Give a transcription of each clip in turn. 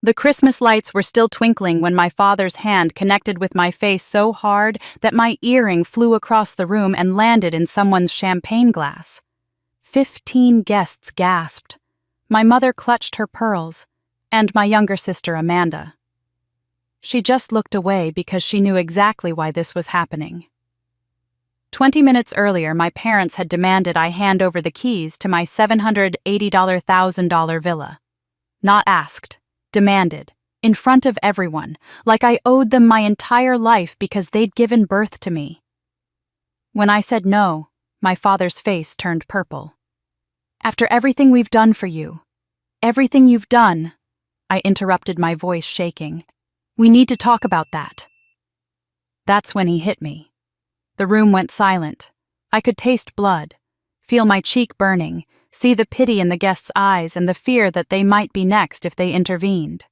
The Christmas lights were still twinkling when my father's hand connected with my face so hard that my earring flew across the room and landed in someone's champagne glass. 15 guests gasped. My mother clutched her pearls, and my younger sister Amanda. She just looked away because she knew exactly why this was happening. 20 minutes earlier, my parents had demanded I hand over the keys to my $780,000 villa. Not asked, demanded, in front of everyone, like I owed them my entire life because they'd given birth to me. When I said no, my father's face turned purple. "After everything we've done for you, everything you've done," I interrupted, my voice shaking. "We need to talk about that." That's when he hit me. The room went silent. I could taste blood, feel my cheek burning, see the pity in the guests' eyes and the fear that they might be next if they intervened.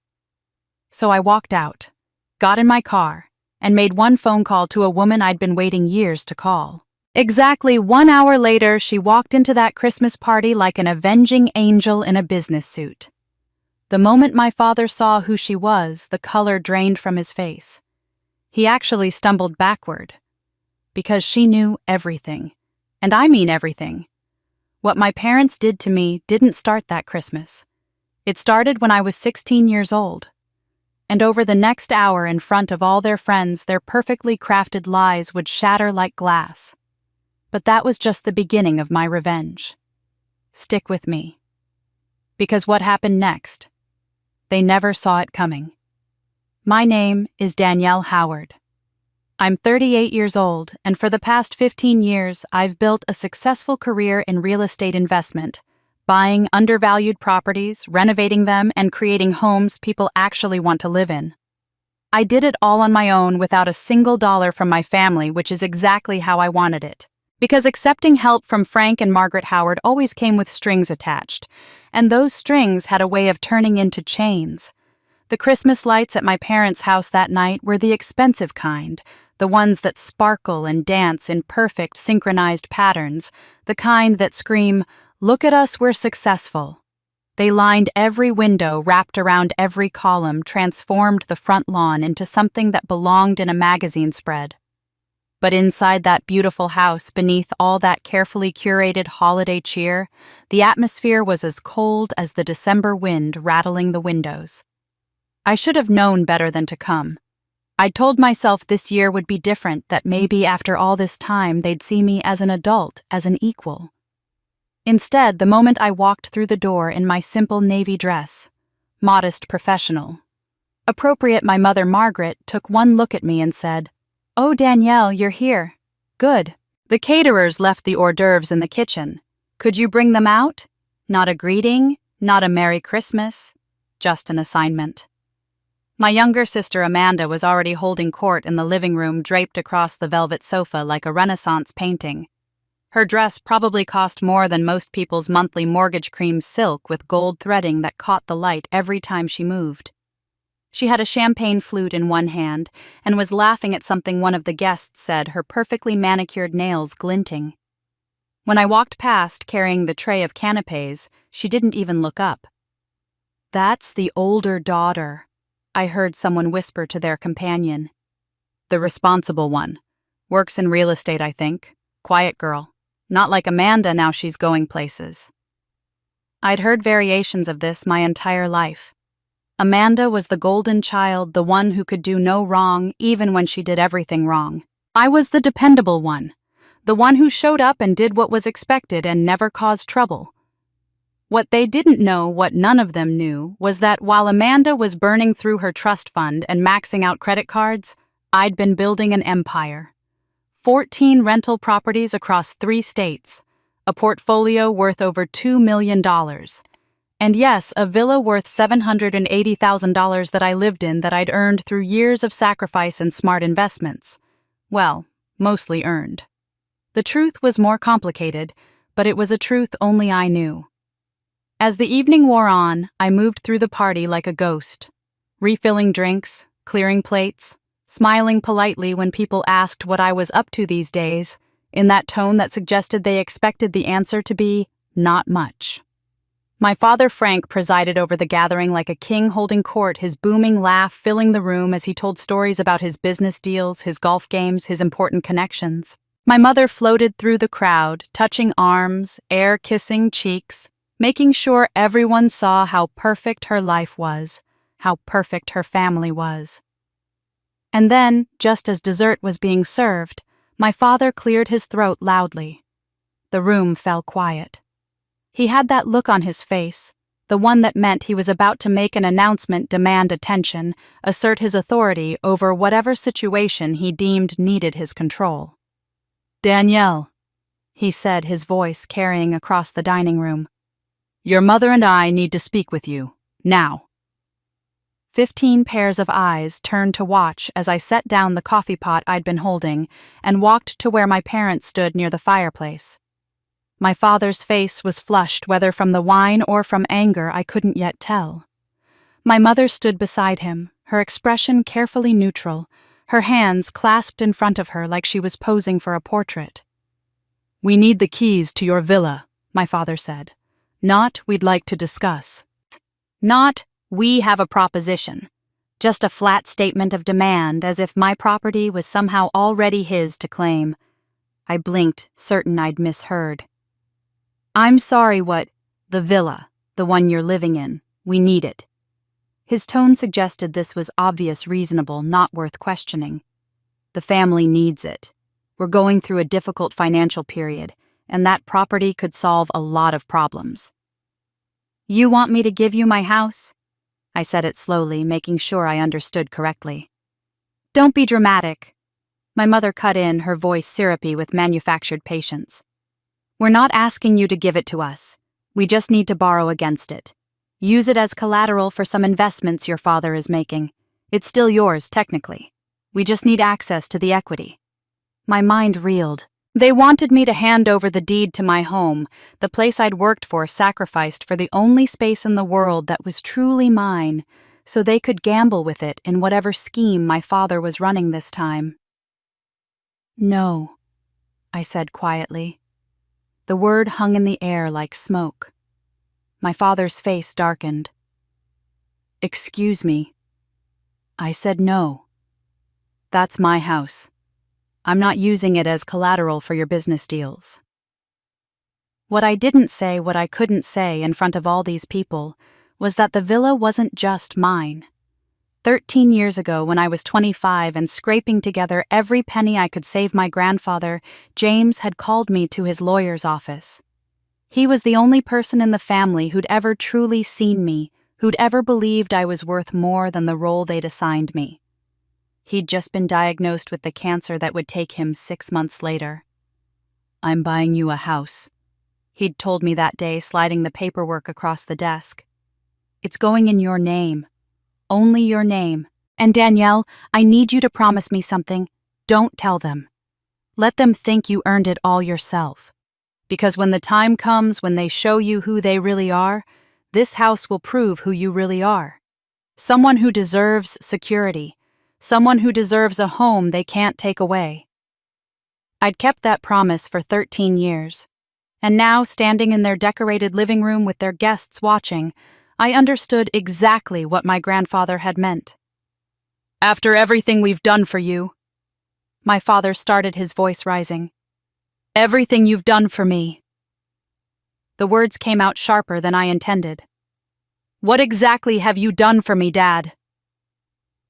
So I walked out, got in my car, and made one phone call to a woman I'd been waiting years to call. Exactly 1 hour later, she walked into that Christmas party like an avenging angel in a business suit. The moment my father saw who she was, the color drained from his face. He actually stumbled backward. Because she knew everything. And I mean everything. What my parents did to me didn't start that Christmas. It started when I was 16 years old. And over the next hour, in front of all their friends, their perfectly crafted lies would shatter like glass. But that was just the beginning of my revenge. Stick with me. Because what happened next? They never saw it coming. My name is Danielle Howard. I'm 38 years old, and for the past 15 years, I've built a successful career in real estate investment, buying undervalued properties, renovating them, and creating homes people actually want to live in. I did it all on my own without a single dollar from my family, which is exactly how I wanted it. Because accepting help from Frank and Margaret Howard always came with strings attached, and those strings had a way of turning into chains. The Christmas lights at my parents' house that night were the expensive kind, the ones that sparkle and dance in perfect synchronized patterns, the kind that scream, "Look at us, we're successful." They lined every window, wrapped around every column, transformed the front lawn into something that belonged in a magazine spread. But inside that beautiful house, beneath all that carefully curated holiday cheer, the atmosphere was as cold as the December wind rattling the windows. I should have known better than to come. I'd told myself this year would be different, that maybe after all this time they'd see me as an adult, as an equal. Instead, the moment I walked through the door in my simple navy dress, modest professional, appropriate, my mother Margaret took one look at me and said, "Oh, Danielle, you're here. Good. The caterers left the hors d'oeuvres in the kitchen. Could you bring them out? Not a greeting, not a Merry Christmas, just an assignment." My younger sister Amanda was already holding court in the living room, draped across the velvet sofa like a Renaissance painting. Her dress probably cost more than most people's monthly mortgage cream silk, with gold threading that caught the light every time she moved. She had a champagne flute in one hand and was laughing at something one of the guests said, her perfectly manicured nails glinting. When I walked past carrying the tray of canapés, she didn't even look up. "That's the older daughter," I heard someone whisper to their companion. "The responsible one. Works in real estate, I think. Quiet girl. Not like Amanda, now she's going places." I'd heard variations of this my entire life. Amanda was the golden child, the one who could do no wrong, even when she did everything wrong. I was the dependable one, the one who showed up and did what was expected and never caused trouble. What they didn't know, what none of them knew, was that while Amanda was burning through her trust fund and maxing out credit cards, I'd been building an empire. 14 rental properties across 3 states, a portfolio worth over $2 million. And yes, a villa worth $780,000 that I lived in, that I'd earned through years of sacrifice and smart investments. Well, mostly earned. The truth was more complicated, but it was a truth only I knew. As the evening wore on, I moved through the party like a ghost, refilling drinks, clearing plates, smiling politely when people asked what I was up to these days, in that tone that suggested they expected the answer to be, "not much." My father Frank presided over the gathering like a king holding court, his booming laugh filling the room as he told stories about his business deals, his golf games, his important connections. My mother floated through the crowd, touching arms, air-kissing cheeks, making sure everyone saw how perfect her life was, how perfect her family was. And then, just as dessert was being served, my father cleared his throat loudly. The room fell quiet. He had that look on his face, the one that meant he was about to make an announcement, demand attention, assert his authority over whatever situation he deemed needed his control. "Danielle," he said, his voice carrying across the dining room. "Your mother and I need to speak with you, now." 15 pairs of eyes turned to watch as I set down the coffee pot I'd been holding and walked to where my parents stood near the fireplace. My father's face was flushed, whether from the wine or from anger I couldn't yet tell. My mother stood beside him, her expression carefully neutral, her hands clasped in front of her like she was posing for a portrait. "We need the keys to your villa," my father said. "Not, we'd like to discuss." Not, "We have a proposition." Just a flat statement of demand, as if my property was somehow already his to claim. I blinked, certain I'd misheard. "I'm sorry, what? The villa, the one you're living in. We need it." His tone suggested this was obvious, reasonable, not worth questioning. "The family needs it. We're going through a difficult financial period, and that property could solve a lot of problems." "You want me to give you my house?" I said it slowly, making sure I understood correctly. "Don't be dramatic." My mother cut in, her voice syrupy with manufactured patience. "We're not asking you to give it to us. We just need to borrow against it. Use it as collateral for some investments your father is making. It's still yours, technically. We just need access to the equity." My mind reeled. They wanted me to hand over the deed to my home, the place I'd worked for, sacrificed for the only space in the world that was truly mine, so they could gamble with it in whatever scheme my father was running this time. "No," I said quietly. The word hung in the air like smoke. My father's face darkened. "Excuse me." I said no. "That's my house. I'm not using it as collateral for your business deals." What I didn't say, what I couldn't say in front of all these people, was that the villa wasn't just mine. 13 years ago, when I was 25 and scraping together every penny I could save my grandfather, James had called me to his lawyer's office. He was the only person in the family who'd ever truly seen me, who'd ever believed I was worth more than the role they'd assigned me. He'd just been diagnosed with the cancer that would take him 6 months later. "I'm buying you a house," he'd told me that day, sliding the paperwork across the desk. "It's going in your name. Only your name. And Danielle, I need you to promise me something. Don't tell them. Let them think you earned it all yourself. Because when the time comes when they show you who they really are, this house will prove who you really are. Someone who deserves security. Someone who deserves a home they can't take away." I'd kept that promise for 13 years. And now, standing in their decorated living room with their guests watching, I understood exactly what my grandfather had meant. "After everything we've done for you," my father started, his voice rising. "Everything you've done for me." The words came out sharper than I intended. "What exactly have you done for me, Dad?"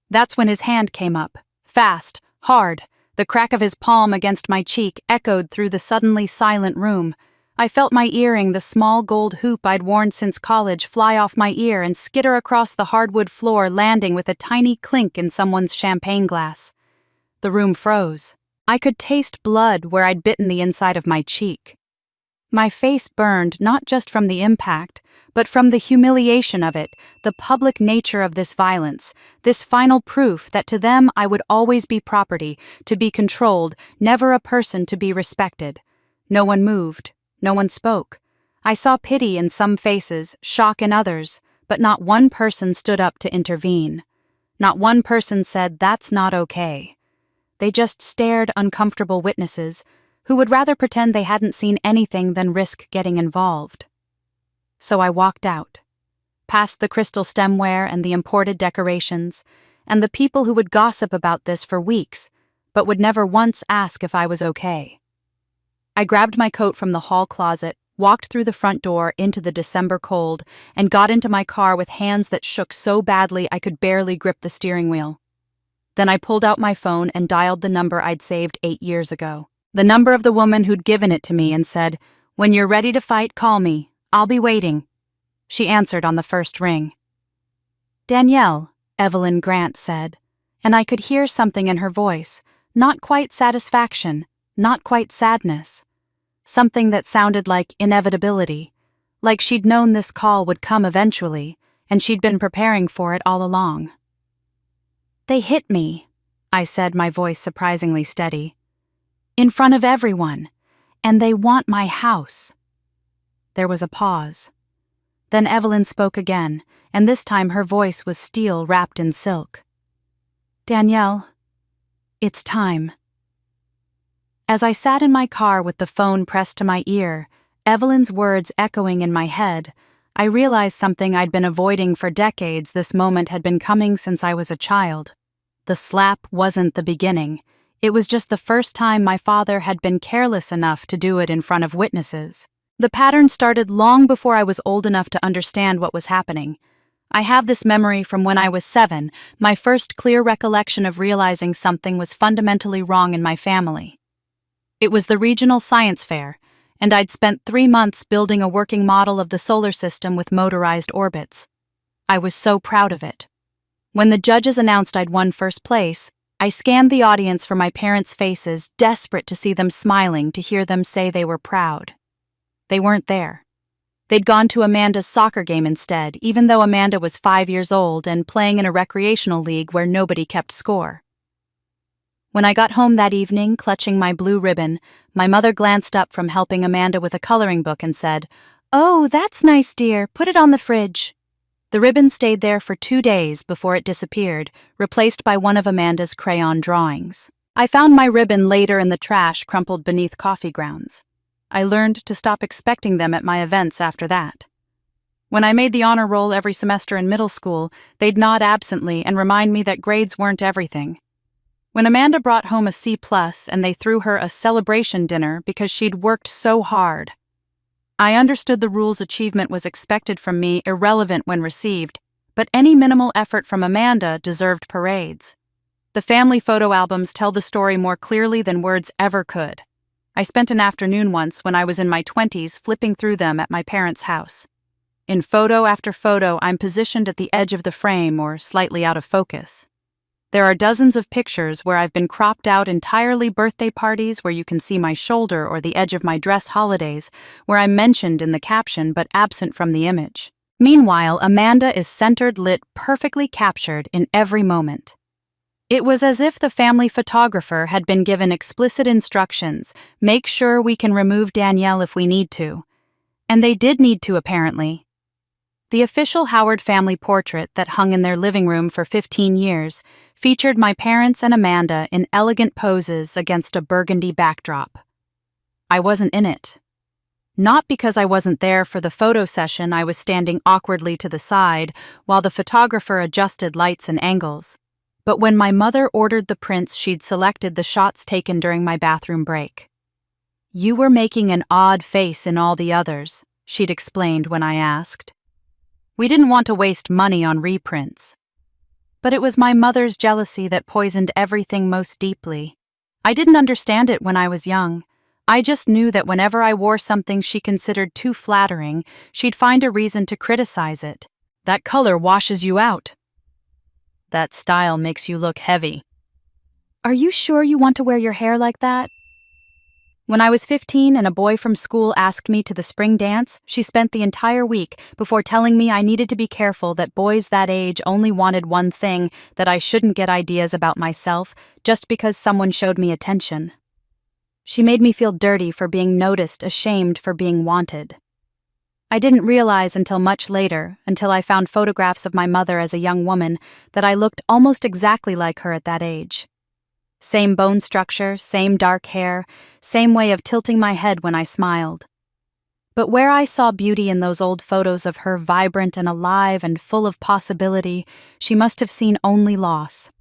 That's when his hand came up, fast, hard. The crack of his palm against my cheek echoed through the suddenly silent room. I felt my earring, the small gold hoop I'd worn since college, fly off my ear and skitter across the hardwood floor, landing with a tiny clink in someone's champagne glass. The room froze. I could taste blood where I'd bitten the inside of my cheek. My face burned not just from the impact, but from the humiliation of it, the public nature of this violence, this final proof that to them I would always be property, to be controlled, never a person to be respected. No one moved. No one spoke. I saw pity in some faces, shock in others, but not one person stood up to intervene. Not one person said, "That's not okay." They just stared, uncomfortable witnesses, who would rather pretend they hadn't seen anything than risk getting involved. So I walked out, past the crystal stemware and the imported decorations, and the people who would gossip about this for weeks, but would never once ask if I was okay. I grabbed my coat from the hall closet, walked through the front door into the December cold, and got into my car with hands that shook so badly I could barely grip the steering wheel. Then I pulled out my phone and dialed the number I'd saved 8 years ago. The number of the woman who'd given it to me, and said, "When you're ready to fight, call me. I'll be waiting." She answered on the first ring. "Danielle," Evelyn Grant said, and I could hear something in her voice, not quite satisfaction, not quite sadness. Something that sounded like inevitability, like she'd known this call would come eventually, and she'd been preparing for it all along. "They hit me," I said, my voice surprisingly steady. "In front of everyone, and they want my house." There was a pause. Then Evelyn spoke again, and this time her voice was steel wrapped in silk. "Danielle, it's time." As I sat in my car with the phone pressed to my ear, Evelyn's words echoing in my head, I realized something I'd been avoiding for decades. This moment had been coming since I was a child. The slap wasn't the beginning. It was just the first time my father had been careless enough to do it in front of witnesses. The pattern started long before I was old enough to understand what was happening. I have this memory from when I was 7, my first clear recollection of realizing something was fundamentally wrong in my family. It was the regional science fair, and I'd spent 3 months building a working model of the solar system with motorized orbits. I was so proud of it. When the judges announced I'd won first place, I scanned the audience for my parents' faces, desperate to see them smiling, to hear them say they were proud. They weren't there. They'd gone to Amanda's soccer game instead, even though Amanda was 5 years old and playing in a recreational league where nobody kept score. When I got home that evening, clutching my blue ribbon, my mother glanced up from helping Amanda with a coloring book and said, "Oh, that's nice, dear. Put it on the fridge." The ribbon stayed there for 2 days before it disappeared, replaced by one of Amanda's crayon drawings. I found my ribbon later in the trash, crumpled beneath coffee grounds. I learned to stop expecting them at my events after that. When I made the honor roll every semester in middle school, they'd nod absently and remind me that grades weren't everything. When Amanda brought home a C+ and they threw her a celebration dinner because she'd worked so hard, I understood the rules achievement was expected from me irrelevant when received, but any minimal effort from Amanda deserved parades. The family photo albums tell the story more clearly than words ever could. I spent an afternoon once when I was in my 20s flipping through them at my parents' house. In photo after photo, I'm positioned at the edge of the frame or slightly out of focus. There are dozens of pictures where I've been cropped out entirely, birthday parties where you can see my shoulder or the edge of my dress, holidays where I'm mentioned in the caption but absent from the image. Meanwhile, Amanda is centered, lit, perfectly captured in every moment. It was as if the family photographer had been given explicit instructions: make sure we can remove Danielle if we need to. And they did need to, apparently. The official Howard family portrait that hung in their living room for 15 years featured my parents and Amanda in elegant poses against a burgundy backdrop. I wasn't in it. Not because I wasn't there for the photo session. I was standing awkwardly to the side while the photographer adjusted lights and angles. But when my mother ordered the prints, she'd selected the shots taken during my bathroom break. "You were making an odd face in all the others," she'd explained when I asked. We didn't want to waste money on reprints. But it was my mother's jealousy that poisoned everything most deeply. I didn't understand it when I was young. I just knew that whenever I wore something she considered too flattering, she'd find a reason to criticize it. "That color washes you out." "That style makes you look heavy." "Are you sure you want to wear your hair like that?" When I was 15 and a boy from school asked me to the spring dance, she spent the entire week before telling me I needed to be careful, that boys that age only wanted one thing, that I shouldn't get ideas about myself just because someone showed me attention. She made me feel dirty for being noticed, ashamed for being wanted. I didn't realize until much later, until I found photographs of my mother as a young woman, that I looked almost exactly like her at that age. Same bone structure, same dark hair, same way of tilting my head when I smiled. But where I saw beauty in those old photos of her vibrant and alive and full of possibility, she must have seen only loss.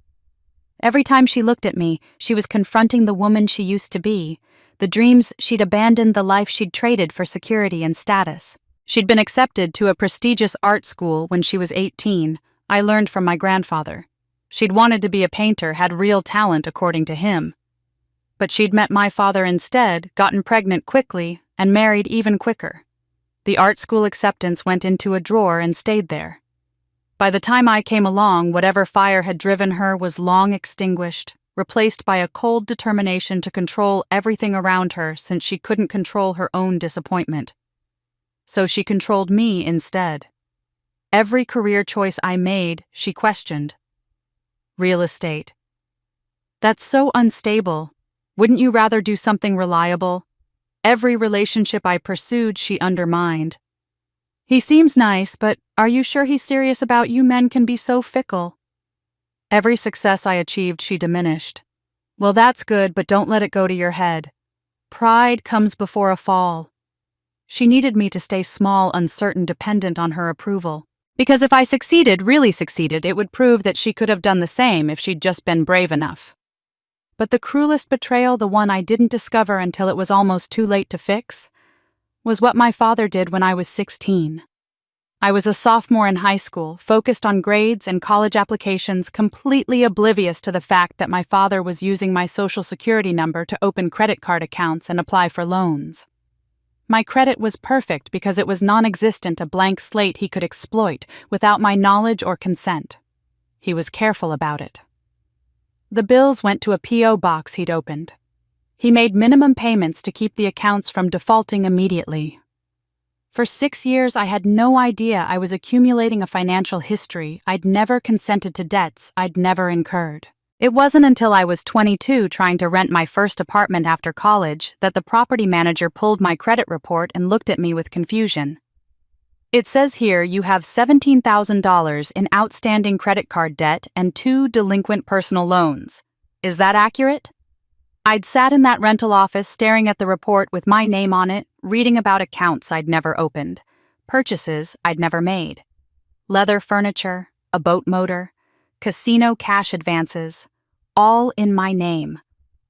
Every time she looked at me, she was confronting the woman she used to be, the dreams she'd abandoned, the life she'd traded for security and status. She'd been accepted to a prestigious art school when she was 18, I learned from my grandfather. She'd wanted to be a painter, had real talent according to him. But she'd met my father instead, gotten pregnant quickly, and married even quicker. The art school acceptance went into a drawer and stayed there. By the time I came along, whatever fire had driven her was long extinguished, replaced by a cold determination to control everything around her since she couldn't control her own disappointment. So she controlled me instead. Every career choice I made, she questioned. Real estate. That's so unstable. Wouldn't you rather do something reliable? Every relationship I pursued, she undermined. He seems nice, but are you sure he's serious about you? Men can be so fickle. Every success I achieved, she diminished. Well, that's good, but don't let it go to your head. Pride comes before a fall. She needed me to stay small, uncertain, dependent on her approval. Because if I succeeded, really succeeded, it would prove that she could have done the same if she'd just been brave enough. But the cruelest betrayal, the one I didn't discover until it was almost too late to fix, was what my father did when I was 16. I was a sophomore in high school, focused on grades and college applications, completely oblivious to the fact that my father was using my social security number to open credit card accounts and apply for loans. My credit was perfect because it was non-existent, a blank slate he could exploit without my knowledge or consent. He was careful about it. The bills went to a P.O. box he'd opened. He made minimum payments to keep the accounts from defaulting immediately. For 6 years, I had no idea I was accumulating a financial history. I'd never consented to debts I'd never incurred. It wasn't until I was 22 trying to rent my first apartment after college that the property manager pulled my credit report and looked at me with confusion. It says here you have $17,000 in outstanding credit card debt and 2 delinquent personal loans. Is that accurate? I'd sat in that rental office staring at the report with my name on it, reading about accounts I'd never opened, purchases I'd never made, leather furniture, a boat motor, casino cash advances, all in my name,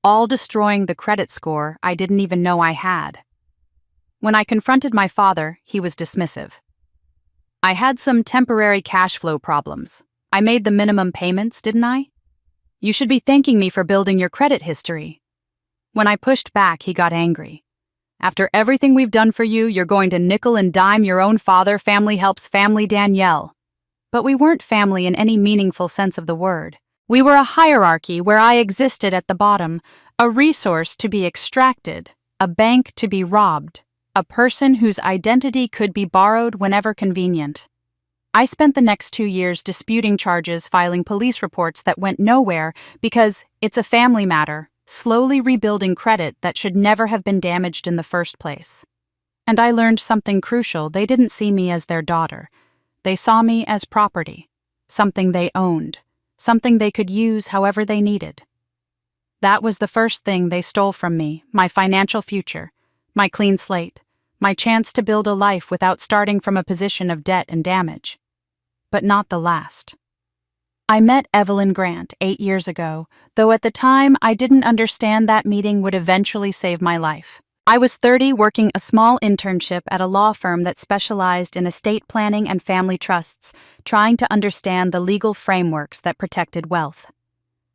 all destroying the credit score I didn't even know I had. When I confronted my father, he was dismissive. I had some temporary cash flow problems. I made the minimum payments, didn't I? You should be thanking me for building your credit history. When I pushed back, he got angry. After everything we've done for you, you're going to nickel and dime your own father. Family helps family, Danielle. But we weren't family in any meaningful sense of the word. We were a hierarchy where I existed at the bottom, a resource to be extracted, a bank to be robbed, a person whose identity could be borrowed whenever convenient. I spent the next 2 years disputing charges, filing police reports that went nowhere because it's a family matter, slowly rebuilding credit that should never have been damaged in the first place. And I learned something crucial. They didn't see me as their daughter. They saw me as property, something they owned, something they could use however they needed. That was the first thing they stole from me, my financial future, my clean slate, my chance to build a life without starting from a position of debt and damage. But not the last. I met Evelyn Grant 8 years ago, though at the time I didn't understand that meeting would eventually save my life. I was 30, working a small internship at a law firm that specialized in estate planning and family trusts, trying to understand the legal frameworks that protected wealth.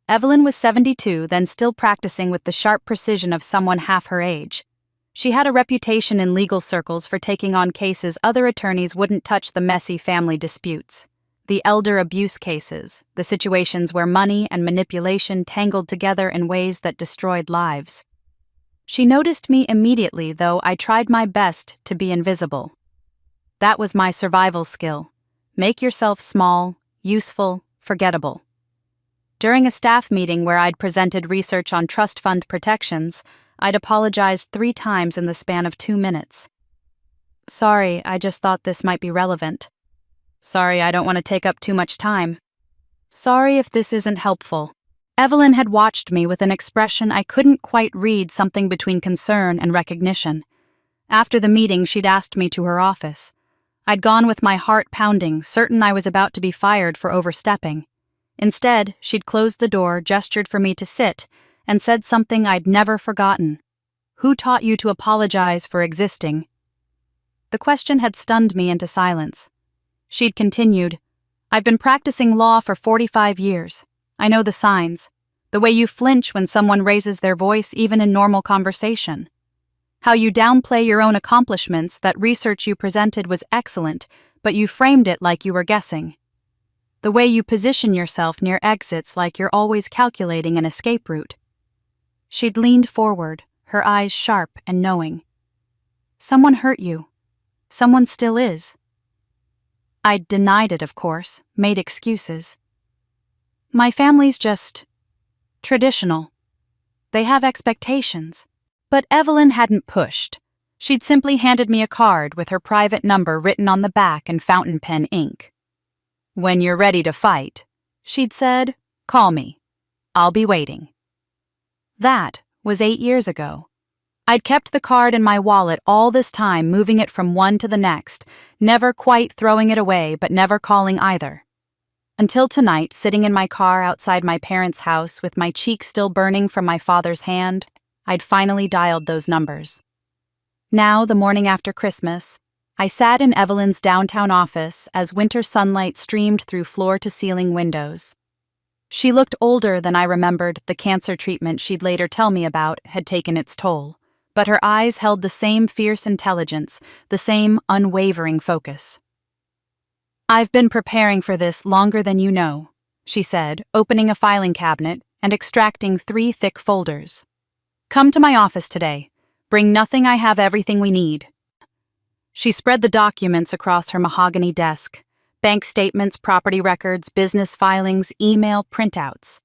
Evelyn was 72, then still practicing with the sharp precision of someone half her age. She had a reputation in legal circles for taking on cases other attorneys wouldn't touch: the messy family disputes, the elder abuse cases, the situations where money and manipulation tangled together in ways that destroyed lives. She noticed me immediately, though I tried my best to be invisible. That was my survival skill. Make yourself small, useful, forgettable. During a staff meeting where I'd presented research on trust fund protections, I'd apologized 3 times in the span of 2 minutes. Sorry, I just thought this might be relevant. Sorry, I don't want to take up too much time. Sorry if this isn't helpful. Evelyn had watched me with an expression I couldn't quite read, something between concern and recognition. After the meeting, she'd asked me to her office. I'd gone with my heart pounding, certain I was about to be fired for overstepping. Instead, she'd closed the door, gestured for me to sit, and said something I'd never forgotten. "Who taught you to apologize for existing?" The question had stunned me into silence. She'd continued, "I've been practicing law for 45 years. I know the signs. The way you flinch when someone raises their voice even in normal conversation. How you downplay your own accomplishments, that research you presented was excellent, but you framed it like you were guessing. The way you position yourself near exits like you're always calculating an escape route." She'd leaned forward, her eyes sharp and knowing. "Someone hurt you. Someone still is." I'd denied it, of course, made excuses. "My family's just traditional. They have expectations." But Evelyn hadn't pushed. She'd simply handed me a card with her private number written on the back in fountain pen ink. "When you're ready to fight," she'd said, "call me. I'll be waiting." That was 8 years ago. I'd kept the card in my wallet all this time, moving it from one to the next, never quite throwing it away, but never calling either. Until tonight, sitting in my car outside my parents' house with my cheek still burning from my father's hand, I'd finally dialed those numbers. Now, the morning after Christmas, I sat in Evelyn's downtown office as winter sunlight streamed through floor-to-ceiling windows. She looked older than I remembered. The cancer treatment she'd later tell me about had taken its toll, but her eyes held the same fierce intelligence, the same unwavering focus. "I've been preparing for this longer than you know," she said, opening a filing cabinet and extracting 3 thick folders. "Come to my office today. Bring nothing, I have everything we need." She spread the documents across her mahogany desk: bank statements, property records, business filings, email printouts.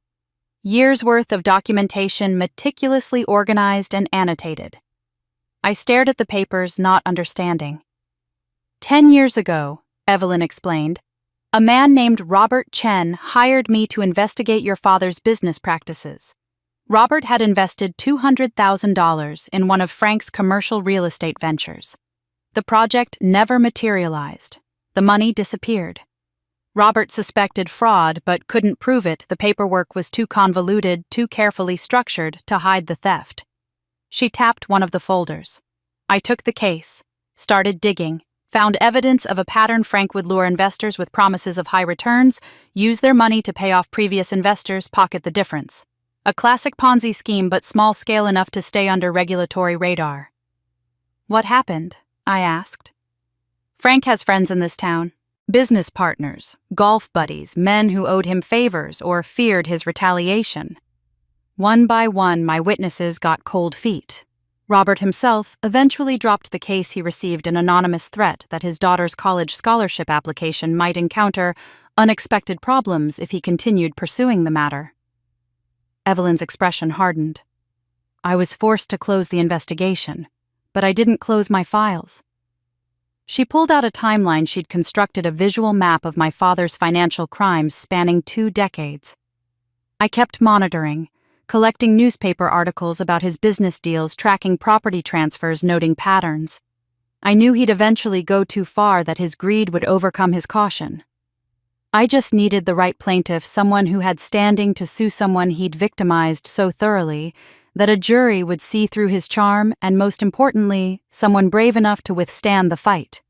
Years' worth of documentation meticulously organized and annotated. I stared at the papers, not understanding. 10 years ago, Evelyn explained, a man named Robert Chen hired me to investigate your father's business practices. Robert had invested $200,000 in one of Frank's commercial real estate ventures. The project never materialized. The money disappeared. Robert suspected fraud but couldn't prove it. The paperwork was too convoluted, too carefully structured to hide the theft. She tapped one of the folders. I took the case, started digging, found evidence of a pattern. Frank would lure investors with promises of high returns, use their money to pay off previous investors, pocket the difference. A classic Ponzi scheme, but small-scale enough to stay under regulatory radar. "What happened?" I asked. "Frank has friends in this town. Business partners, golf buddies, men who owed him favors or feared his retaliation. One by one, my witnesses got cold feet. Robert himself eventually dropped the case. He received an anonymous threat that his daughter's college scholarship application might encounter unexpected problems if he continued pursuing the matter." Evelyn's expression hardened. "I was forced to close the investigation, but I didn't close my files." She pulled out a timeline. She'd constructed a visual map of my father's financial crimes spanning 2 decades. "I kept monitoring, collecting newspaper articles about his business deals, tracking property transfers, noting patterns. I knew he'd eventually go too far, that his greed would overcome his caution. I just needed the right plaintiff, someone who had standing to sue someone he'd victimized so thoroughly that a jury would see through his charm, and most importantly, someone brave enough to withstand the fight."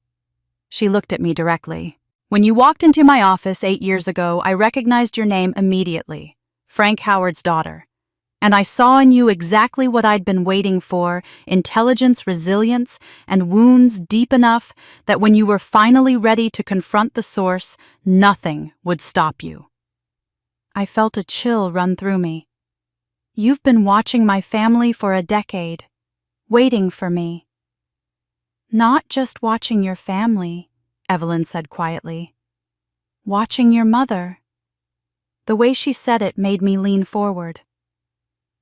She looked at me directly. "When you walked into my office 8 years ago, I recognized your name immediately, Frank Howard's daughter. And I saw in you exactly what I'd been waiting for: intelligence, resilience, and wounds deep enough that when you were finally ready to confront the source, nothing would stop you." I felt a chill run through me. "You've been watching my family for a decade, waiting for me." "Not just watching your family," Evelyn said quietly. "Watching your mother." The way she said it made me lean forward.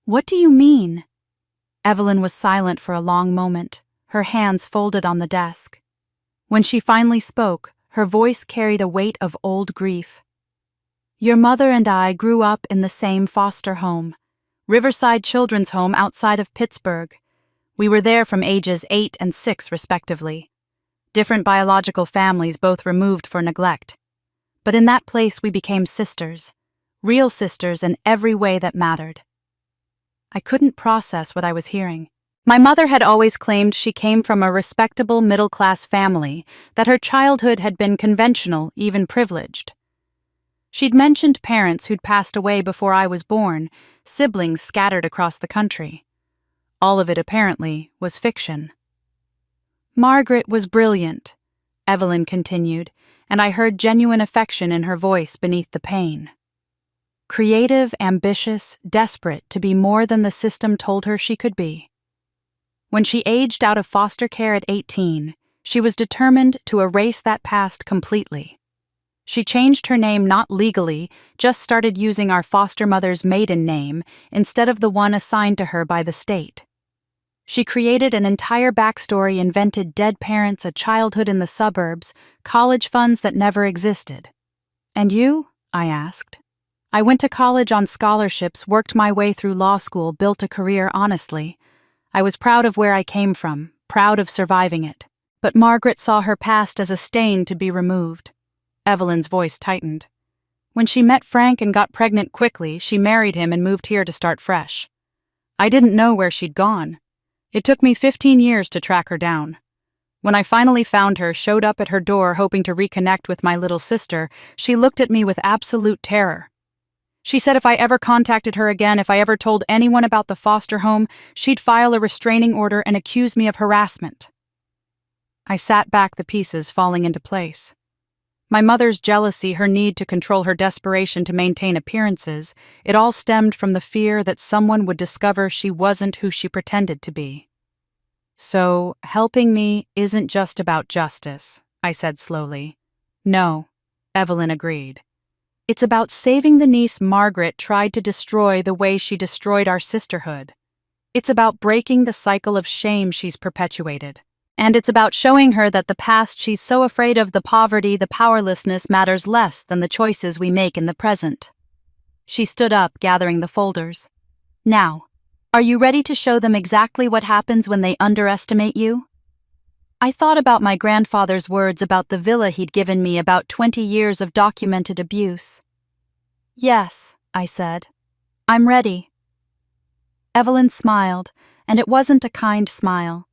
"What do you mean?" Evelyn was silent for a long moment, her hands folded on the desk. When she finally spoke, her voice carried a weight of old grief. "Your mother and I grew up in the same foster home, Riverside Children's Home outside of Pittsburgh. We were there from ages 8 and 6 respectively. Different biological families both removed for neglect. But in that place we became sisters, real sisters in every way that mattered. I couldn't process what I was hearing. My mother had always claimed she came from a respectable middle-class family, that her childhood had been conventional, even privileged. She'd mentioned parents who'd passed away before I was born, siblings scattered across the country. All of it, apparently, was fiction. Margaret was brilliant, Evelyn continued, and I heard genuine affection in her voice beneath the pain. Creative, ambitious, desperate to be more than the system told her she could be. When she aged out of foster care at 18, she was determined to erase that past completely. She changed her name not legally, just started using our foster mother's maiden name instead of the one assigned to her by the state. She created an entire backstory, invented dead parents, a childhood in the suburbs, college funds that never existed. "And you?" I asked. "I went to college on scholarships, worked my way through law school, built a career honestly. I was proud of where I came from, proud of surviving it." But Margaret saw her past as a stain to be removed. Evelyn's voice tightened. "When she met Frank and got pregnant quickly, she married him and moved here to start fresh. I didn't know where she'd gone. It took me 15 years to track her down. When I finally found her, showed up at her door hoping to reconnect with my little sister, she looked at me with absolute terror. She said if I ever contacted her again, if I ever told anyone about the foster home, she'd file a restraining order and accuse me of harassment." I sat back, the pieces falling into place. My mother's jealousy, her need to control, her desperation to maintain appearances, it all stemmed from the fear that someone would discover she wasn't who she pretended to be. "So, helping me isn't just about justice," I said slowly. "No," Evelyn agreed. "It's about saving the niece Margaret tried to destroy the way she destroyed our sisterhood. It's about breaking the cycle of shame she's perpetuated. And it's about showing her that the past she's so afraid of, the poverty, the powerlessness, matters less than the choices we make in the present." She stood up, gathering the folders. "Now, are you ready to show them exactly what happens when they underestimate you?" I thought about my grandfather's words about the villa he'd given me, about 20 years of documented abuse. "Yes," I said. "I'm ready." Evelyn smiled, and it wasn't a kind smile.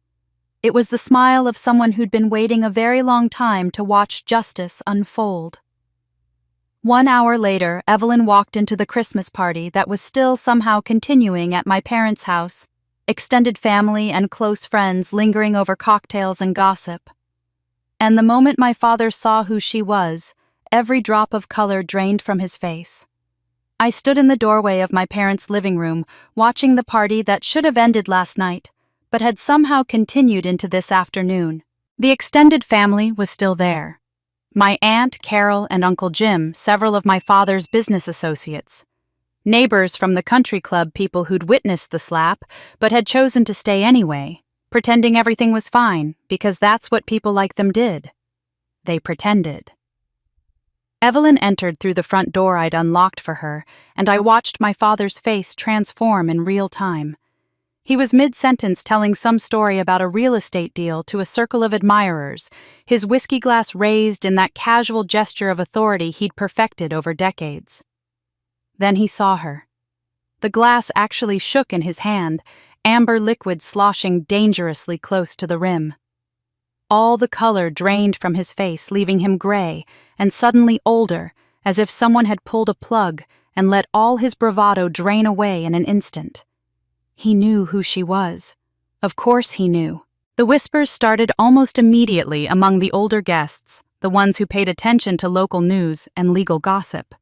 It was the smile of someone who'd been waiting a very long time to watch justice unfold. 1 hour later, Evelyn walked into the Christmas party that was still somehow continuing at my parents' house, extended family and close friends lingering over cocktails and gossip. And the moment my father saw who she was, every drop of color drained from his face. I stood in the doorway of my parents' living room, watching the party that should have ended last night, but had somehow continued into this afternoon. The extended family was still there. My Aunt Carol and Uncle Jim, several of my father's business associates. Neighbors from the country club, people who'd witnessed the slap, but had chosen to stay anyway, pretending everything was fine, because that's what people like them did. They pretended. Evelyn entered through the front door I'd unlocked for her, and I watched my father's face transform in real time. He was mid-sentence telling some story about a real estate deal to a circle of admirers, his whiskey glass raised in that casual gesture of authority he'd perfected over decades. Then he saw her. The glass actually shook in his hand, amber liquid sloshing dangerously close to the rim. All the color drained from his face, leaving him gray and suddenly older, as if someone had pulled a plug and let all his bravado drain away in an instant. He knew who she was. Of course he knew. The whispers started almost immediately among the older guests, the ones who paid attention to local news and legal gossip.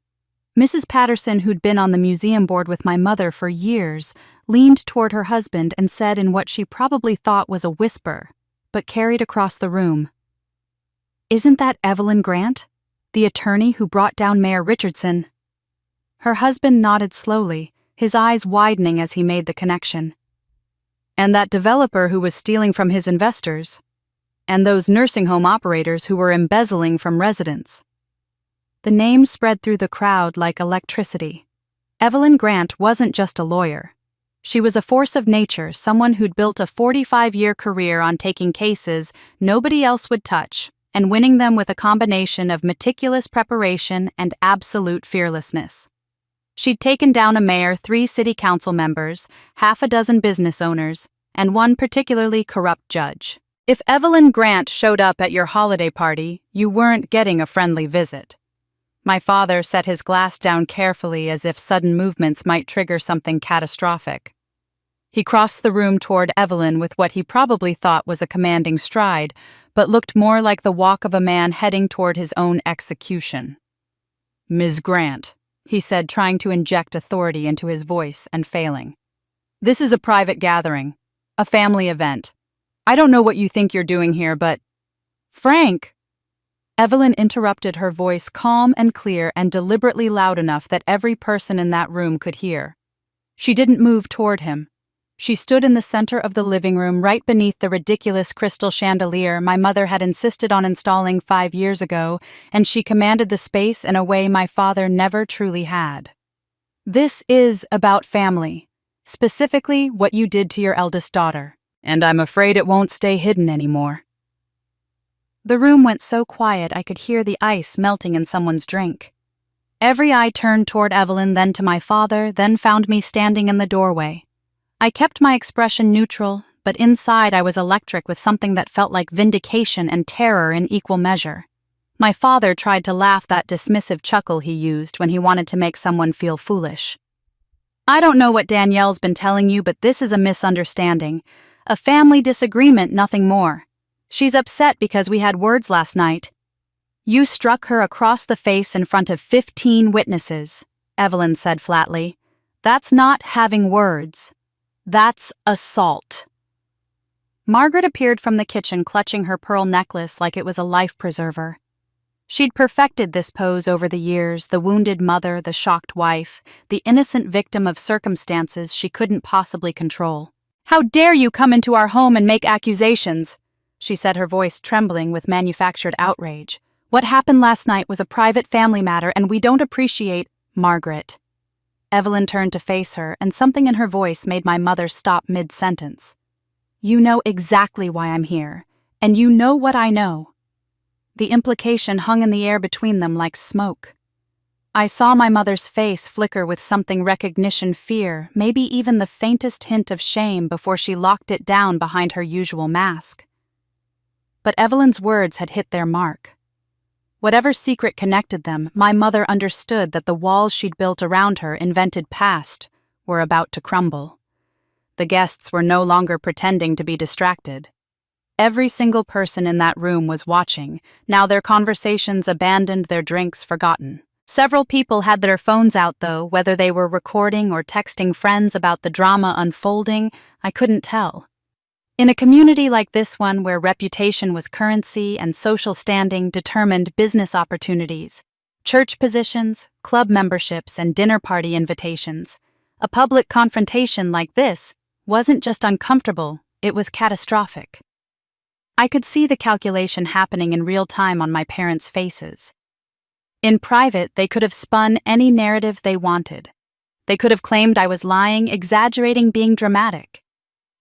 Mrs. Patterson, who'd been on the museum board with my mother for years, leaned toward her husband and said in what she probably thought was a whisper, but carried across the room, "Isn't that Evelyn Grant, the attorney who brought down Mayor Richardson?" Her husband nodded slowly, his eyes widening as he made the connection. "And that developer who was stealing from his investors? And those nursing home operators who were embezzling from residents?" The name spread through the crowd like electricity. Evelyn Grant wasn't just a lawyer. She was a force of nature, someone who'd built a 45-year career on taking cases nobody else would touch and winning them with a combination of meticulous preparation and absolute fearlessness. She'd taken down a mayor, 3 city council members, half a dozen business owners, and one particularly corrupt judge. If Evelyn Grant showed up at your holiday party, you weren't getting a friendly visit. My father set his glass down carefully as if sudden movements might trigger something catastrophic. He crossed the room toward Evelyn with what he probably thought was a commanding stride, but looked more like the walk of a man heading toward his own execution. "Ms. Grant," he said, trying to inject authority into his voice and failing. "This is a private gathering, a family event. I don't know what you think you're doing here, but—" "Frank!" Evelyn interrupted, her voice calm and clear and deliberately loud enough that every person in that room could hear. She didn't move toward him. She stood in the center of the living room, right beneath the ridiculous crystal chandelier my mother had insisted on installing 5 years ago, and she commanded the space in a way my father never truly had. "This is about family, specifically what you did to your eldest daughter, and I'm afraid it won't stay hidden anymore." The room went so quiet I could hear the ice melting in someone's drink. Every eye turned toward Evelyn, then to my father, then found me standing in the doorway. I kept my expression neutral, but inside I was electric with something that felt like vindication and terror in equal measure. My father tried to laugh, that dismissive chuckle he used when he wanted to make someone feel foolish. "I don't know what Danielle's been telling you, but this is a misunderstanding. A family disagreement, nothing more. She's upset because we had words last night." "You struck her across the face in front of 15 witnesses," Evelyn said flatly. "That's not having words. That's assault." Margaret appeared from the kitchen, clutching her pearl necklace like it was a life preserver. She'd perfected this pose over the years, the wounded mother, the shocked wife, the innocent victim of circumstances she couldn't possibly control. "How dare you come into our home and make accusations?" she said, her voice trembling with manufactured outrage. "What happened last night was a private family matter, and we don't appreciate—" "Margaret." Evelyn turned to face her, and something in her voice made my mother stop mid-sentence. "You know exactly why I'm here, and you know what I know." The implication hung in the air between them like smoke. I saw my mother's face flicker with something recognition, fear, maybe even the faintest hint of shame before she locked it down behind her usual mask. But Evelyn's words had hit their mark. Whatever secret connected them, my mother understood that the walls she'd built around her, invented past, were about to crumble. The guests were no longer pretending to be distracted. Every single person in that room was watching, now their conversations abandoned, their drinks forgotten. Several people had their phones out, though, whether they were recording or texting friends about the drama unfolding, I couldn't tell. In a community like this one, where reputation was currency and social standing determined business opportunities, church positions, club memberships, and dinner party invitations, a public confrontation like this wasn't just uncomfortable, it was catastrophic. I could see the calculation happening in real time on my parents' faces. In private, they could have spun any narrative they wanted. They could have claimed I was lying, exaggerating, being dramatic.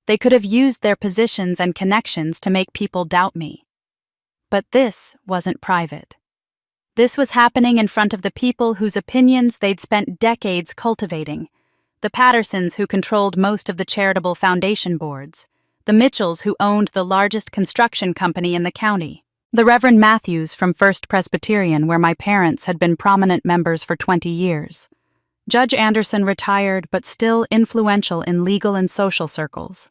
They could have used their positions and connections to make people doubt me. But this wasn't private. This was happening in front of the people whose opinions they'd spent decades cultivating, the Pattersons who controlled most of the charitable foundation boards, the Mitchells who owned the largest construction company in the county, the Reverend Matthews from First Presbyterian, where my parents had been prominent members for 20 years. Judge Anderson, retired but still influential in legal and social circles.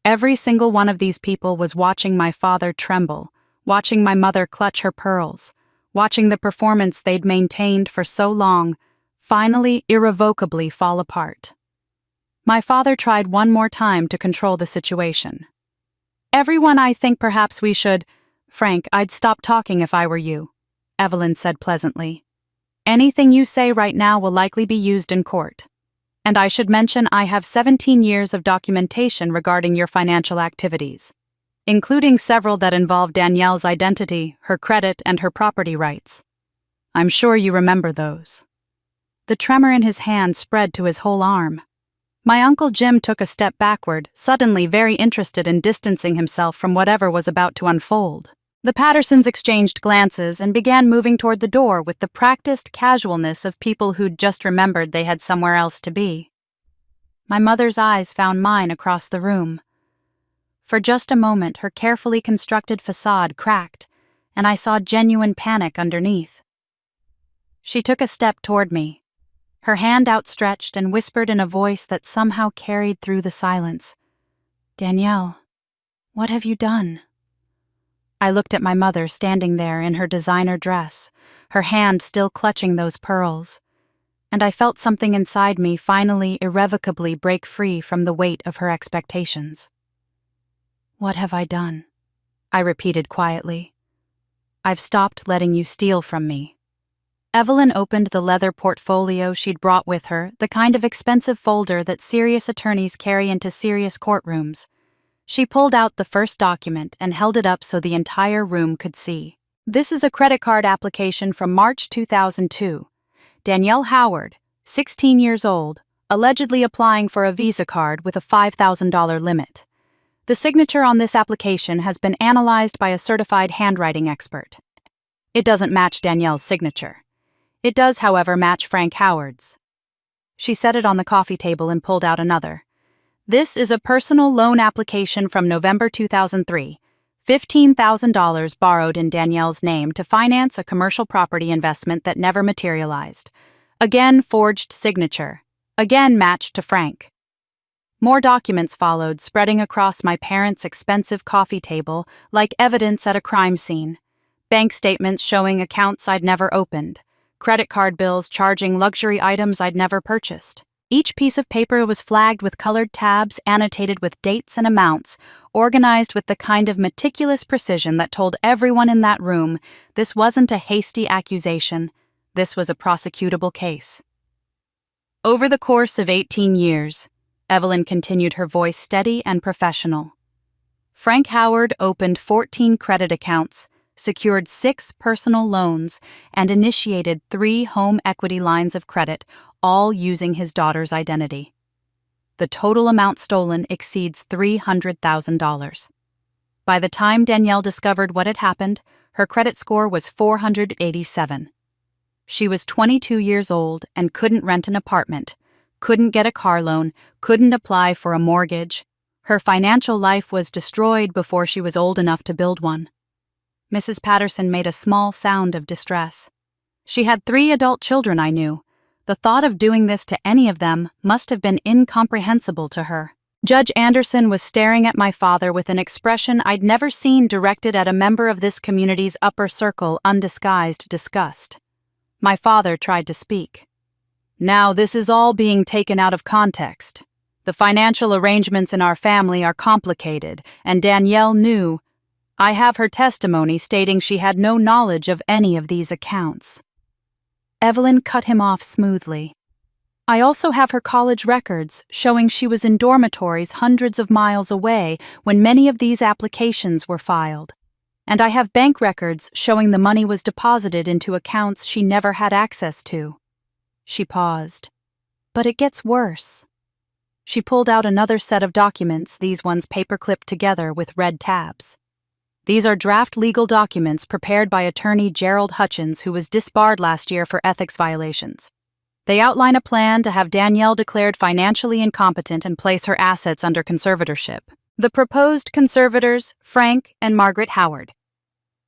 Every single one of these people was watching my father tremble, watching my mother clutch her pearls, watching the performance they'd maintained for so long finally irrevocably fall apart. My father tried one more time to control the situation. "Everyone, I think perhaps we should—" "Frank, I'd stop talking if I were you," Evelyn said pleasantly. "Anything you say right now will likely be used in court. And I should mention I have 17 years of documentation regarding your financial activities, including several that involve Danielle's identity, her credit, and her property rights. I'm sure you remember those." The tremor in his hand spread to his whole arm. My Uncle Jim took a step backward, suddenly very interested in distancing himself from whatever was about to unfold. The Pattersons exchanged glances and began moving toward the door with the practiced casualness of people who'd just remembered they had somewhere else to be. My mother's eyes found mine across the room. For just a moment, her carefully constructed facade cracked, and I saw genuine panic underneath. She took a step toward me, her hand outstretched, and whispered in a voice that somehow carried through the silence, "Danielle, what have you done?" I looked at my mother standing there in her designer dress, her hand still clutching those pearls, and I felt something inside me finally irrevocably break free from the weight of her expectations. "What have I done?" I repeated quietly. "I've stopped letting you steal from me." Evelyn opened the leather portfolio she'd brought with her, the kind of expensive folder that serious attorneys carry into serious courtrooms. She pulled out the first document and held it up so the entire room could see. "This is a credit card application from March 2002. Danielle Howard, 16 years old, allegedly applying for a Visa card with a $5,000 limit. The signature on this application has been analyzed by a certified handwriting expert. It doesn't match Danielle's signature. It does, however, match Frank Howard's." She set it on the coffee table and pulled out another. "This is a personal loan application from November 2003. $15,000 borrowed in Danielle's name to finance a commercial property investment that never materialized. Again, forged signature. Again, matched to Frank." More documents followed, spreading across my parents' expensive coffee table like evidence at a crime scene. Bank statements showing accounts I'd never opened. Credit card bills charging luxury items I'd never purchased. Each piece of paper was flagged with colored tabs, annotated with dates and amounts, organized with the kind of meticulous precision that told everyone in that room this wasn't a hasty accusation, this was a prosecutable case. "Over the course of 18 years, Evelyn continued, her voice steady and professional, Frank Howard opened 14 credit accounts, secured 6 personal loans, and initiated 3 home equity lines of credit, all using his daughter's identity. The total amount stolen exceeds $300,000. By the time Danielle discovered what had happened, her credit score was 487. She was 22 years old and couldn't rent an apartment, couldn't get a car loan, couldn't apply for a mortgage. Her financial life was destroyed before she was old enough to build one." Mrs. Patterson made a small sound of distress. "She had 3 adult children, I knew. The thought of doing this to any of them must have been incomprehensible to her." Judge Anderson was staring at my father with an expression I'd never seen directed at a member of this community's upper circle, undisguised disgust. My father tried to speak. "Now this is all being taken out of context. The financial arrangements in our family are complicated, and Danielle knew. I have her testimony stating she had no knowledge of any of these accounts." Evelyn cut him off smoothly. "I also have her college records showing she was in dormitories hundreds of miles away when many of these applications were filed. And I have bank records showing the money was deposited into accounts she never had access to." She paused. "But it gets worse." She pulled out another set of documents, these ones paper-clipped together with red tabs. "These are draft legal documents prepared by attorney Gerald Hutchins, who was disbarred last year for ethics violations. They outline a plan to have Danielle declared financially incompetent and place her assets under conservatorship. The proposed conservators, Frank and Margaret Howard."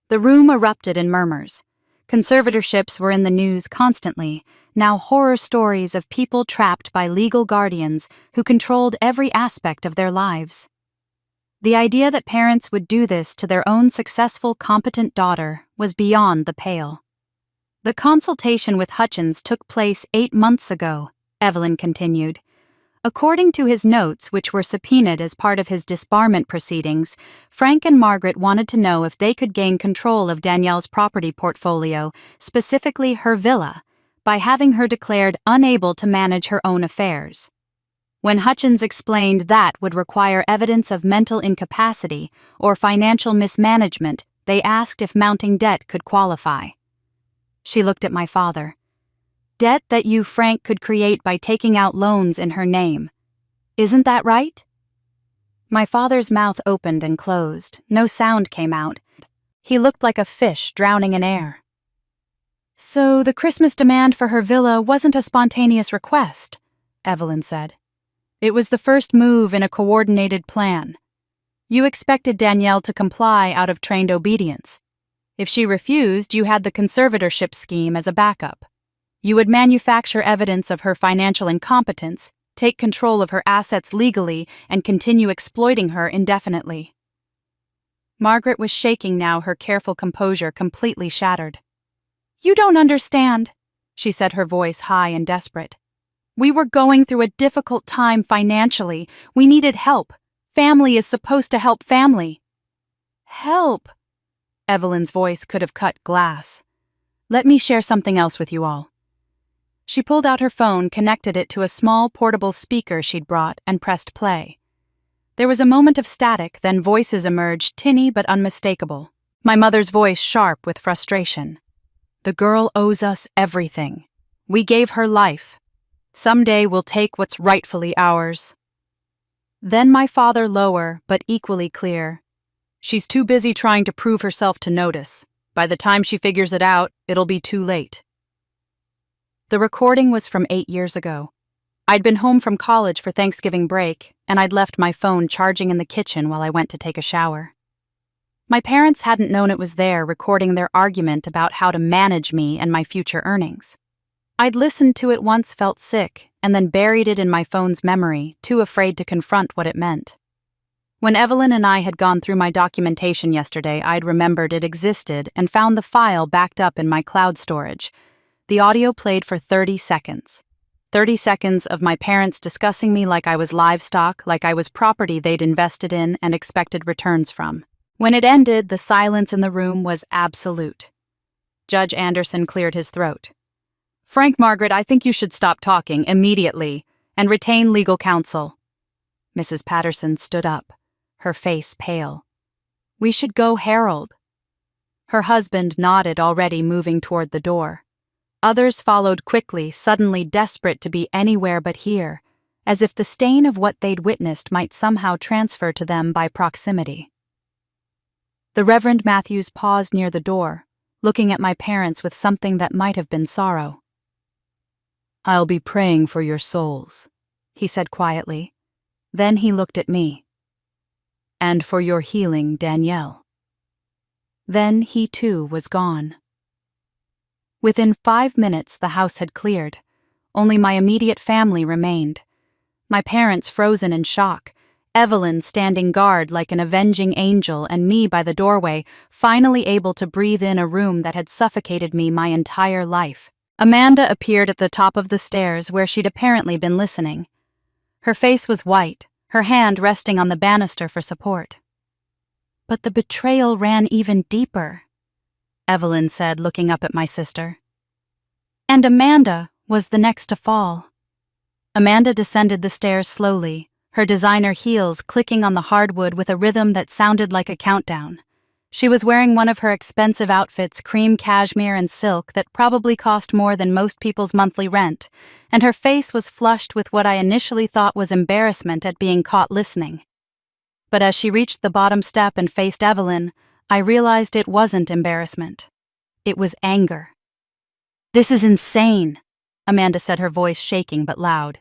The room erupted in murmurs. Conservatorships were in the news constantly, now horror stories of people trapped by legal guardians who controlled every aspect of their lives. The idea that parents would do this to their own successful, competent daughter was beyond the pale. "The consultation with Hutchins took place 8 months ago," Evelyn continued. "According to his notes, which were subpoenaed as part of his disbarment proceedings, Frank and Margaret wanted to know if they could gain control of Danielle's property portfolio, specifically her villa, by having her declared unable to manage her own affairs. When Hutchins explained that would require evidence of mental incapacity or financial mismanagement, they asked if mounting debt could qualify." She looked at my father. "Debt that you, Frank, could create by taking out loans in her name. Isn't that right?" My father's mouth opened and closed. No sound came out. He looked like a fish drowning in air. "So the Christmas demand for her villa wasn't a spontaneous request," Evelyn said. "It was the first move in a coordinated plan. You expected Danielle to comply out of trained obedience. If she refused, you had the conservatorship scheme as a backup. You would manufacture evidence of her financial incompetence, take control of her assets legally, and continue exploiting her indefinitely." Margaret was shaking now, her careful composure completely shattered. "You don't understand," she said, her voice high and desperate. "We were going through a difficult time financially. We needed help. Family is supposed to help family." "Help?" Evelyn's voice could have cut glass. "Let me share something else with you all." She pulled out her phone, connected it to a small portable speaker she'd brought, and pressed play. There was a moment of static, then voices emerged, tinny but unmistakable. My mother's voice sharp with frustration. "The girl owes us everything. We gave her life. Someday we'll take what's rightfully ours." Then my father, lower but equally clear. "She's too busy trying to prove herself to notice. By the time she figures it out, it'll be too late." The recording was from 8 years ago. I'd been home from college for Thanksgiving break, and I'd left my phone charging in the kitchen while I went to take a shower. My parents hadn't known it was there, recording their argument about how to manage me and my future earnings. I'd listened to it once, felt sick, and then buried it in my phone's memory, too afraid to confront what it meant. When Evelyn and I had gone through my documentation yesterday, I'd remembered it existed and found the file backed up in my cloud storage. The audio played for 30 seconds. 30 seconds of my parents discussing me like I was livestock, like I was property they'd invested in and expected returns from. When it ended, the silence in the room was absolute. Judge Anderson cleared his throat. "Frank, Margaret, I think you should stop talking immediately and retain legal counsel." Mrs. Patterson stood up, her face pale. "We should go, Harold." Her husband nodded, already moving toward the door. Others followed quickly, suddenly desperate to be anywhere but here, as if the stain of what they'd witnessed might somehow transfer to them by proximity. The Reverend Matthews paused near the door, looking at my parents with something that might have been sorrow. "I'll be praying for your souls," he said quietly. Then he looked at me. "And for your healing, Danielle." Then he too was gone. Within 5 minutes, the house had cleared. Only my immediate family remained. My parents frozen in shock, Evelyn standing guard like an avenging angel, and me by the doorway, finally able to breathe in a room that had suffocated me my entire life. Amanda appeared at the top of the stairs where she'd apparently been listening. Her face was white, her hand resting on the banister for support. "But the betrayal ran even deeper," Evelyn said, looking up at my sister. "And Amanda was the next to fall." Amanda descended the stairs slowly, her designer heels clicking on the hardwood with a rhythm that sounded like a countdown. She was wearing one of her expensive outfits, cream cashmere and silk, that probably cost more than most people's monthly rent, and her face was flushed with what I initially thought was embarrassment at being caught listening. But as she reached the bottom step and faced Evelyn, I realized it wasn't embarrassment. It was anger. "This is insane," Amanda said, her voice shaking but loud.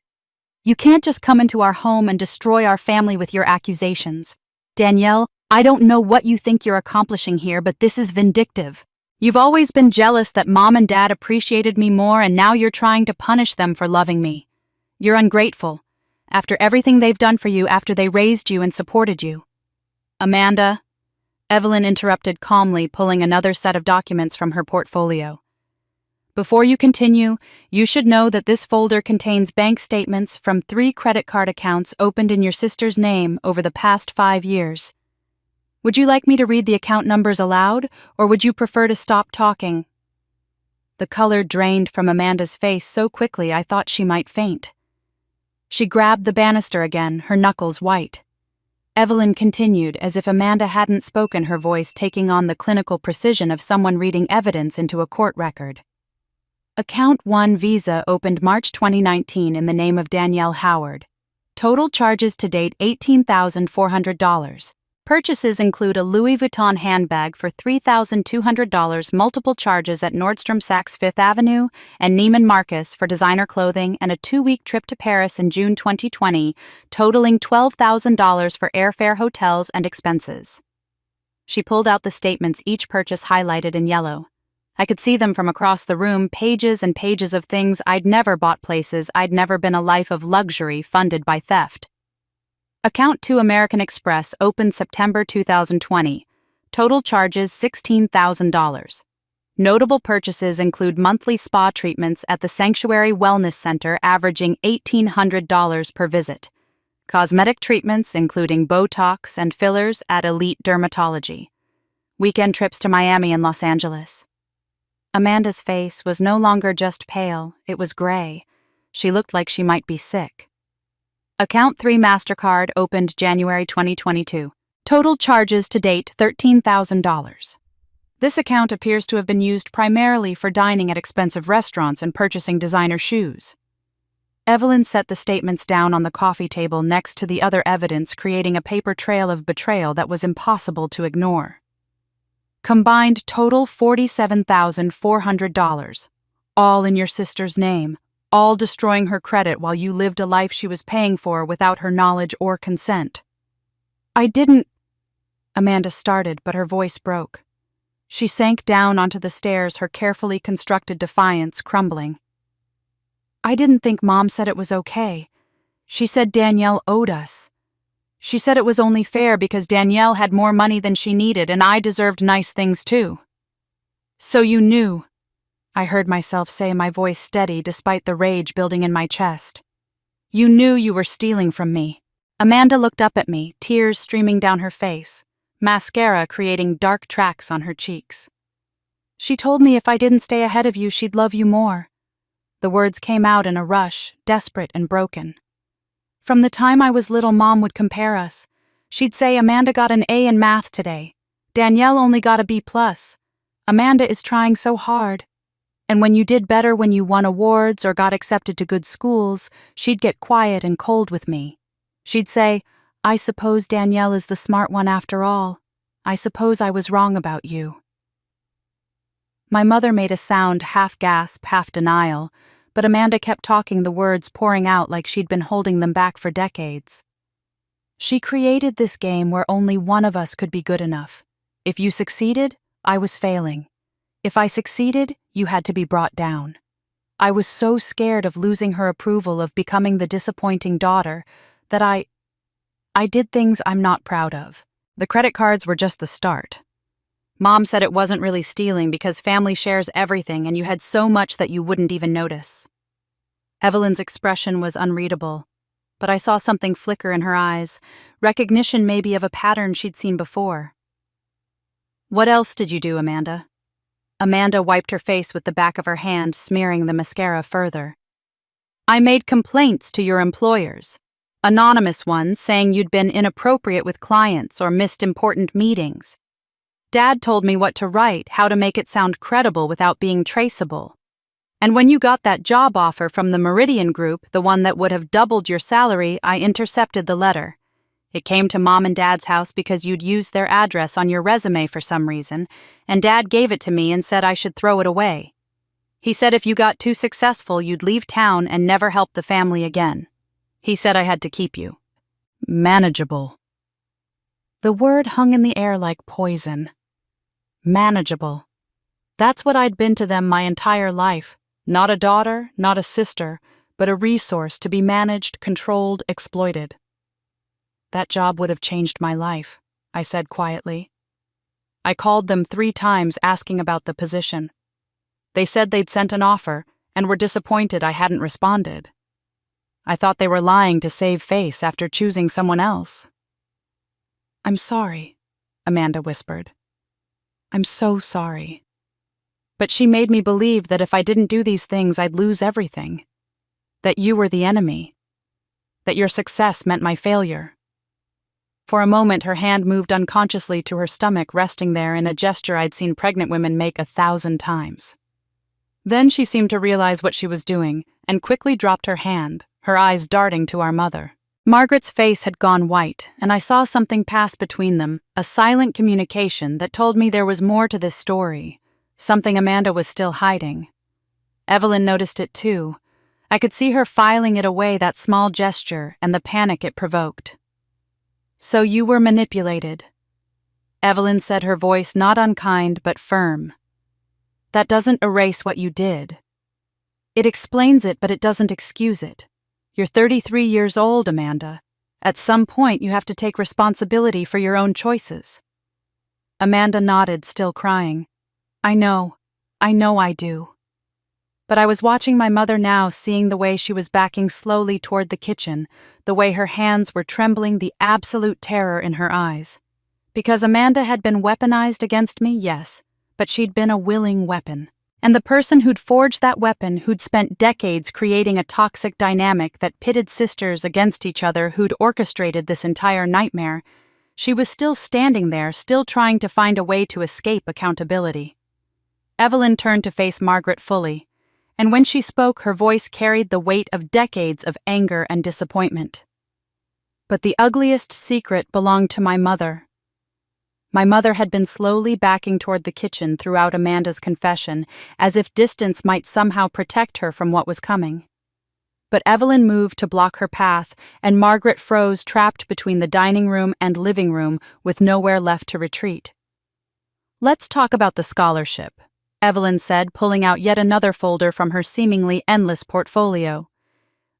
"You can't just come into our home and destroy our family with your accusations. Danielle, I don't know what you think you're accomplishing here, but this is vindictive. You've always been jealous that Mom and Dad appreciated me more, and now you're trying to punish them for loving me. You're ungrateful, after everything they've done for you, after they raised you and supported you." "Amanda," Evelyn interrupted calmly, pulling another set of documents from her portfolio. "Before you continue, you should know that this folder contains bank statements from 3 credit card accounts opened in your sister's name over the past 5 years. Would you like me to read the account numbers aloud, or would you prefer to stop talking?" The color drained from Amanda's face so quickly I thought she might faint. She grabbed the banister again, her knuckles white. Evelyn continued, as if Amanda hadn't spoken, her voice taking on the clinical precision of someone reading evidence into a court record. "Account 1 Visa opened March 2019 in the name of Danielle Howard. Total charges to date $18,400. Purchases include a Louis Vuitton handbag for $3,200, multiple charges at Nordstrom Saks Fifth Avenue and Neiman Marcus for designer clothing, and a 2-week trip to Paris in June 2020, totaling $12,000 for airfare, hotels, and expenses. She pulled out the statements, each purchase highlighted in yellow. I could see them from across the room, pages and pages of things I'd never bought, places I'd never been, a life of luxury funded by theft. Account 2 American Express opened September 2020. Total charges $16,000. Notable purchases include monthly spa treatments at the Sanctuary Wellness Center averaging $1,800 per visit. Cosmetic treatments including Botox and fillers at Elite Dermatology. Weekend trips to Miami and Los Angeles. Amanda's face was no longer just pale, it was gray. She looked like she might be sick. Account 3 MasterCard opened January 2022. Total charges to date $13,000. This account appears to have been used primarily for dining at expensive restaurants and purchasing designer shoes. Evelyn set the statements down on the coffee table next to the other evidence, creating a paper trail of betrayal that was impossible to ignore. Combined total $47,400. All in your sister's name. All destroying her credit while you lived a life she was paying for without her knowledge or consent. I didn't... Amanda started, but her voice broke. She sank down onto the stairs, her carefully constructed defiance crumbling. I didn't think Mom said it was okay. She said Danielle owed us. She said it was only fair because Danielle had more money than she needed and I deserved nice things too. So you knew, I heard myself say, my voice steady despite the rage building in my chest. You knew you were stealing from me. Amanda looked up at me, tears streaming down her face, mascara creating dark tracks on her cheeks. She told me if I didn't stay ahead of you, she'd love you more. The words came out in a rush, desperate and broken. From the time I was little, Mom would compare us. She'd say Amanda got an A in math today. Danielle only got a B+. Amanda is trying so hard. And when you did better, when you won awards or got accepted to good schools, she'd get quiet and cold with me. She'd say, I suppose Danielle is the smart one after all. I suppose I was wrong about you. My mother made a sound, half gasp, half denial, but Amanda kept talking, the words pouring out like she'd been holding them back for decades. She created this game where only one of us could be good enough. If you succeeded, I was failing. If I succeeded, you had to be brought down. I was so scared of losing her approval, of becoming the disappointing daughter, that I did things I'm not proud of. The credit cards were just the start. Mom said it wasn't really stealing because family shares everything and you had so much that you wouldn't even notice. Evelyn's expression was unreadable, but I saw something flicker in her eyes, recognition maybe of a pattern she'd seen before. What else did you do, Amanda? Amanda wiped her face with the back of her hand, smearing the mascara further. I made complaints to your employers. Anonymous ones saying you'd been inappropriate with clients or missed important meetings. Dad told me what to write, how to make it sound credible without being traceable. And when you got that job offer from the Meridian Group, the one that would have doubled your salary, I intercepted the letter. It came to Mom and Dad's house because you'd used their address on your resume for some reason, and Dad gave it to me and said I should throw it away. He said if you got too successful, you'd leave town and never help the family again. He said I had to keep you. Manageable. The word hung in the air like poison. Manageable. That's what I'd been to them my entire life. Not a daughter, not a sister, but a resource to be managed, controlled, exploited. That job would have changed my life, I said quietly. I called them 3 times asking about the position. They said they'd sent an offer and were disappointed I hadn't responded. I thought they were lying to save face after choosing someone else. I'm sorry, Amanda whispered. I'm so sorry. But she made me believe that if I didn't do these things, I'd lose everything. That you were the enemy. That your success meant my failure. For a moment, her hand moved unconsciously to her stomach, resting there in a gesture I'd seen pregnant women make 1,000 times. Then she seemed to realize what she was doing and quickly dropped her hand, her eyes darting to our mother. Margaret's face had gone white, and I saw something pass between them, a silent communication that told me there was more to this story, something Amanda was still hiding. Evelyn noticed it too. I could see her filing it away, that small gesture, and the panic it provoked. "So you were manipulated," Evelyn said, her voice not unkind but firm. "That doesn't erase what you did. It explains it, but it doesn't excuse it. You're 33 years old, Amanda. At some point, you have to take responsibility for your own choices." Amanda nodded, still crying. I know I do. But I was watching my mother now, seeing the way she was backing slowly toward the kitchen, the way her hands were trembling, the absolute terror in her eyes. Because Amanda had been weaponized against me, yes, but she'd been a willing weapon. And the person who'd forged that weapon, who'd spent decades creating a toxic dynamic that pitted sisters against each other, who'd orchestrated this entire nightmare, she was still standing there, still trying to find a way to escape accountability. Evelyn turned to face Margaret fully, and when she spoke, her voice carried the weight of decades of anger and disappointment. But the ugliest secret belonged to my mother. My mother had been slowly backing toward the kitchen throughout Amanda's confession, as if distance might somehow protect her from what was coming. But Evelyn moved to block her path, and Margaret froze, trapped between the dining room and living room with nowhere left to retreat. "Let's talk about the scholarship," Evelyn said, pulling out yet another folder from her seemingly endless portfolio.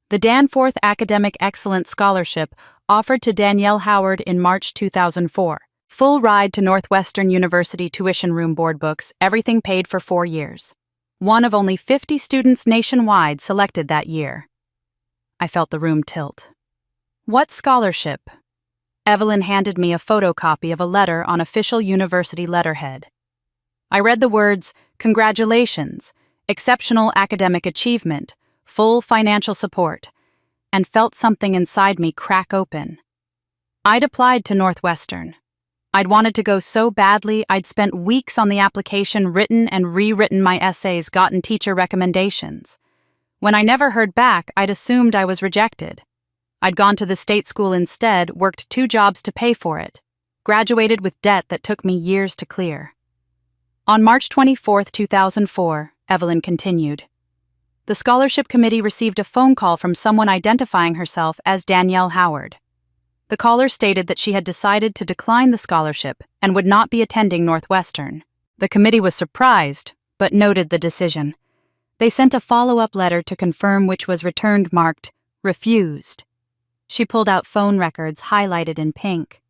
The Danforth Academic Excellence Scholarship, offered to Danielle Howard in March 2004. Full ride to Northwestern University, tuition room, board books, everything paid for 4 years. One of only 50 students nationwide selected that year. I felt the room tilt. "What scholarship?" Evelyn handed me a photocopy of a letter on official university letterhead. I read the words, "Congratulations, exceptional academic achievement, full financial support," and felt something inside me crack open. I'd applied to Northwestern. I'd wanted to go so badly, I'd spent weeks on the application, written and rewritten my essays, gotten teacher recommendations. When I never heard back, I'd assumed I was rejected. I'd gone to the state school instead, worked 2 jobs to pay for it, graduated with debt that took me years to clear. On March 24, 2004, Evelyn continued, the scholarship committee received a phone call from someone identifying herself as Danielle Howard. The caller stated that she had decided to decline the scholarship and would not be attending Northwestern. The committee was surprised, but noted the decision. They sent a follow-up letter to confirm, which was returned marked, "Refused." She pulled out phone records highlighted in pink.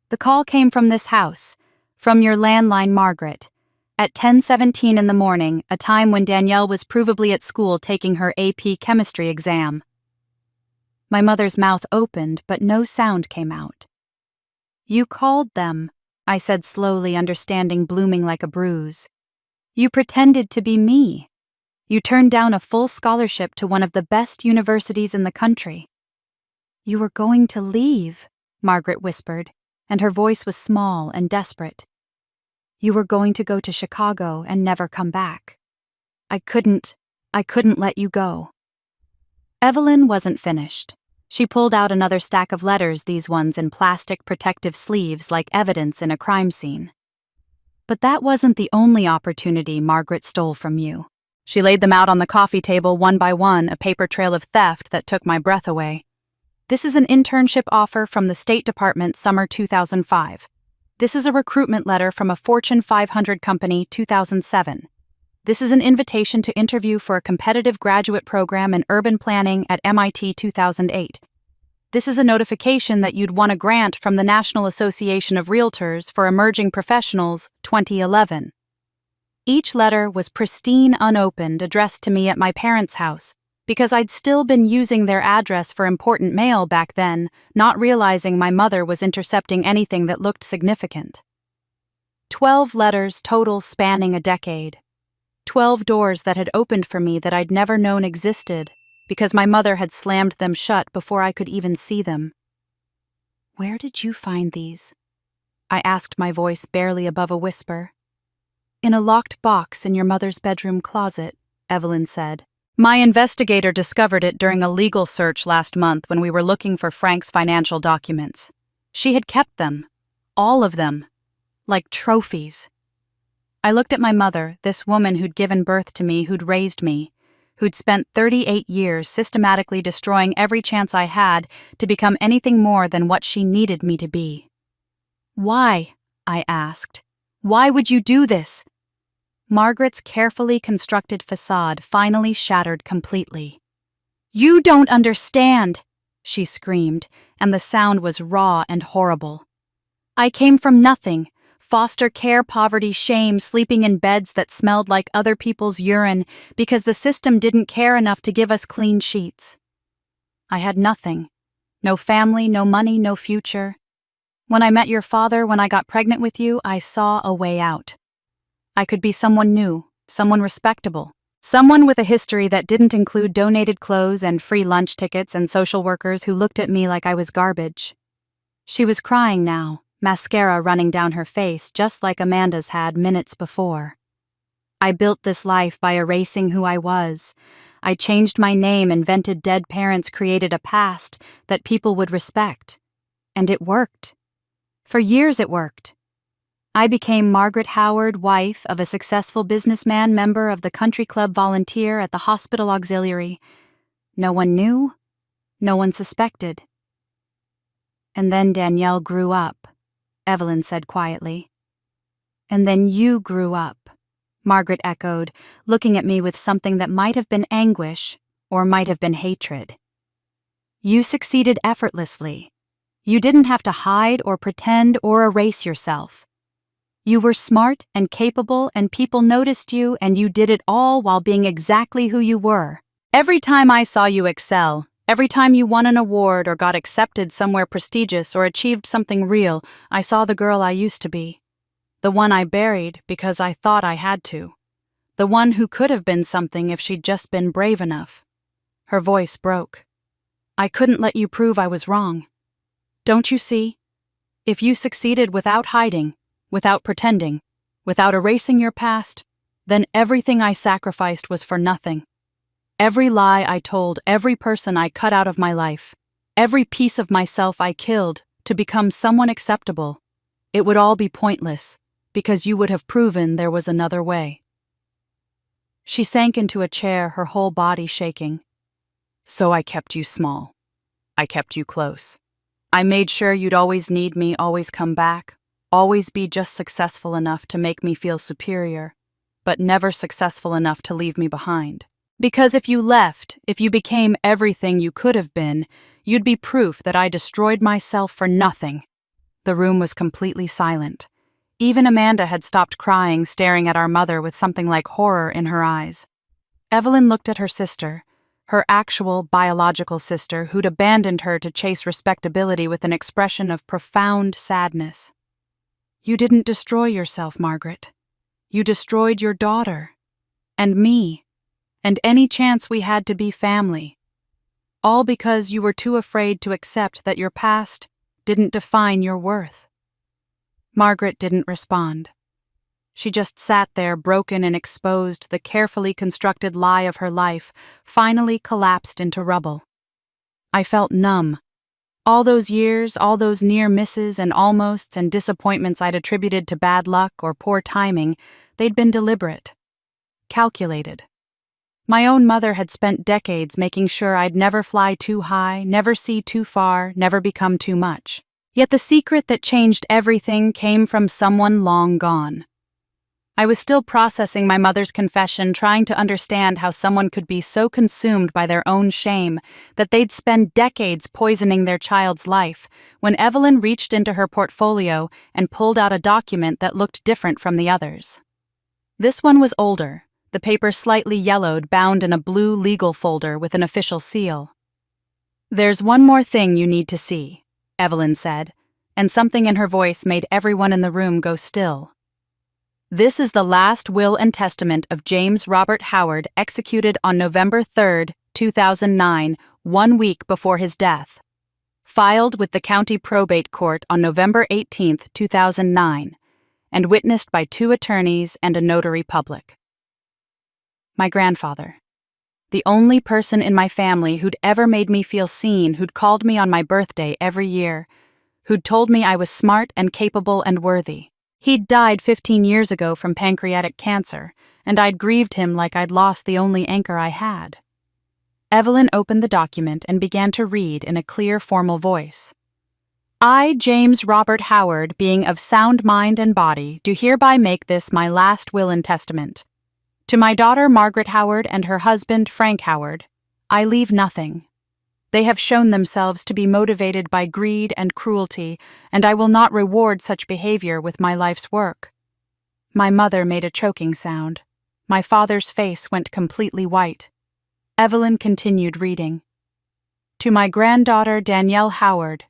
"The call came from this house, from your landline, Margaret, at 10:17 in the morning, a time when Danielle was provably at school taking her AP chemistry exam." My mother's mouth opened, but no sound came out. "You called them," I said slowly, understanding blooming like a bruise. "You pretended to be me. You turned down a full scholarship to one of the best universities in the country." "You were going to leave," Margaret whispered, and her voice was small and desperate. "You were going to go to Chicago and never come back. I couldn't let you go." Evelyn wasn't finished. She pulled out another stack of letters, these ones in plastic protective sleeves like evidence in a crime scene. "But that wasn't the only opportunity Margaret stole from you." She laid them out on the coffee table one by one, a paper trail of theft that took my breath away. "This is an internship offer from the State Department, summer 2005. This is a recruitment letter from a Fortune 500 company, 2007. This is an invitation to interview for a competitive graduate program in urban planning at MIT, 2008. This is a notification that you'd won a grant from the National Association of Realtors for Emerging Professionals, 2011. Each letter was pristine, unopened, addressed to me at my parents' house, because I'd still been using their address for important mail back then, not realizing my mother was intercepting anything that looked significant. 12 letters total, spanning a decade. 12 doors that had opened for me that I'd never known existed, because my mother had slammed them shut before I could even see them. "Where did you find these?" I asked, my voice barely above a whisper. "In a locked box in your mother's bedroom closet," Evelyn said, My investigator discovered it during a legal search last month when we were looking for Frank's financial documents. She had kept them. All of them. Like trophies. I looked at my mother, this woman who'd given birth to me, who'd raised me, who'd spent 38 years systematically destroying every chance I had to become anything more than what she needed me to be. Why? I asked. Why would you do this? Margaret's carefully constructed facade finally shattered completely. You don't understand, she screamed, and the sound was raw and horrible. I came from nothing. Foster care, poverty, shame, sleeping in beds that smelled like other people's urine because the system didn't care enough to give us clean sheets. I had nothing. No family, no money, no future. When I met your father, when I got pregnant with you, I saw a way out. I could be someone new, someone respectable, someone with a history that didn't include donated clothes and free lunch tickets and social workers who looked at me like I was garbage. She was crying now. Mascara running down her face just like Amanda's had minutes before. I built this life by erasing who I was. I changed my name, invented dead parents, created a past that people would respect. And it worked. For years it worked. I became Margaret Howard, wife of a successful businessman, member of the country club, volunteer at the hospital auxiliary. No one knew. No one suspected. And then Danielle grew up. Evelyn said quietly. And then you grew up, Margaret echoed, looking at me with something that might have been anguish or might have been hatred. You succeeded effortlessly. You didn't have to hide or pretend or erase yourself. You were smart and capable and people noticed you and you did it all while being exactly who you were. Every time I saw you excel, every time you won an award or got accepted somewhere prestigious or achieved something real, I saw the girl I used to be. The one I buried because I thought I had to. The one who could have been something if she'd just been brave enough. Her voice broke. I couldn't let you prove I was wrong. Don't you see? If you succeeded without hiding, without pretending, without erasing your past, then everything I sacrificed was for nothing. Every lie I told, every person I cut out of my life, every piece of myself I killed to become someone acceptable, it would all be pointless, because you would have proven there was another way. She sank into a chair, her whole body shaking. So I kept you small. I kept you close. I made sure you'd always need me, always come back, always be just successful enough to make me feel superior, but never successful enough to leave me behind. Because if you left, if you became everything you could have been, you'd be proof that I destroyed myself for nothing. The room was completely silent. Even Amanda had stopped crying, staring at our mother with something like horror in her eyes. Evelyn looked at her sister, her actual biological sister who'd abandoned her to chase respectability with an expression of profound sadness. You didn't destroy yourself, Margaret. You destroyed your daughter. And me. And any chance we had to be family. All because you were too afraid to accept that your past didn't define your worth. Margaret didn't respond. She just sat there, broken and exposed, the carefully constructed lie of her life finally collapsed into rubble. I felt numb. All those years, all those near misses and almosts and disappointments I'd attributed to bad luck or poor timing, they'd been deliberate. Calculated. My own mother had spent decades making sure I'd never fly too high, never see too far, never become too much. Yet the secret that changed everything came from someone long gone. I was still processing my mother's confession, trying to understand how someone could be so consumed by their own shame that they'd spend decades poisoning their child's life, when Evelyn reached into her portfolio and pulled out a document that looked different from the others. This one was older. The paper slightly yellowed, bound in a blue legal folder with an official seal. There's one more thing you need to see, Evelyn said, and something in her voice made everyone in the room go still. This is the last will and testament of James Robert Howard, executed on November 3, 2009, 1 week before his death. Filed with the county probate court on November 18, 2009, and witnessed by 2 attorneys and a notary public. My grandfather. The only person in my family who'd ever made me feel seen, who'd called me on my birthday every year, who'd told me I was smart and capable and worthy. He'd died 15 years ago from pancreatic cancer, and I'd grieved him like I'd lost the only anchor I had. Evelyn opened the document and began to read in a clear, formal voice. I, James Robert Howard, being of sound mind and body, do hereby make this my last will and testament. To my daughter Margaret Howard and her husband Frank Howard, I leave nothing. They have shown themselves to be motivated by greed and cruelty, and I will not reward such behavior with my life's work. My mother made a choking sound. My father's face went completely white. Evelyn continued reading. To my granddaughter Danielle Howard,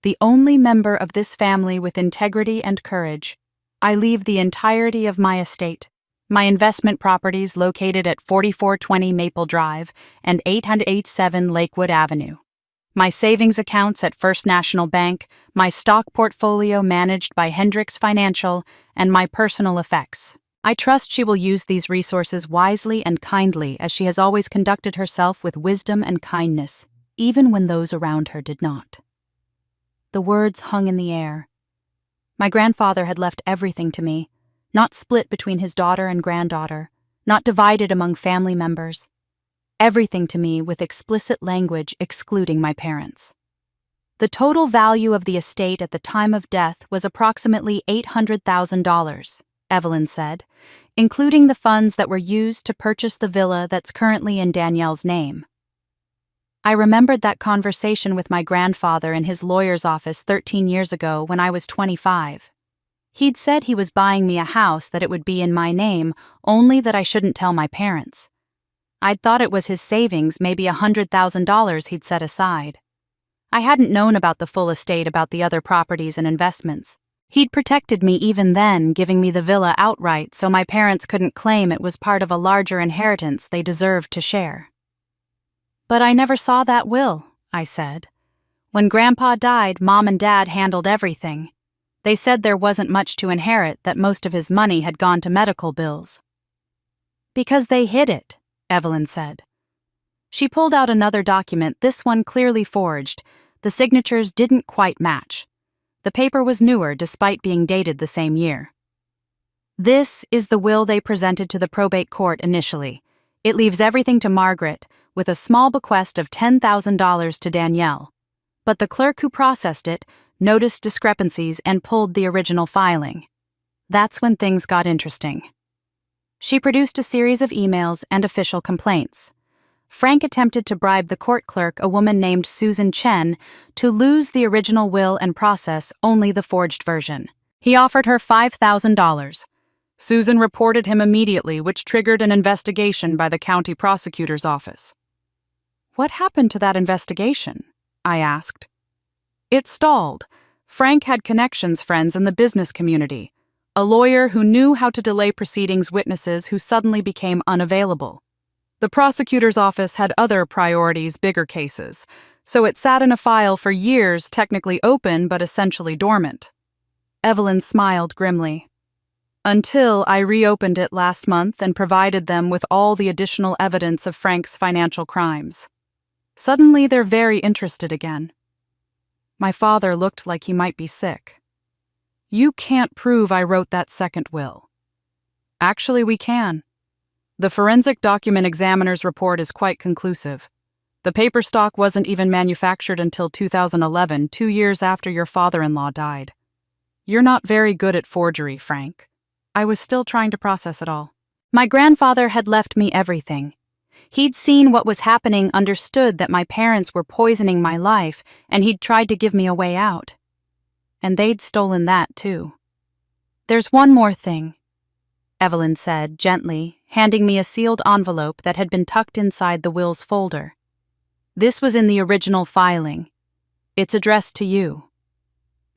the only member of this family with integrity and courage, I leave the entirety of my estate, my investment properties located at 4420 Maple Drive and 887 Lakewood Avenue, my savings accounts at First National Bank, my stock portfolio managed by Hendricks Financial, and my personal effects. I trust she will use these resources wisely and kindly, as she has always conducted herself with wisdom and kindness, even when those around her did not. The words hung in the air. My grandfather had left everything to me, not split between his daughter and granddaughter, not divided among family members. Everything to me with explicit language excluding my parents. The total value of the estate at the time of death was approximately $800,000, Evelyn said, including the funds that were used to purchase the villa that's currently in Danielle's name. I remembered that conversation with my grandfather in his lawyer's office 13 years ago when I was 25. He'd said he was buying me a house, that it would be in my name, only that I shouldn't tell my parents. I'd thought it was his savings, maybe $100,000 he'd set aside. I hadn't known about the full estate, about the other properties and investments. He'd protected me even then, giving me the villa outright so my parents couldn't claim it was part of a larger inheritance they deserved to share. But I never saw that will, I said. When Grandpa died, Mom and Dad handled everything. They said there wasn't much to inherit, that most of his money had gone to medical bills. Because they hid it, Evelyn said. She pulled out another document, this one clearly forged. The signatures didn't quite match. The paper was newer despite being dated the same year. This is the will they presented to the probate court initially. It leaves everything to Margaret, with a small bequest of $10,000 to Danielle. But the clerk who processed it noticed discrepancies and pulled the original filing. That's when things got interesting. She produced a series of emails and official complaints. Frank attempted to bribe the court clerk, a woman named Susan Chen, to lose the original will and process only the forged version. He offered her $5,000. Susan reported him immediately, which triggered an investigation by the county prosecutor's office. What happened to that investigation? I asked. It stalled. Frank had connections, friends in the business community. A lawyer who knew how to delay proceedings, witnesses who suddenly became unavailable. The prosecutor's office had other priorities, bigger cases, so it sat in a file for years, technically open but essentially dormant. Evelyn smiled grimly. Until I reopened it last month and provided them with all the additional evidence of Frank's financial crimes. Suddenly they're very interested again. My father looked like he might be sick. You can't prove I wrote that second will. Actually, we can. The forensic document examiner's report is quite conclusive. The paper stock wasn't even manufactured until 2011, 2 years after your father-in-law died. You're not very good at forgery, Frank. I was still trying to process it all. My grandfather had left me everything. He'd seen what was happening, understood that my parents were poisoning my life, and he'd tried to give me a way out. And they'd stolen that, too. There's one more thing, Evelyn said gently, handing me a sealed envelope that had been tucked inside the will's folder. This was in the original filing. It's addressed to you.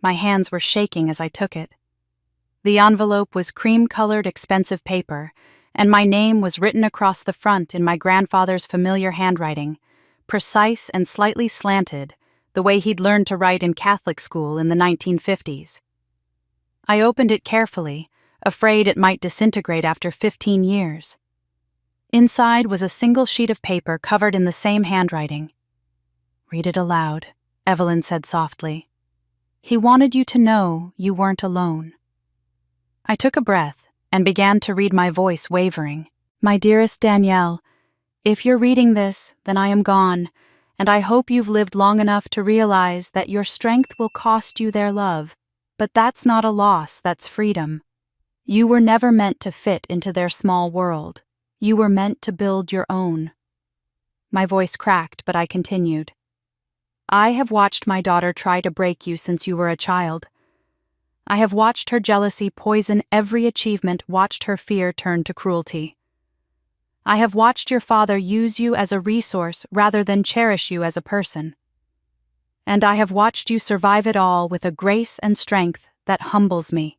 My hands were shaking as I took it. The envelope was cream-colored, expensive paper, and my name was written across the front in my grandfather's familiar handwriting, precise and slightly slanted, the way he'd learned to write in Catholic school in the 1950s. I opened it carefully, afraid it might disintegrate after 15 years. Inside was a single sheet of paper covered in the same handwriting. "Read it aloud," Evelyn said softly. "He wanted you to know you weren't alone." I took a breath and began to read, my voice wavering. "My dearest Danielle, if you're reading this, then I am gone, and I hope you've lived long enough to realize that your strength will cost you their love. But that's not a loss, that's freedom. You were never meant to fit into their small world. You were meant to build your own." My voice cracked, but I continued. "I have watched my daughter try to break you since you were a child. I have watched her jealousy poison every achievement, watched her fear turn to cruelty. I have watched your father use you as a resource rather than cherish you as a person. And I have watched you survive it all with a grace and strength that humbles me."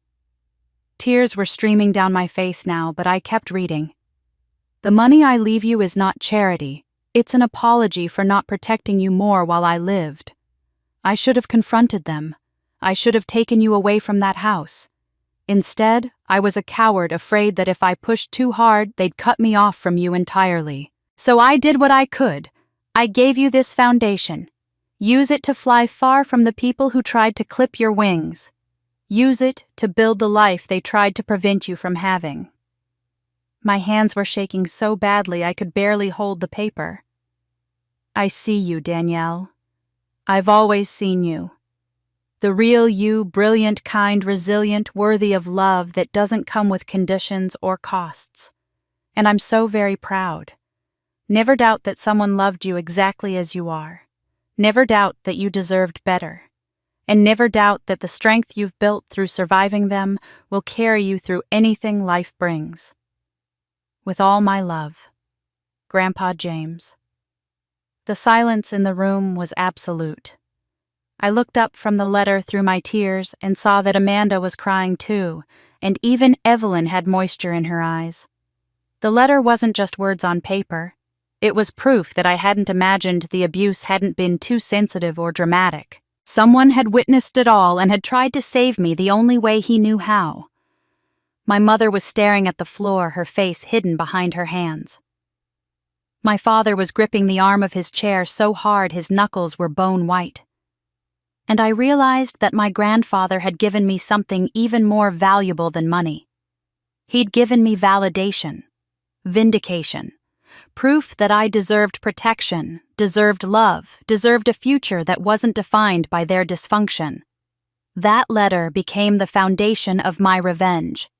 Tears were streaming down my face now, but I kept reading. "The money I leave you is not charity. It's an apology for not protecting you more while I lived. I should have confronted them. I should have taken you away from that house. Instead, I was a coward, afraid that if I pushed too hard, they'd cut me off from you entirely. So I did what I could. I gave you this foundation. Use it to fly far from the people who tried to clip your wings. Use it to build the life they tried to prevent you from having." My hands were shaking so badly I could barely hold the paper. "I see you, Danielle. I've always seen you. The real you, brilliant, kind, resilient, worthy of love that doesn't come with conditions or costs. And I'm so very proud. Never doubt that someone loved you exactly as you are. Never doubt that you deserved better. And never doubt that the strength you've built through surviving them will carry you through anything life brings. With all my love, Grandpa James." The silence in the room was absolute. I looked up from the letter through my tears and saw that Amanda was crying too, and even Evelyn had moisture in her eyes. The letter wasn't just words on paper. It was proof that I hadn't imagined the abuse hadn't been too sensitive or dramatic. Someone had witnessed it all and had tried to save me the only way he knew how. My mother was staring at the floor, her face hidden behind her hands. My father was gripping the arm of his chair so hard his knuckles were bone white. And I realized that my grandfather had given me something even more valuable than money. He'd given me validation, vindication, proof that I deserved protection, deserved love, deserved a future that wasn't defined by their dysfunction. That letter became the foundation of my revenge,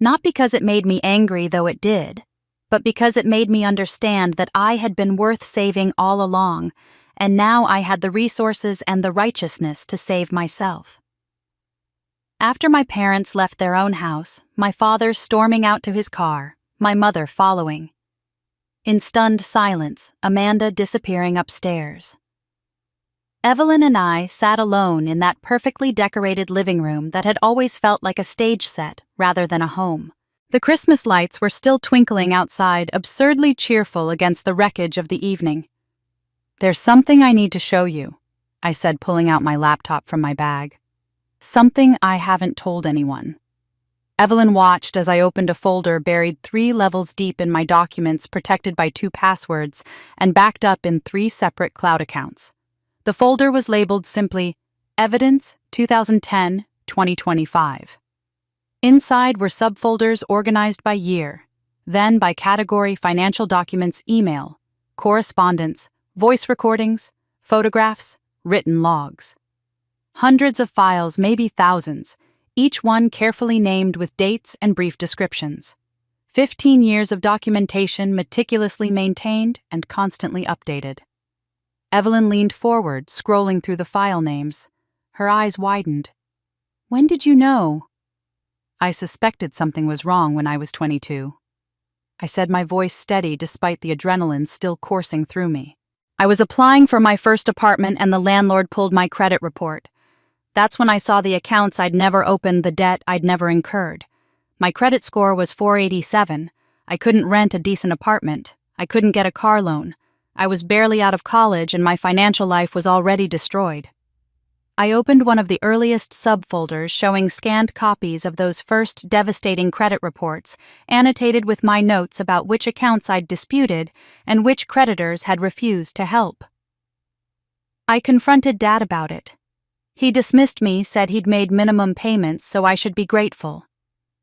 not because it made me angry, though it did, but because it made me understand that I had been worth saving all along, and now I had the resources and the righteousness to save myself. After my parents left their own house, my father storming out to his car, my mother following. In stunned silence, Amanda disappearing upstairs. Evelyn and I sat alone in that perfectly decorated living room that had always felt like a stage set rather than a home. The Christmas lights were still twinkling outside, absurdly cheerful against the wreckage of the evening. "There's something I need to show you," I said, pulling out my laptop from my bag. "Something I haven't told anyone." Evelyn watched as I opened a folder buried 3 levels deep in my documents, protected by 2 passwords, and backed up in 3 separate cloud accounts. The folder was labeled simply, Evidence 2010-2025. Inside were subfolders organized by year, then by category: financial documents, email, correspondence, voice recordings, photographs, written logs. Hundreds of files, maybe thousands, each one carefully named with dates and brief descriptions. 15 years of documentation meticulously maintained and constantly updated. Evelyn leaned forward, scrolling through the file names. Her eyes widened. "When did you know?" "I suspected something was wrong when I was 22. I said, my voice steady despite the adrenaline still coursing through me. "I was applying for my first apartment and the landlord pulled my credit report. That's when I saw the accounts I'd never opened, the debt I'd never incurred. My credit score was 487. I couldn't rent a decent apartment. I couldn't get a car loan. I was barely out of college and my financial life was already destroyed." I opened one of the earliest subfolders showing scanned copies of those first devastating credit reports, annotated with my notes about which accounts I'd disputed and which creditors had refused to help. I confronted Dad about it. He dismissed me, said he'd made minimum payments so I should be grateful.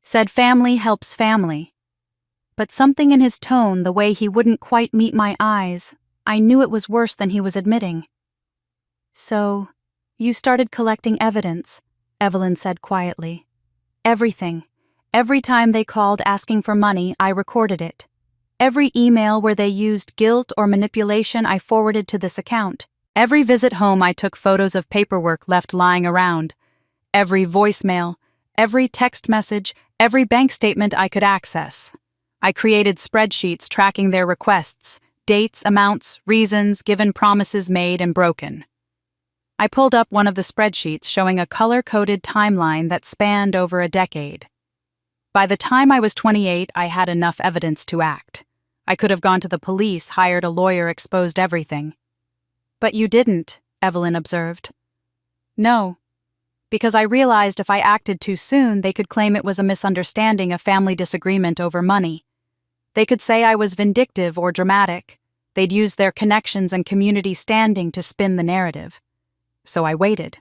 Said family helps family. But something in his tone, the way he wouldn't quite meet my eyes, I knew it was worse than he was admitting. "So, you started collecting evidence," Evelyn said quietly. "Everything. Every time they called asking for money, I recorded it. Every email where they used guilt or manipulation, I forwarded to this account. Every visit home, I took photos of paperwork left lying around. Every voicemail, every text message, every bank statement I could access. I created spreadsheets tracking their requests, dates, amounts, reasons, given promises made and broken." I pulled up one of the spreadsheets showing a color-coded timeline that spanned over a decade. By the time I was 28, I had enough evidence to act. I could have gone to the police, hired a lawyer, exposed everything. "But you didn't," Evelyn observed. "No, because I realized if I acted too soon, they could claim it was a misunderstanding, a family disagreement over money. They could say I was vindictive or dramatic. They'd use their connections and community standing to spin the narrative. So I waited.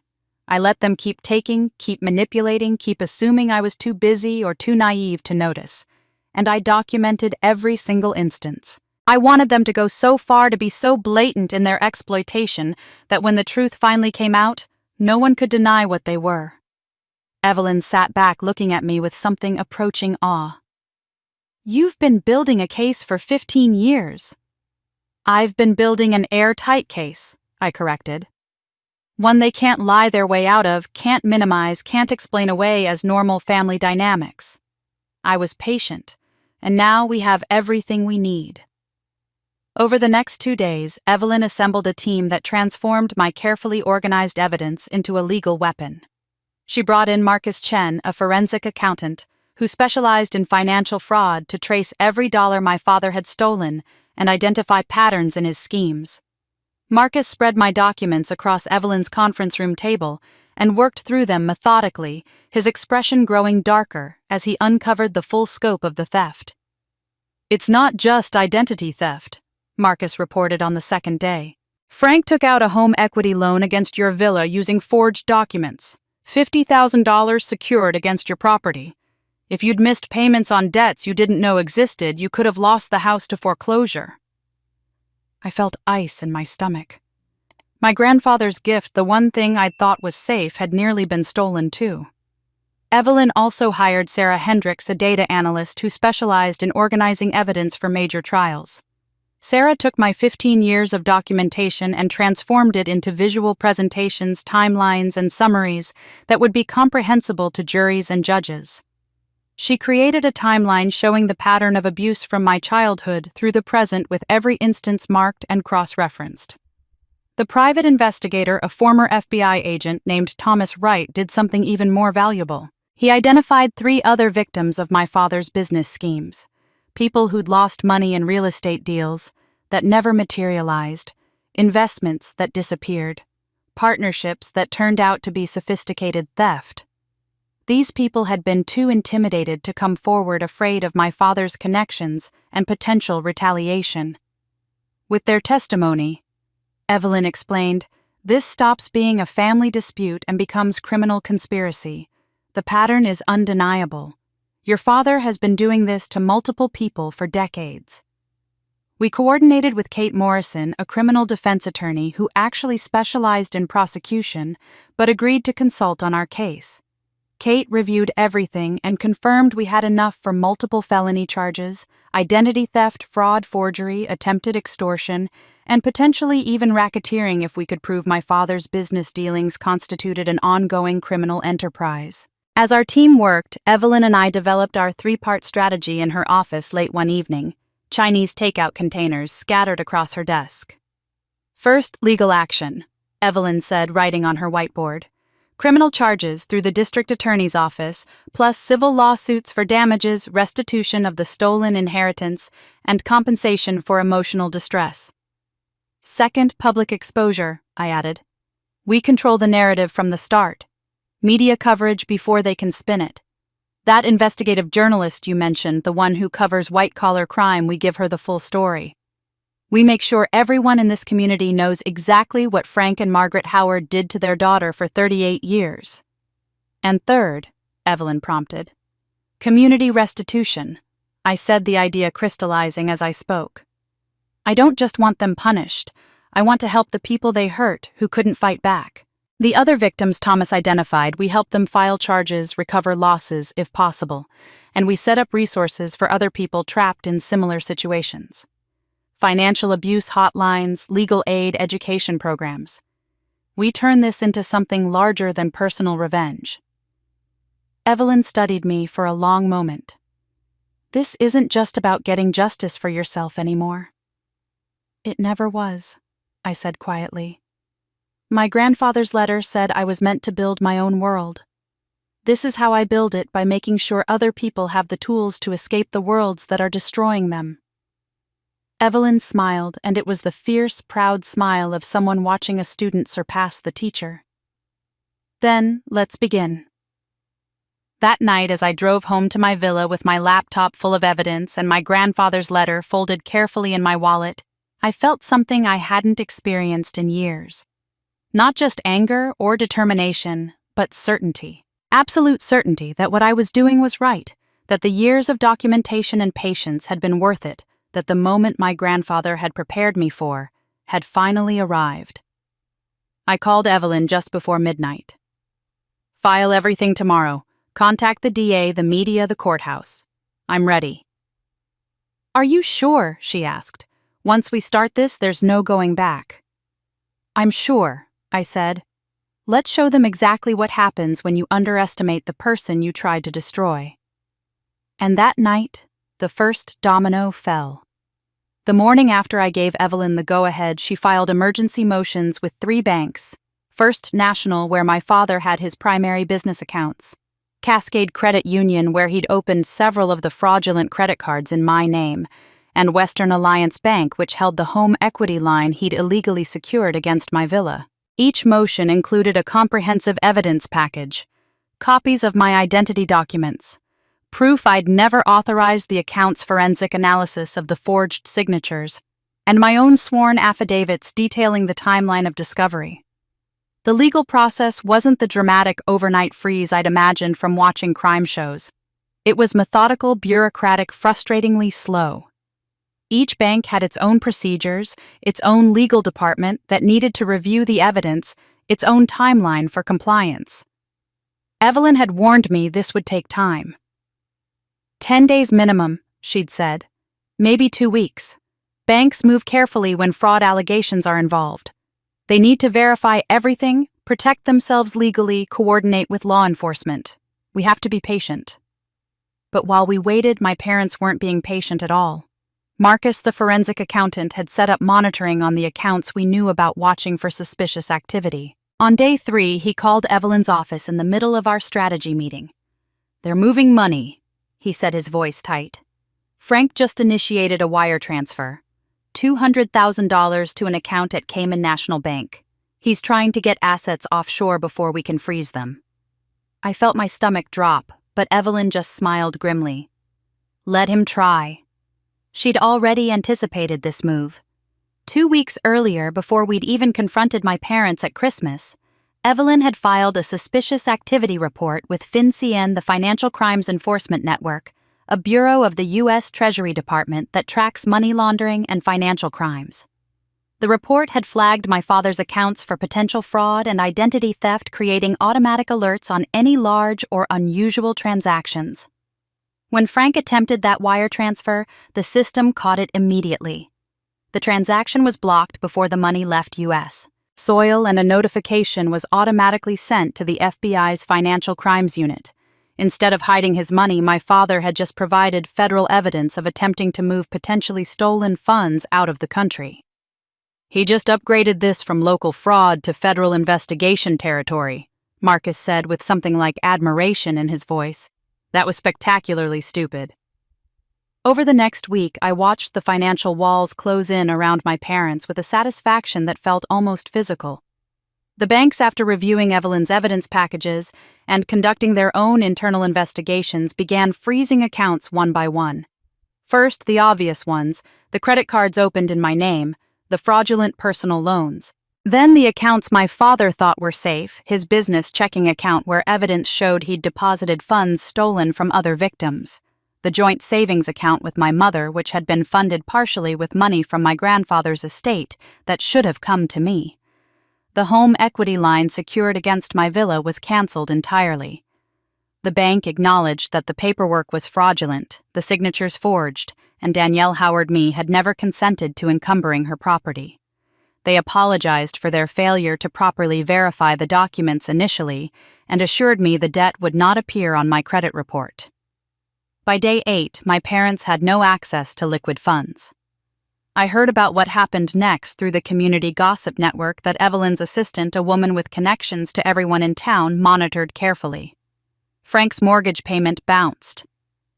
I let them keep taking, keep manipulating, keep assuming I was too busy or too naive to notice. And I documented every single instance. I wanted them to go so far, to be so blatant in their exploitation, that when the truth finally came out, no one could deny what they were." Evelyn sat back looking at me with something approaching awe. "You've been building a case for 15 years. "I've been building an airtight case," I corrected. "One they can't lie their way out of, can't minimize, can't explain away as normal family dynamics." I was patient, and now we have everything we need. Over the next 2 days, Evelyn assembled a team that transformed my carefully organized evidence into a legal weapon. She brought in Marcus Chen, a forensic accountant, who specialized in financial fraud, to trace every dollar my father had stolen and identify patterns in his schemes. Marcus spread my documents across Evelyn's conference room table and worked through them methodically, his expression growing darker as he uncovered the full scope of the theft. "It's not just identity theft," Marcus reported on the second day. "Frank took out a home equity loan against your villa using forged documents, $50,000 secured against your property. If you'd missed payments on debts you didn't know existed, you could have lost the house to foreclosure." I felt ice in my stomach. My grandfather's gift, the one thing I'd thought was safe, had nearly been stolen too. Evelyn also hired Sarah Hendricks, a data analyst who specialized in organizing evidence for major trials. Sarah took my 15 years of documentation and transformed it into visual presentations, timelines, and summaries that would be comprehensible to juries and judges. She created a timeline showing the pattern of abuse from my childhood through the present, with every instance marked and cross-referenced. The private investigator, a former FBI agent named Thomas Wright, did something even more valuable. He identified 3 other victims of my father's business schemes. People who'd lost money in real estate deals that never materialized, investments that disappeared, partnerships that turned out to be sophisticated theft. These people had been too intimidated to come forward, afraid of my father's connections and potential retaliation. With their testimony, Evelyn explained, this stops being a family dispute and becomes criminal conspiracy. The pattern is undeniable. Your father has been doing this to multiple people for decades. We coordinated with Kate Morrison, a criminal defense attorney who actually specialized in prosecution but agreed to consult on our case. Kate reviewed everything and confirmed we had enough for multiple felony charges, identity theft, fraud, forgery, attempted extortion, and potentially even racketeering if we could prove my father's business dealings constituted an ongoing criminal enterprise. As our team worked, Evelyn and I developed our 3-part strategy in her office late one evening, Chinese takeout containers scattered across her desk. "First, legal action," Evelyn said, writing on her whiteboard. "Criminal charges through the district attorney's office, plus civil lawsuits for damages, restitution of the stolen inheritance, and compensation for emotional distress." "Second, public exposure," I added. We control the narrative from the start. Media coverage before they can spin it. That investigative journalist you mentioned, the one who covers white-collar crime, we give her the full story. We make sure everyone in this community knows exactly what Frank and Margaret Howard did to their daughter for 38 years. And third, Evelyn prompted. Community restitution. I said, the idea crystallizing as I spoke. I don't just want them punished. I want to help the people they hurt who couldn't fight back. The other victims Thomas identified, we help them file charges, recover losses if possible, and we set up resources for other people trapped in similar situations. Financial abuse hotlines, legal aid, education programs. We turn this into something larger than personal revenge. Evelyn studied me for a long moment. This isn't just about getting justice for yourself anymore. It never was, I said quietly. My grandfather's letter said I was meant to build my own world. This is how I build it, by making sure other people have the tools to escape the worlds that are destroying them. Evelyn smiled, and it was the fierce, proud smile of someone watching a student surpass the teacher. Then, let's begin. That night, as I drove home to my villa with my laptop full of evidence and my grandfather's letter folded carefully in my wallet, I felt something I hadn't experienced in years. Not just anger or determination, but certainty. Absolute certainty that what I was doing was right, that the years of documentation and patience had been worth it, that the moment my grandfather had prepared me for had finally arrived. I called Evelyn just before midnight. File everything tomorrow. Contact the DA, the media, the courthouse. I'm ready. Are you sure? She asked. Once we start this, there's no going back. I'm sure, I said. Let's show them exactly what happens when you underestimate the person you tried to destroy. And that night, the first domino fell. The morning after I gave Evelyn the go-ahead, she filed emergency motions with 3 banks. First National, where my father had his primary business accounts. Cascade Credit Union, where he'd opened several of the fraudulent credit cards in my name. And Western Alliance Bank, which held the home equity line he'd illegally secured against my villa. Each motion included a comprehensive evidence package, copies of my identity documents, proof I'd never authorized the account's forensic analysis of the forged signatures, and my own sworn affidavits detailing the timeline of discovery. The legal process wasn't the dramatic overnight freeze I'd imagined from watching crime shows. It was methodical, bureaucratic, frustratingly slow. Each bank had its own procedures, its own legal department that needed to review the evidence, its own timeline for compliance. Evelyn had warned me this would take time. 10 days minimum, she'd said. Maybe 2 weeks. Banks move carefully when fraud allegations are involved. They need to verify everything, protect themselves legally, coordinate with law enforcement. We have to be patient. But while we waited, my parents weren't being patient at all. Marcus, the forensic accountant, had set up monitoring on the accounts we knew about, watching for suspicious activity. On day 3, he called Evelyn's office in the middle of our strategy meeting. They're moving money, he said, his voice tight. Frank just initiated a wire transfer. $200,000 to an account at Cayman National Bank. He's trying to get assets offshore before we can freeze them. I felt my stomach drop, but Evelyn just smiled grimly. Let him try. She'd already anticipated this move. 2 weeks earlier, before we'd even confronted my parents at Christmas, Evelyn had filed a suspicious activity report with FinCEN, the Financial Crimes Enforcement Network, a bureau of the U.S. Treasury Department that tracks money laundering and financial crimes. The report had flagged my father's accounts for potential fraud and identity theft, creating automatic alerts on any large or unusual transactions. When Frank attempted that wire transfer, the system caught it immediately. The transaction was blocked before the money left U.S. soil, and a notification was automatically sent to the FBI's Financial Crimes Unit. Instead of hiding his money, my father had just provided federal evidence of attempting to move potentially stolen funds out of the country. He just upgraded this from local fraud to federal investigation territory, Marcus said with something like admiration in his voice. That was spectacularly stupid. Over the next week, I watched the financial walls close in around my parents with a satisfaction that felt almost physical. The banks, after reviewing Evelyn's evidence packages and conducting their own internal investigations, began freezing accounts one by one. First, the obvious ones, the credit cards opened in my name, the fraudulent personal loans. Then the accounts my father thought were safe, his business checking account where evidence showed he'd deposited funds stolen from other victims, the joint savings account with my mother, which had been funded partially with money from my grandfather's estate that should have come to me. The home equity line secured against my villa was canceled entirely. The bank acknowledged that the paperwork was fraudulent, the signatures forged, and Danielle Howard Me had never consented to encumbering her property. They apologized for their failure to properly verify the documents initially and assured me the debt would not appear on my credit report. By day 8, my parents had no access to liquid funds. I heard about what happened next through the community gossip network that Evelyn's assistant, a woman with connections to everyone in town, monitored carefully. Frank's mortgage payment bounced.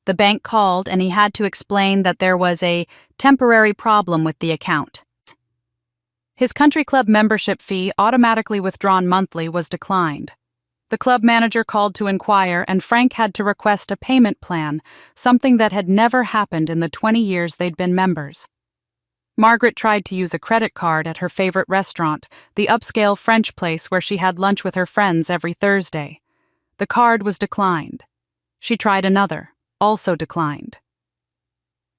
The bank called and he had to explain that there was a temporary problem with the account. His country club membership fee, automatically withdrawn monthly, was declined. The club manager called to inquire, and Frank had to request a payment plan, something that had never happened in the 20 years they'd been members. Margaret tried to use a credit card at her favorite restaurant, the upscale French place where she had lunch with her friends every Thursday. The card was declined. She tried another, also declined.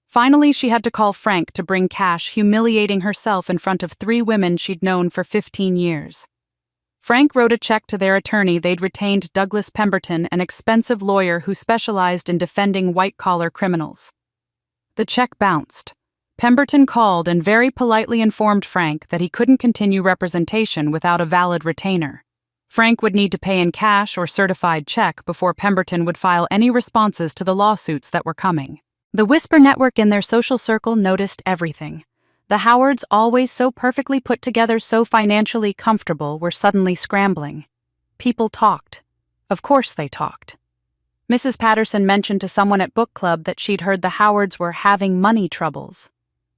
Finally, she had to call Frank to bring cash, humiliating herself in front of 3 women she'd known for 15 years. Frank wrote a check to their attorney. They'd retained Douglas Pemberton, an expensive lawyer who specialized in defending white-collar criminals. The check bounced. Pemberton called and very politely informed Frank that he couldn't continue representation without a valid retainer. Frank would need to pay in cash or certified check before Pemberton would file any responses to the lawsuits that were coming. The Whisper Network in their social circle noticed everything. The Howards, always so perfectly put together, so financially comfortable, were suddenly scrambling. People talked. Of course they talked. Mrs. Patterson mentioned to someone at book club that she'd heard the Howards were having money troubles.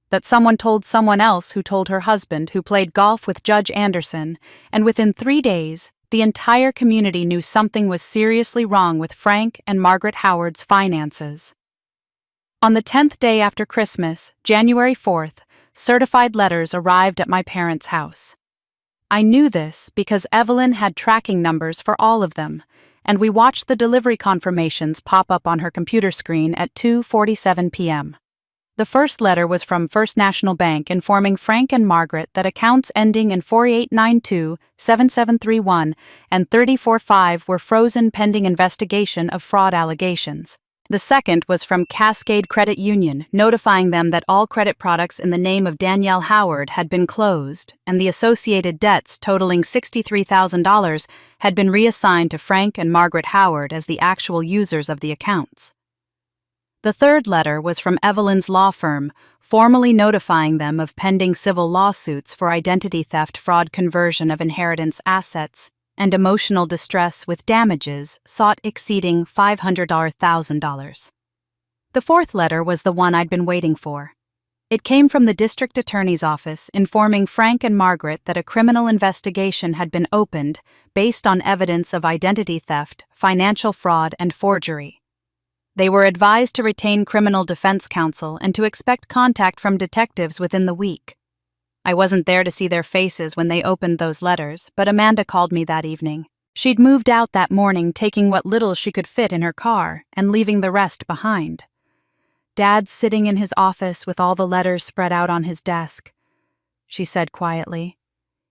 That someone told someone else who told her husband, who played golf with Judge Anderson, and within 3 days, the entire community knew something was seriously wrong with Frank and Margaret Howard's finances. On the 10th day after Christmas, January 4th, certified letters arrived at my parents' house. I knew this because Evelyn had tracking numbers for all of them, and we watched the delivery confirmations pop up on her computer screen at 2:47 p.m. The first letter was from First National Bank informing Frank and Margaret that accounts ending in 4892, 7731, and 345 were frozen pending investigation of fraud allegations. The second was from Cascade Credit Union, notifying them that all credit products in the name of Danielle Howard had been closed, and the associated debts totaling $63,000 had been reassigned to Frank and Margaret Howard as the actual users of the accounts. The third letter was from Evelyn's law firm, formally notifying them of pending civil lawsuits for identity theft, fraud, conversion of inheritance assets, and emotional distress with damages sought exceeding $500,000. The fourth letter was the one I'd been waiting for. It came from the district attorney's office informing Frank and Margaret that a criminal investigation had been opened based on evidence of identity theft, financial fraud, and forgery. They were advised to retain criminal defense counsel and to expect contact from detectives within the week. I wasn't there to see their faces when they opened those letters, but Amanda called me that evening. She'd moved out that morning, taking what little she could fit in her car and leaving the rest behind. Dad's sitting in his office with all the letters spread out on his desk, she said quietly.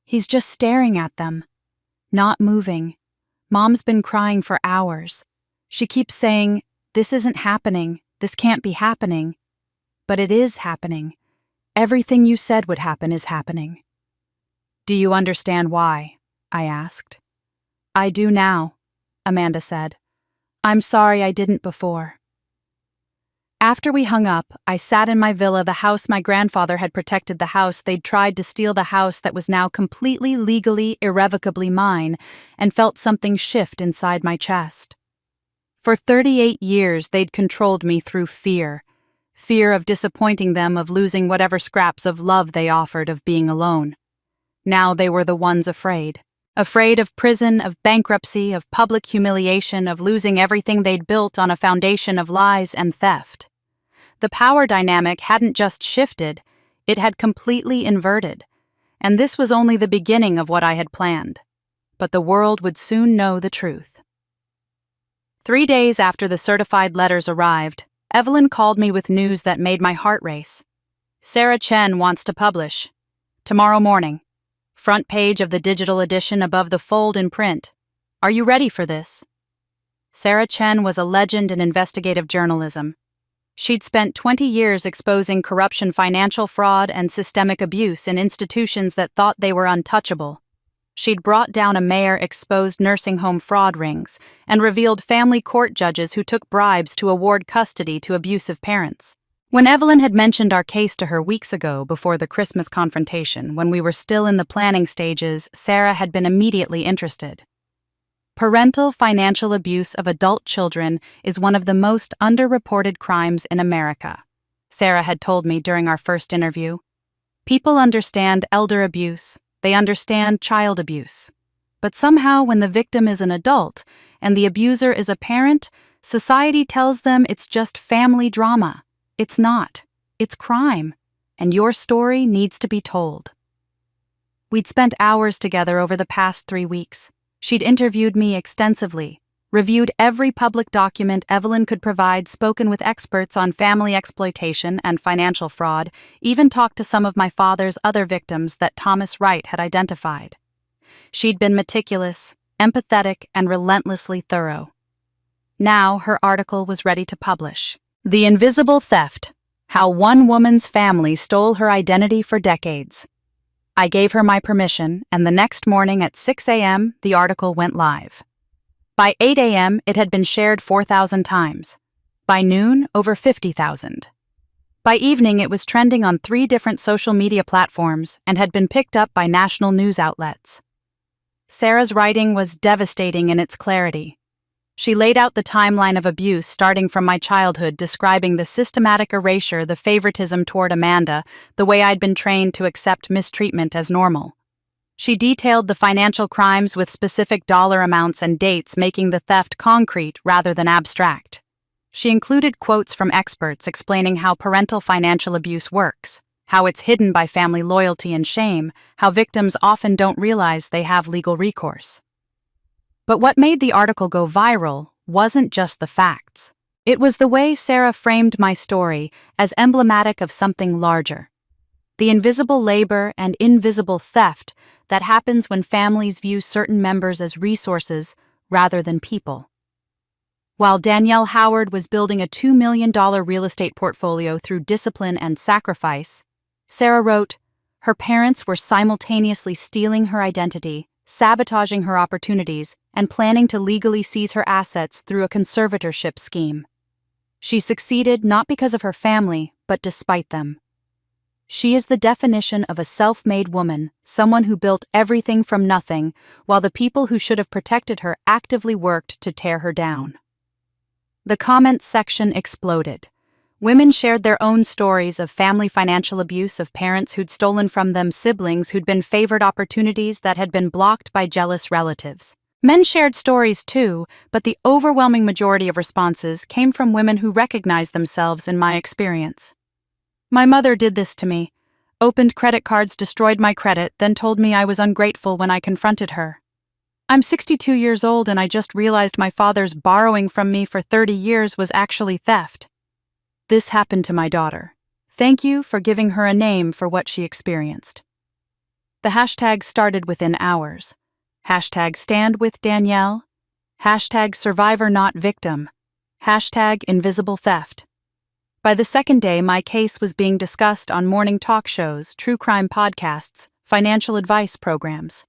He's just staring at them, not moving. Mom's been crying for hours. She keeps saying, "This isn't happening. This can't be happening." But it is happening. Everything you said would happen is happening. Do you understand why? I asked. I do now, Amanda said. I'm sorry I didn't before. After we hung up, I sat in my villa, the house my grandfather had protected, the house they'd tried to steal, the house that was now completely, legally, irrevocably mine, and felt something shift inside my chest. For 38 years, they'd controlled me through fear. Fear of disappointing them, of losing whatever scraps of love they offered, of being alone. Now they were the ones afraid. Afraid of prison, of bankruptcy, of public humiliation, of losing everything they'd built on a foundation of lies and theft. The power dynamic hadn't just shifted, it had completely inverted. And this was only the beginning of what I had planned. But the world would soon know the truth. 3 days after the certified letters arrived, Evelyn called me with news that made my heart race. Sarah Chen wants to publish. Tomorrow morning. Front page of the digital edition above the fold in print. Are you ready for this? Sarah Chen was a legend in investigative journalism. She'd spent 20 years exposing corruption, financial fraud, and systemic abuse in institutions that thought they were untouchable. She'd brought down a mayor, exposed nursing home fraud rings, and revealed family court judges who took bribes to award custody to abusive parents. When Evelyn had mentioned our case to her weeks ago before the Christmas confrontation, when we were still in the planning stages, Sarah had been immediately interested. Parental financial abuse of adult children is one of the most underreported crimes in America, Sarah had told me during our first interview. People understand elder abuse, they understand child abuse. But somehow when the victim is an adult and the abuser is a parent, society tells them it's just family drama. It's not. It's crime. And your story needs to be told. We'd spent hours together over the past 3 weeks. She'd interviewed me extensively, reviewed every public document Evelyn could provide, spoken with experts on family exploitation and financial fraud, even talked to some of my father's other victims that Thomas Wright had identified. She'd been meticulous, empathetic, and relentlessly thorough. Now her article was ready to publish. The Invisible Theft: How One Woman's Family Stole Her Identity for Decades. I gave her my permission, and the next morning at 6 a.m., the article went live. By 8 a.m., it had been shared 4,000 times. By noon, over 50,000. By evening, it was trending on 3 different social media platforms and had been picked up by national news outlets. Sarah's writing was devastating in its clarity. She laid out the timeline of abuse starting from my childhood, describing the systematic erasure, the favoritism toward Amanda, the way I'd been trained to accept mistreatment as normal. She detailed the financial crimes with specific dollar amounts and dates, making the theft concrete rather than abstract. She included quotes from experts explaining how parental financial abuse works, how it's hidden by family loyalty and shame, how victims often don't realize they have legal recourse. But what made the article go viral wasn't just the facts. It was the way Sarah framed my story as emblematic of something larger. The invisible labor and invisible theft that happens when families view certain members as resources rather than people. While Danielle Howard was building a $2 million real estate portfolio through discipline and sacrifice, Sarah wrote, her parents were simultaneously stealing her identity, sabotaging her opportunities, and planning to legally seize her assets through a conservatorship scheme. She succeeded not because of her family, but despite them. She is the definition of a self-made woman, someone who built everything from nothing, while the people who should have protected her actively worked to tear her down. The comments section exploded. Women shared their own stories of family financial abuse, of parents who'd stolen from them, siblings who'd been favored opportunities that had been blocked by jealous relatives. Men shared stories too, but the overwhelming majority of responses came from women who recognized themselves in my experience. My mother did this to me. Opened credit cards, destroyed my credit, then told me I was ungrateful when I confronted her. I'm 62 years old and I just realized my father's borrowing from me for 30 years was actually theft. This happened to my daughter. Thank you for giving her a name for what she experienced. The hashtag started within hours. Hashtag Stand with Danielle. Hashtag Survivor Not Victim. Hashtag Invisible Theft. By the second day, my case was being discussed on morning talk shows, true crime podcasts, financial advice programs.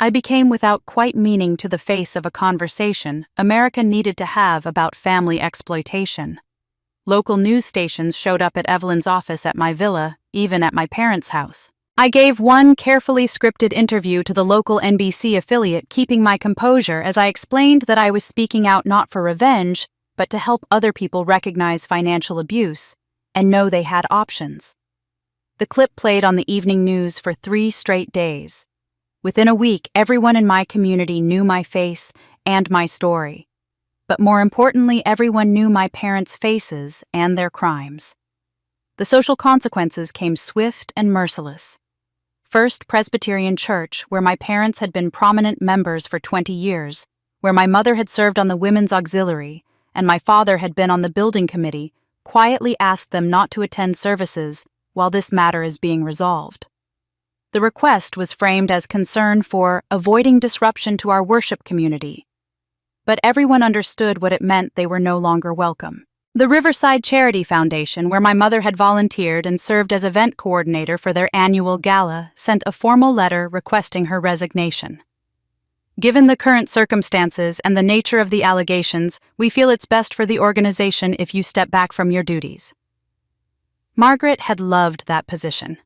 I became without quite meaning to the face of a conversation America needed to have about family exploitation. Local news stations showed up at Evelyn's office at my villa, even at my parents' house. I gave one carefully scripted interview to the local NBC affiliate, keeping my composure as I explained that I was speaking out not for revenge, but to help other people recognize financial abuse and know they had options. The clip played on the evening news for 3 straight days. Within a week, everyone in my community knew my face and my story. But more importantly, everyone knew my parents' faces and their crimes. The social consequences came swift and merciless. First, Presbyterian Church, where my parents had been prominent members for 20 years, where my mother had served on the Women's Auxiliary, and my father had been on the building committee, quietly asked them not to attend services while this matter is being resolved. The request was framed as concern for avoiding disruption to our worship community, but everyone understood what it meant. They were no longer welcome. The Riverside Charity Foundation, where my mother had volunteered and served as event coordinator for their annual gala, sent a formal letter requesting her resignation. Given the current circumstances and the nature of the allegations, we feel it's best for the organization if you step back from your duties. Margaret had loved that position.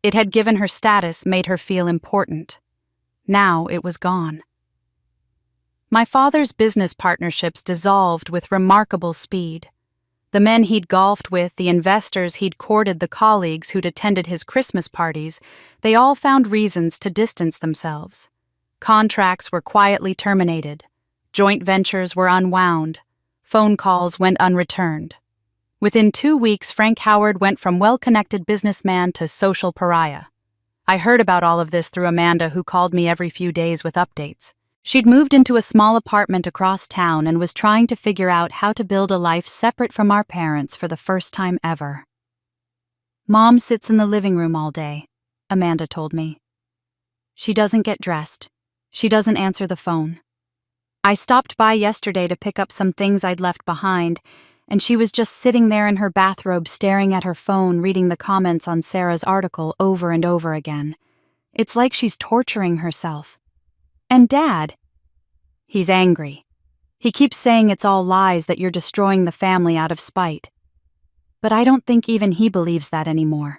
It had given her status, made her feel important. Now it was gone. My father's business partnerships dissolved with remarkable speed. The men he'd golfed with, the investors he'd courted, the colleagues who'd attended his Christmas parties, they all found reasons to distance themselves. Contracts were quietly terminated. Joint ventures were unwound. Phone calls went unreturned. Within 2 weeks, Frank Howard went from well-connected businessman to social pariah. I heard about all of this through Amanda, who called me every few days with updates. She'd moved into a small apartment across town and was trying to figure out how to build a life separate from our parents for the first time ever. Mom sits in the living room all day, Amanda told me. She doesn't get dressed. She doesn't answer the phone. I stopped by yesterday to pick up some things I'd left behind, and she was just sitting there in her bathrobe staring at her phone, reading the comments on Sarah's article over and over again. It's like she's torturing herself. And Dad, he's angry. He keeps saying it's all lies, that you're destroying the family out of spite. But I don't think even he believes that anymore.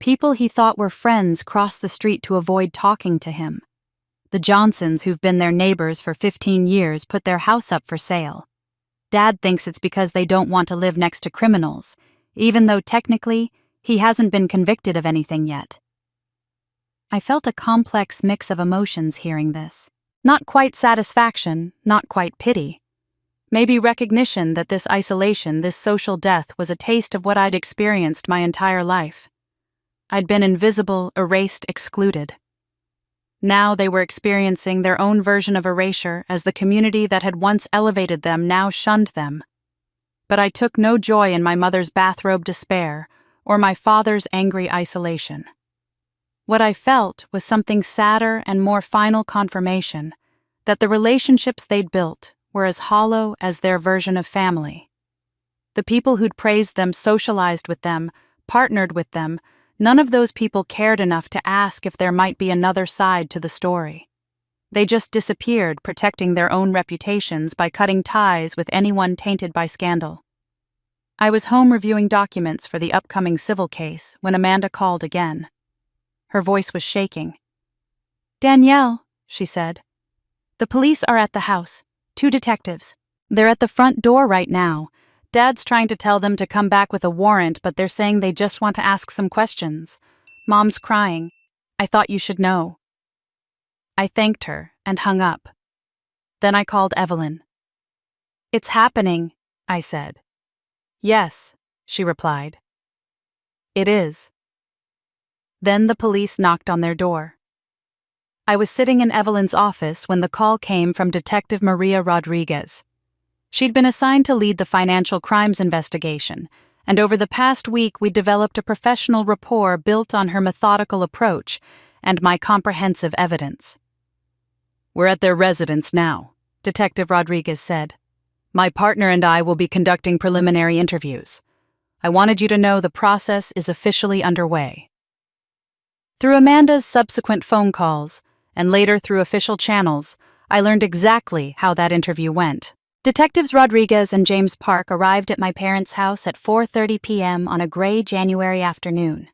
People he thought were friends cross the street to avoid talking to him. The Johnsons, who've been their neighbors for 15 years, put their house up for sale. Dad thinks it's because they don't want to live next to criminals, even though technically he hasn't been convicted of anything yet. I felt a complex mix of emotions hearing this. Not quite satisfaction, not quite pity. Maybe recognition that this isolation, this social death, was a taste of what I'd experienced my entire life. I'd been invisible, erased, excluded. Now they were experiencing their own version of erasure as the community that had once elevated them now shunned them. But I took no joy in my mother's bathrobe despair or my father's angry isolation. What I felt was something sadder and more final confirmation that the relationships they'd built were as hollow as their version of family. The people who'd praised them, socialized with them, partnered with them, none of those people cared enough to ask if there might be another side to the story. They just disappeared, protecting their own reputations by cutting ties with anyone tainted by scandal. I was home reviewing documents for the upcoming civil case when Amanda called again. Her voice was shaking. "Danielle," she said. "The police are at the house. 2 detectives. They're at the front door right now. Dad's trying to tell them to come back with a warrant, but they're saying they just want to ask some questions. Mom's crying. I thought you should know." I thanked her and hung up. Then I called Evelyn. "It's happening," I said. "Yes," she replied. "It is." Then the police knocked on their door. I was sitting in Evelyn's office when the call came from Detective Maria Rodriguez. She'd been assigned to lead the financial crimes investigation, and over the past week we'd developed a professional rapport built on her methodical approach and my comprehensive evidence. "We're at their residence now," Detective Rodriguez said. "My partner and I will be conducting preliminary interviews. I wanted you to know the process is officially underway." Through Amanda's subsequent phone calls, and later through official channels, I learned exactly how that interview went. Detectives Rodriguez and James Park arrived at my parents' house at 4:30 p.m. on a gray January afternoon.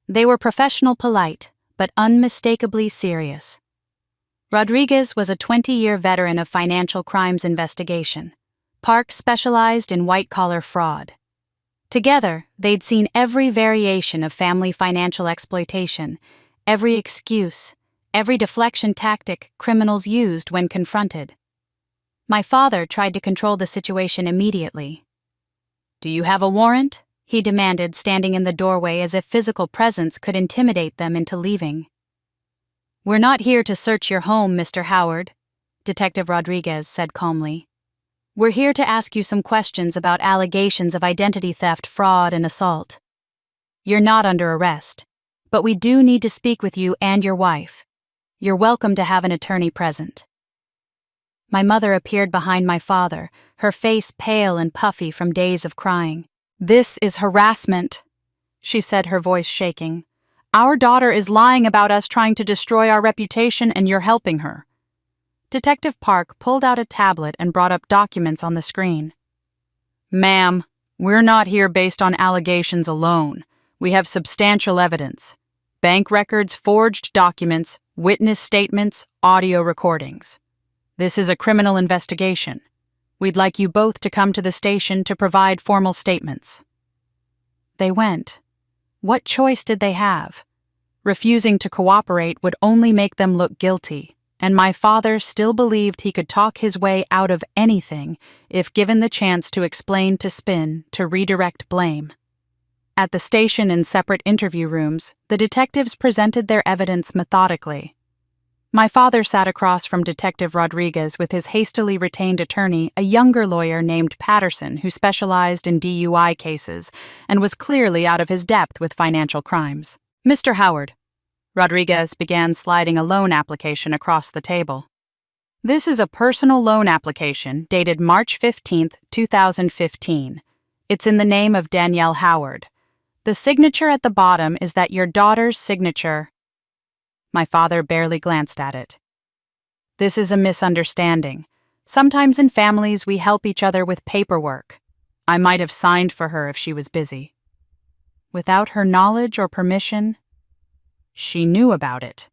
They were professional, polite, but unmistakably serious. Rodriguez was a 20-year veteran of financial crimes investigation. Park specialized in white-collar fraud. Together, they'd seen every variation of family financial exploitation, every excuse, every deflection tactic criminals used when confronted. My father tried to control the situation immediately. "Do you have a warrant?" he demanded, standing in the doorway as if physical presence could intimidate them into leaving. "We're not here to search your home, Mr. Howard," Detective Rodriguez said calmly. "We're here to ask you some questions about allegations of identity theft, fraud, and assault. You're not under arrest, but we do need to speak with you and your wife. You're welcome to have an attorney present." My mother appeared behind my father, her face pale and puffy from days of crying. "This is harassment," she said, her voice shaking. "Our daughter is lying about us, trying to destroy our reputation, and you're helping her." Detective Park pulled out a tablet and brought up documents on the screen. "Ma'am, we're not here based on allegations alone. We have substantial evidence. Bank records, forged documents, witness statements, audio recordings. This is a criminal investigation. We'd like you both to come to the station to provide formal statements." They went. What choice did they have? Refusing to cooperate would only make them look guilty, and my father still believed he could talk his way out of anything if given the chance to explain, to spin, to redirect blame. At the station in separate interview rooms, the detectives presented their evidence methodically. My father sat across from Detective Rodriguez with his hastily retained attorney, a younger lawyer named Patterson who specialized in DUI cases and was clearly out of his depth with financial crimes. "Mr. Howard," Rodriguez began sliding a loan application across the table. "This is a personal loan application dated March 15th, 2015. It's in the name of Danielle Howard. The signature at the bottom is that your daughter's signature." My father barely glanced at it. "This is a misunderstanding. Sometimes in families we help each other with paperwork. I might have signed for her if she was busy." Without her knowledge or permission? She knew about it.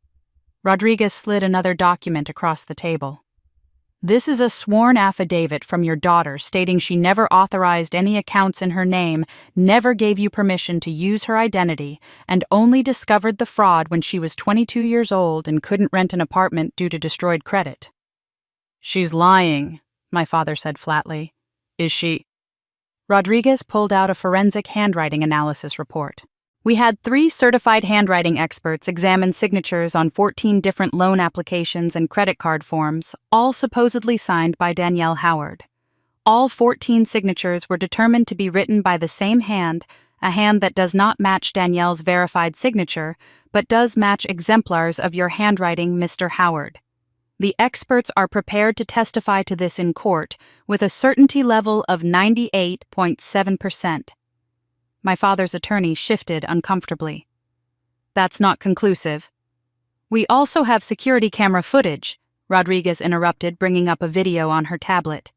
Rodriguez slid another document across the table. "This is a sworn affidavit from your daughter stating she never authorized any accounts in her name, never gave you permission to use her identity, and only discovered the fraud when she was 22 years old and couldn't rent an apartment due to destroyed credit." "She's lying," my father said flatly. "Is she?" Rodriguez pulled out a forensic handwriting analysis report. "We had 3 certified handwriting experts examine signatures on 14 different loan applications and credit card forms, all supposedly signed by Danielle Howard. All 14 signatures were determined to be written by the same hand, a hand that does not match Danielle's verified signature, but does match exemplars of your handwriting, Mr. Howard. The experts are prepared to testify to this in court with a certainty level of 98.7%. My father's attorney shifted uncomfortably. "That's not conclusive." "We also have security camera footage," Rodriguez interrupted, bringing up a video on her tablet.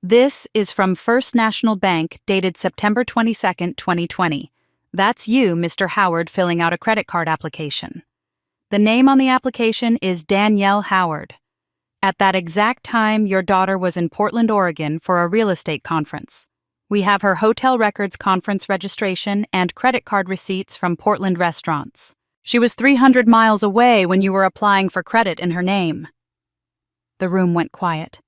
"This is from First National Bank, dated September 22, 2020. That's you, Mr. Howard, filling out a credit card application. The name on the application is Danielle Howard. At that exact time, your daughter was in Portland, Oregon for a real estate conference. We have her hotel records, conference registration, and credit card receipts from Portland restaurants. She was 300 miles away when you were applying for credit in her name." The room went quiet.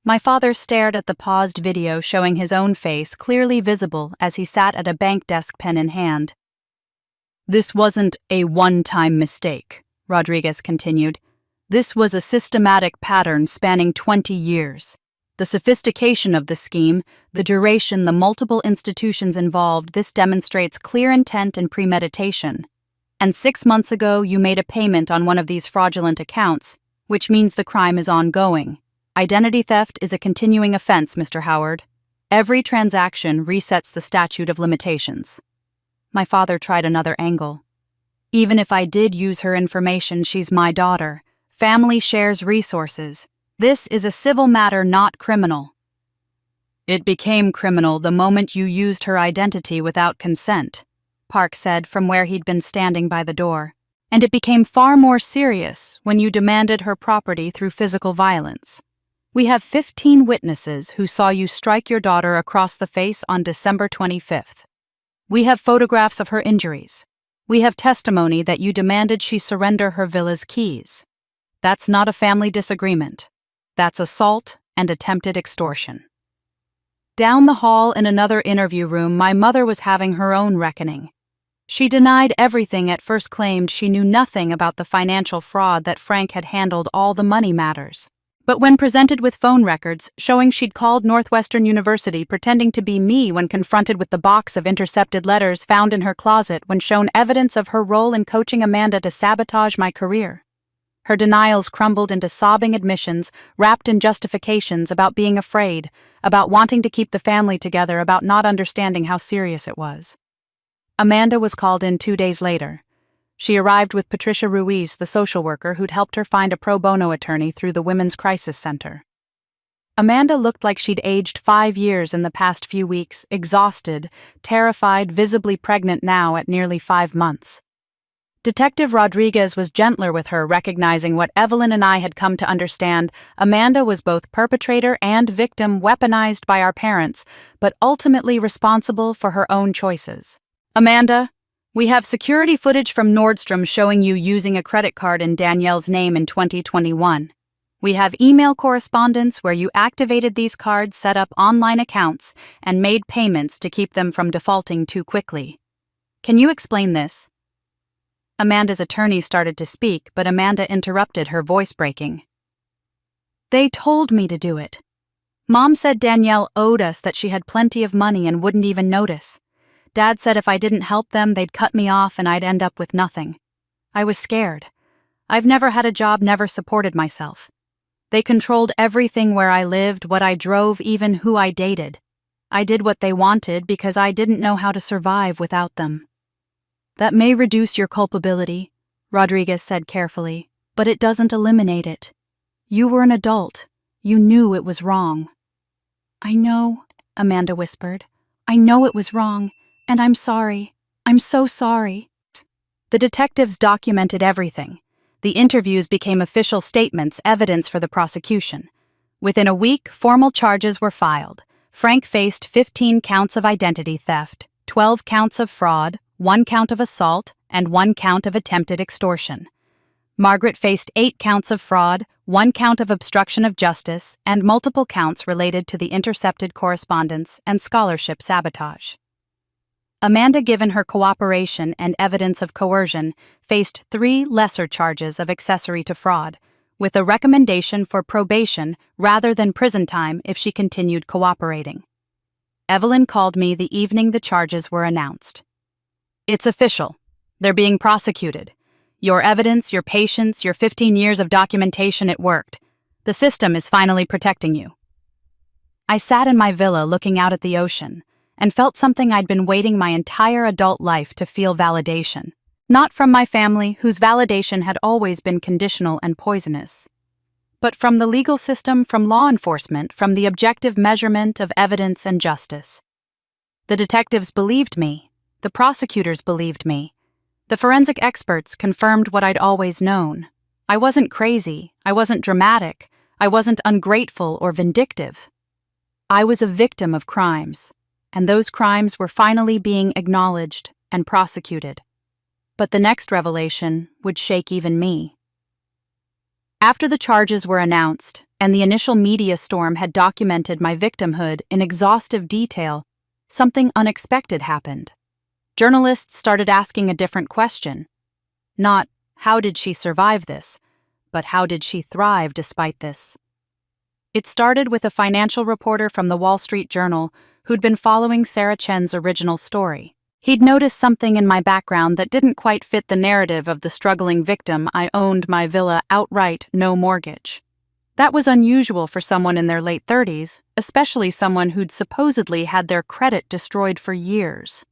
My father stared at the paused video showing his own face clearly visible as he sat at a bank desk, pen in hand. "This wasn't a one-time mistake," Rodriguez continued. "This was a systematic pattern spanning 20 years. The sophistication of the scheme, the duration, the multiple institutions involved, this demonstrates clear intent and premeditation. And 6 months ago, you made a payment on one of these fraudulent accounts, which means the crime is ongoing. Identity theft is a continuing offense, Mr. Howard. Every transaction resets the statute of limitations." My father tried another angle. "Even if I did use her information, she's my daughter. Family shares resources. This is a civil matter, not criminal." "It became criminal the moment you used her identity without consent," Park said from where he'd been standing by the door. "And it became far more serious when you demanded her property through physical violence. We have 15 witnesses who saw you strike your daughter across the face on December 25th. We have photographs of her injuries. We have testimony that you demanded she surrender her villa's keys. That's not a family disagreement. That's assault and attempted extortion." Down the hall in another interview room, my mother was having her own reckoning. She denied everything, at first claimed she knew nothing about the financial fraud, that Frank had handled all the money matters. But when presented with phone records showing she'd called Northwestern University pretending to be me when confronted with the box of intercepted letters found in her closet, when shown evidence of her role in coaching Amanda to sabotage my career, her denials crumbled into sobbing admissions wrapped in justifications about being afraid, about wanting to keep the family together, about not understanding how serious it was. Amanda was called in 2 days later. She arrived with Patricia Ruiz, the social worker who'd helped her find a pro bono attorney through the Women's Crisis Center. Amanda looked like she'd aged 5 years in the past few weeks, exhausted, terrified, visibly pregnant now at nearly 5 months. Detective Rodriguez was gentler with her, recognizing what Evelyn and I had come to understand: Amanda was both perpetrator and victim, weaponized by our parents, but ultimately responsible for her own choices. "Amanda, we have security footage from Nordstrom showing you using a credit card in Danielle's name in 2021. We have email correspondence where you activated these cards, set up online accounts, and made payments to keep them from defaulting too quickly. Can you explain this?" Amanda's attorney started to speak, but Amanda interrupted, her voice breaking. "They told me to do it. Mom said Danielle owed us, that she had plenty of money and wouldn't even notice. Dad said if I didn't help them, they'd cut me off and I'd end up with nothing. I was scared. I've never had a job, never supported myself. They controlled everything: where I lived, what I drove, even who I dated. I did what they wanted because I didn't know how to survive without them." "That may reduce your culpability," Rodriguez said carefully, "but it doesn't eliminate it. You were an adult. You knew it was wrong." "I know," Amanda whispered. "I know it was wrong, and I'm sorry. I'm so sorry." The detectives documented everything. The interviews became official statements, evidence for the prosecution. Within a week, formal charges were filed. Frank faced 15 counts of identity theft, 12 counts of fraud, 1 count of assault, and 1 count of attempted extortion. Margaret faced 8 counts of fraud, 1 count of obstruction of justice, and multiple counts related to the intercepted correspondence and scholarship sabotage. Amanda, given her cooperation and evidence of coercion, faced 3 lesser charges of accessory to fraud, with a recommendation for probation rather than prison time if she continued cooperating. Evelyn called me the evening the charges were announced. "It's official. They're being prosecuted. Your evidence, your patience, your 15 years of documentation, it worked. The system is finally protecting you." I sat in my villa looking out at the ocean and felt something I'd been waiting my entire adult life to feel: validation. Not from my family, whose validation had always been conditional and poisonous, but from the legal system, from law enforcement, from the objective measurement of evidence and justice. The detectives believed me. The prosecutors believed me. The forensic experts confirmed what I'd always known. I wasn't crazy. I wasn't dramatic. I wasn't ungrateful or vindictive. I was a victim of crimes, and those crimes were finally being acknowledged and prosecuted. But the next revelation would shake even me. After the charges were announced, and the initial media storm had documented my victimhood in exhaustive detail, something unexpected happened. Journalists started asking a different question. Not, how did she survive this, but how did she thrive despite this? It started with a financial reporter from the Wall Street Journal who'd been following Sarah Chen's original story. He'd noticed something in my background that didn't quite fit the narrative of the struggling victim. I owned my villa outright, no mortgage. That was unusual for someone in their late 30s, especially someone who'd supposedly had their credit destroyed for years.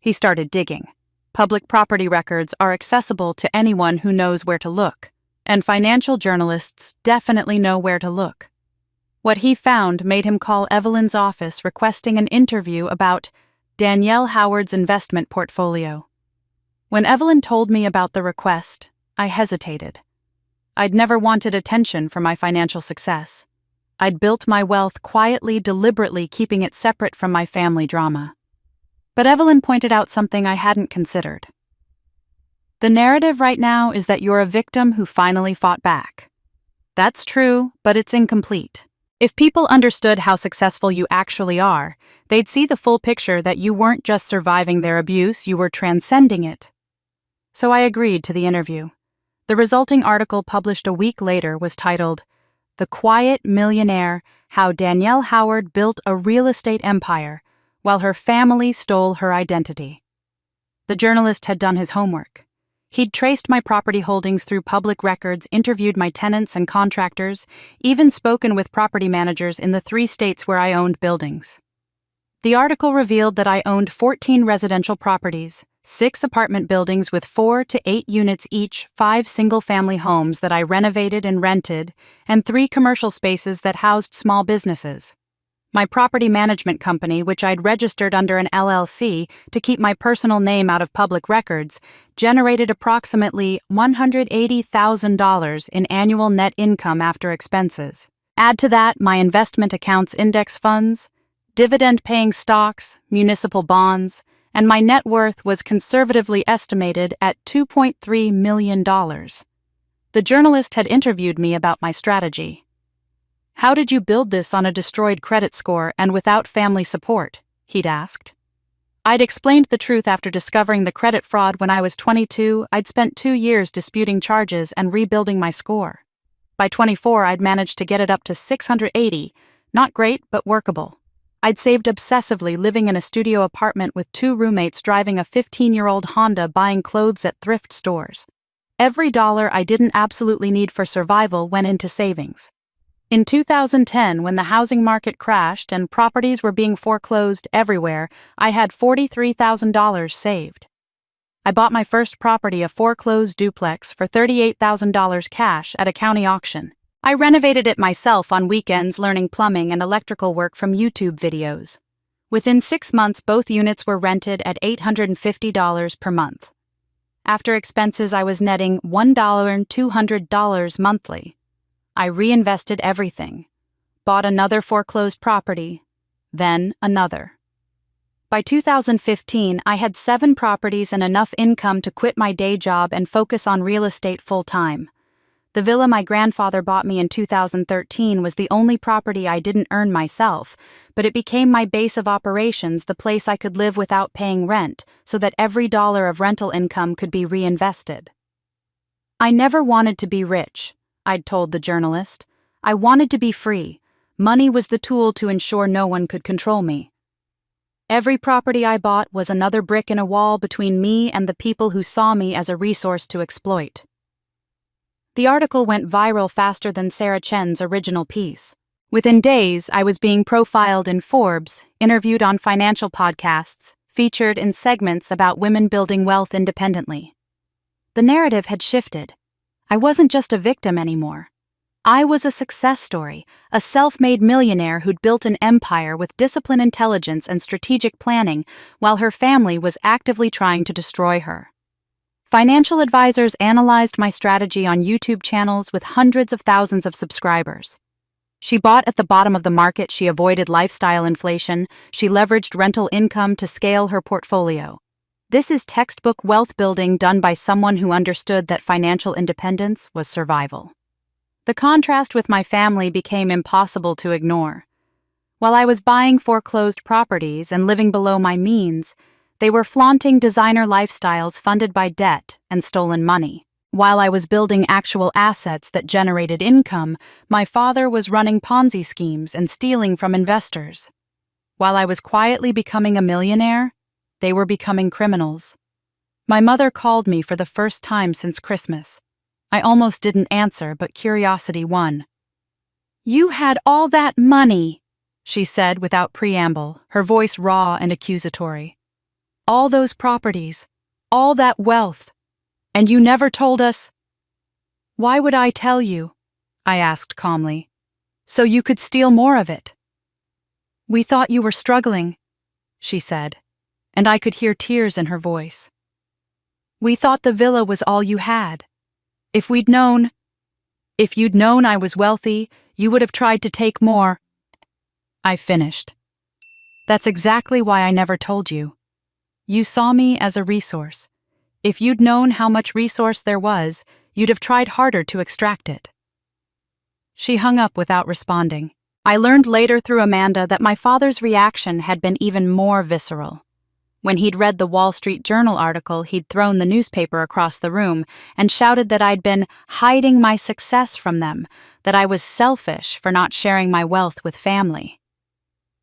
He started digging. Public property records are accessible to anyone who knows where to look, and financial journalists definitely know where to look. What he found made him call Evelyn's office requesting an interview about Danielle Howard's investment portfolio. When Evelyn told me about the request, I hesitated. I'd never wanted attention for my financial success. I'd built my wealth quietly, deliberately, keeping it separate from my family drama. But Evelyn pointed out something I hadn't considered. The narrative right now is that you're a victim who finally fought back. That's true, but it's incomplete. If people understood how successful you actually are, they'd see the full picture that you weren't just surviving their abuse, you were transcending it. So I agreed to the interview. The resulting article published a week later was titled, "The Quiet Millionaire: How Danielle Howard Built a Real Estate Empire While Her Family Stole Her Identity." The journalist had done his homework. He'd traced my property holdings through public records, interviewed my tenants and contractors, even spoken with property managers in the 3 states where I owned buildings. The article revealed that I owned 14 residential properties, 6 apartment buildings with 4 to 8 units each, 5 single-family homes that I renovated and rented, and 3 commercial spaces that housed small businesses. My property management company, which I'd registered under an LLC to keep my personal name out of public records, generated approximately $180,000 in annual net income after expenses. Add to that my investment accounts index funds, dividend-paying stocks, municipal bonds, and my net worth was conservatively estimated at $2.3 million. The journalist had interviewed me about my strategy. "How did you build this on a destroyed credit score and without family support?" he'd asked. I'd explained the truth after discovering the credit fraud when I was 22. I'd spent 2 years disputing charges and rebuilding my score. By 24, I'd managed to get it up to 680, not great, but workable. I'd saved obsessively, living in a studio apartment with 2 roommates, driving a 15-year-old Honda, buying clothes at thrift stores. Every dollar I didn't absolutely need for survival went into savings. In 2010, when the housing market crashed and properties were being foreclosed everywhere, I had $43,000 saved. I bought my first property, a foreclosed duplex, for $38,000 cash at a county auction. I renovated it myself on weekends, learning plumbing and electrical work from YouTube videos. Within 6 months, both units were rented at $850 per month. After expenses, I was netting $1,200 monthly. I reinvested everything, bought another foreclosed property, then another. By 2015, I had 7 properties and enough income to quit my day job and focus on real estate full-time. The villa my grandfather bought me in 2013 was the only property I didn't earn myself, but it became my base of operations, the place I could live without paying rent, so that every dollar of rental income could be reinvested. "I never wanted to be rich," I'd told the journalist. "I wanted to be free. Money was the tool to ensure no one could control me." Every property I bought was another brick in a wall between me and the people who saw me as a resource to exploit. The article went viral faster than Sarah Chen's original piece. Within days, I was being profiled in Forbes, interviewed on financial podcasts, featured in segments about women building wealth independently. The narrative had shifted. I wasn't just a victim anymore. I was a success story, a self-made millionaire who'd built an empire with discipline, intelligence, and strategic planning, while her family was actively trying to destroy her. Financial advisors analyzed my strategy on YouTube channels with hundreds of thousands of subscribers. She bought at the bottom of the market, she avoided lifestyle inflation, she leveraged rental income to scale her portfolio. This is textbook wealth building done by someone who understood that financial independence was survival. The contrast with my family became impossible to ignore. While I was buying foreclosed properties and living below my means, they were flaunting designer lifestyles funded by debt and stolen money. While I was building actual assets that generated income, my father was running Ponzi schemes and stealing from investors. While I was quietly becoming a millionaire, they were becoming criminals. My mother called me for the first time since Christmas. I almost didn't answer, but curiosity won. "You had all that money," she said without preamble, her voice raw and accusatory. "All those properties, all that wealth, and you never told us." "Why would I tell you?" I asked calmly. "So you could steal more of it." "We thought you were struggling," she said, and I could hear tears in her voice. "We thought the villa was all you had. If you'd known I was wealthy, you would have tried to take more." I finished. "That's exactly why I never told you. You saw me as a resource. If you'd known how much resource there was, you'd have tried harder to extract it." She hung up without responding. I learned later through Amanda that my father's reaction had been even more visceral. When he'd read the Wall Street Journal article, he'd thrown the newspaper across the room and shouted that I'd been hiding my success from them, that I was selfish for not sharing my wealth with family.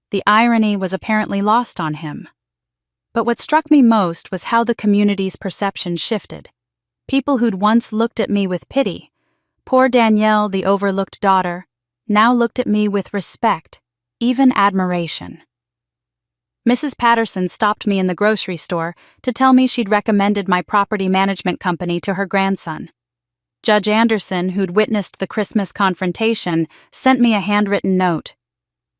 The irony was apparently lost on him. But what struck me most was how the community's perception shifted. People who'd once looked at me with pity, poor Danielle, the overlooked daughter, now looked at me with respect, even admiration. Mrs. Patterson stopped me in the grocery store to tell me she'd recommended my property management company to her grandson. Judge Anderson, who'd witnessed the Christmas confrontation, sent me a handwritten note.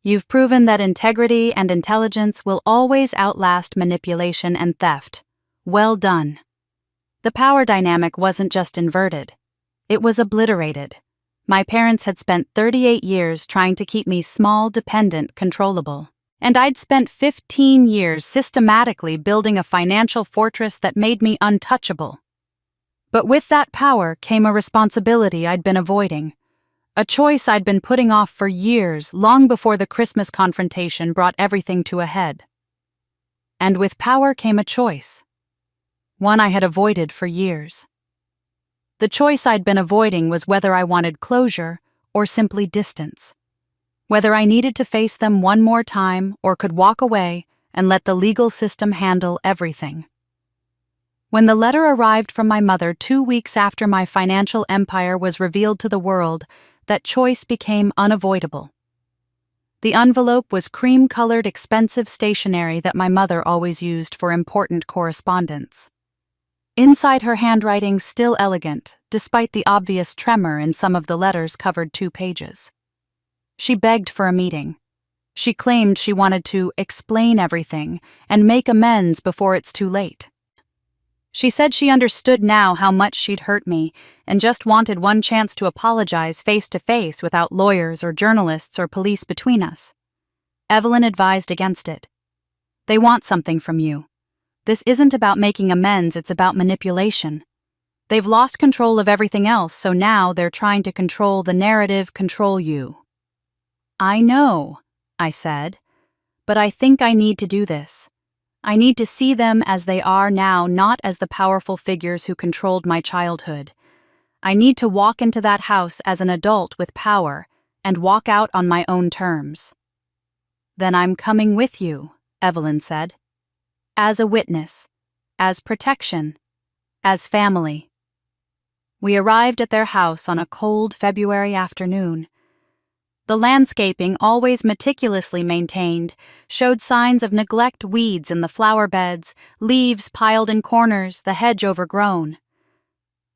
"You've proven that integrity and intelligence will always outlast manipulation and theft. Well done." The power dynamic wasn't just inverted. It was obliterated. My parents had spent 38 years trying to keep me small, dependent, controllable. And I'd spent 15 years systematically building a financial fortress that made me untouchable. But with that power came a responsibility I'd been avoiding. A choice I'd been putting off for years, long before the Christmas confrontation brought everything to a head. And with power came a choice. One I had avoided for years. The choice I'd been avoiding was whether I wanted closure or simply distance. Whether I needed to face them one more time or could walk away and let the legal system handle everything. When the letter arrived from my mother 2 weeks after my financial empire was revealed to the world, that choice became unavoidable. The envelope was cream-colored, expensive stationery that my mother always used for important correspondence. Inside, her handwriting still elegant, despite the obvious tremor in some of the letters covered 2 pages. She begged for a meeting. She claimed she wanted to explain everything and make amends before it's too late. She said she understood now how much she'd hurt me and just wanted one chance to apologize face to face without lawyers or journalists or police between us. Evelyn advised against it. "They want something from you. This isn't about making amends, it's about manipulation. They've lost control of everything else, so now they're trying to control the narrative, control you." "I know," I said, "but I think I need to do this. I need to see them as they are now, not as the powerful figures who controlled my childhood. I need to walk into that house as an adult with power and walk out on my own terms." "Then I'm coming with you," Evelyn said. "As a witness, as protection, as family." We arrived at their house on a cold February afternoon. The landscaping, always meticulously maintained, showed signs of neglect: weeds in the flower beds, leaves piled in corners, the hedge overgrown.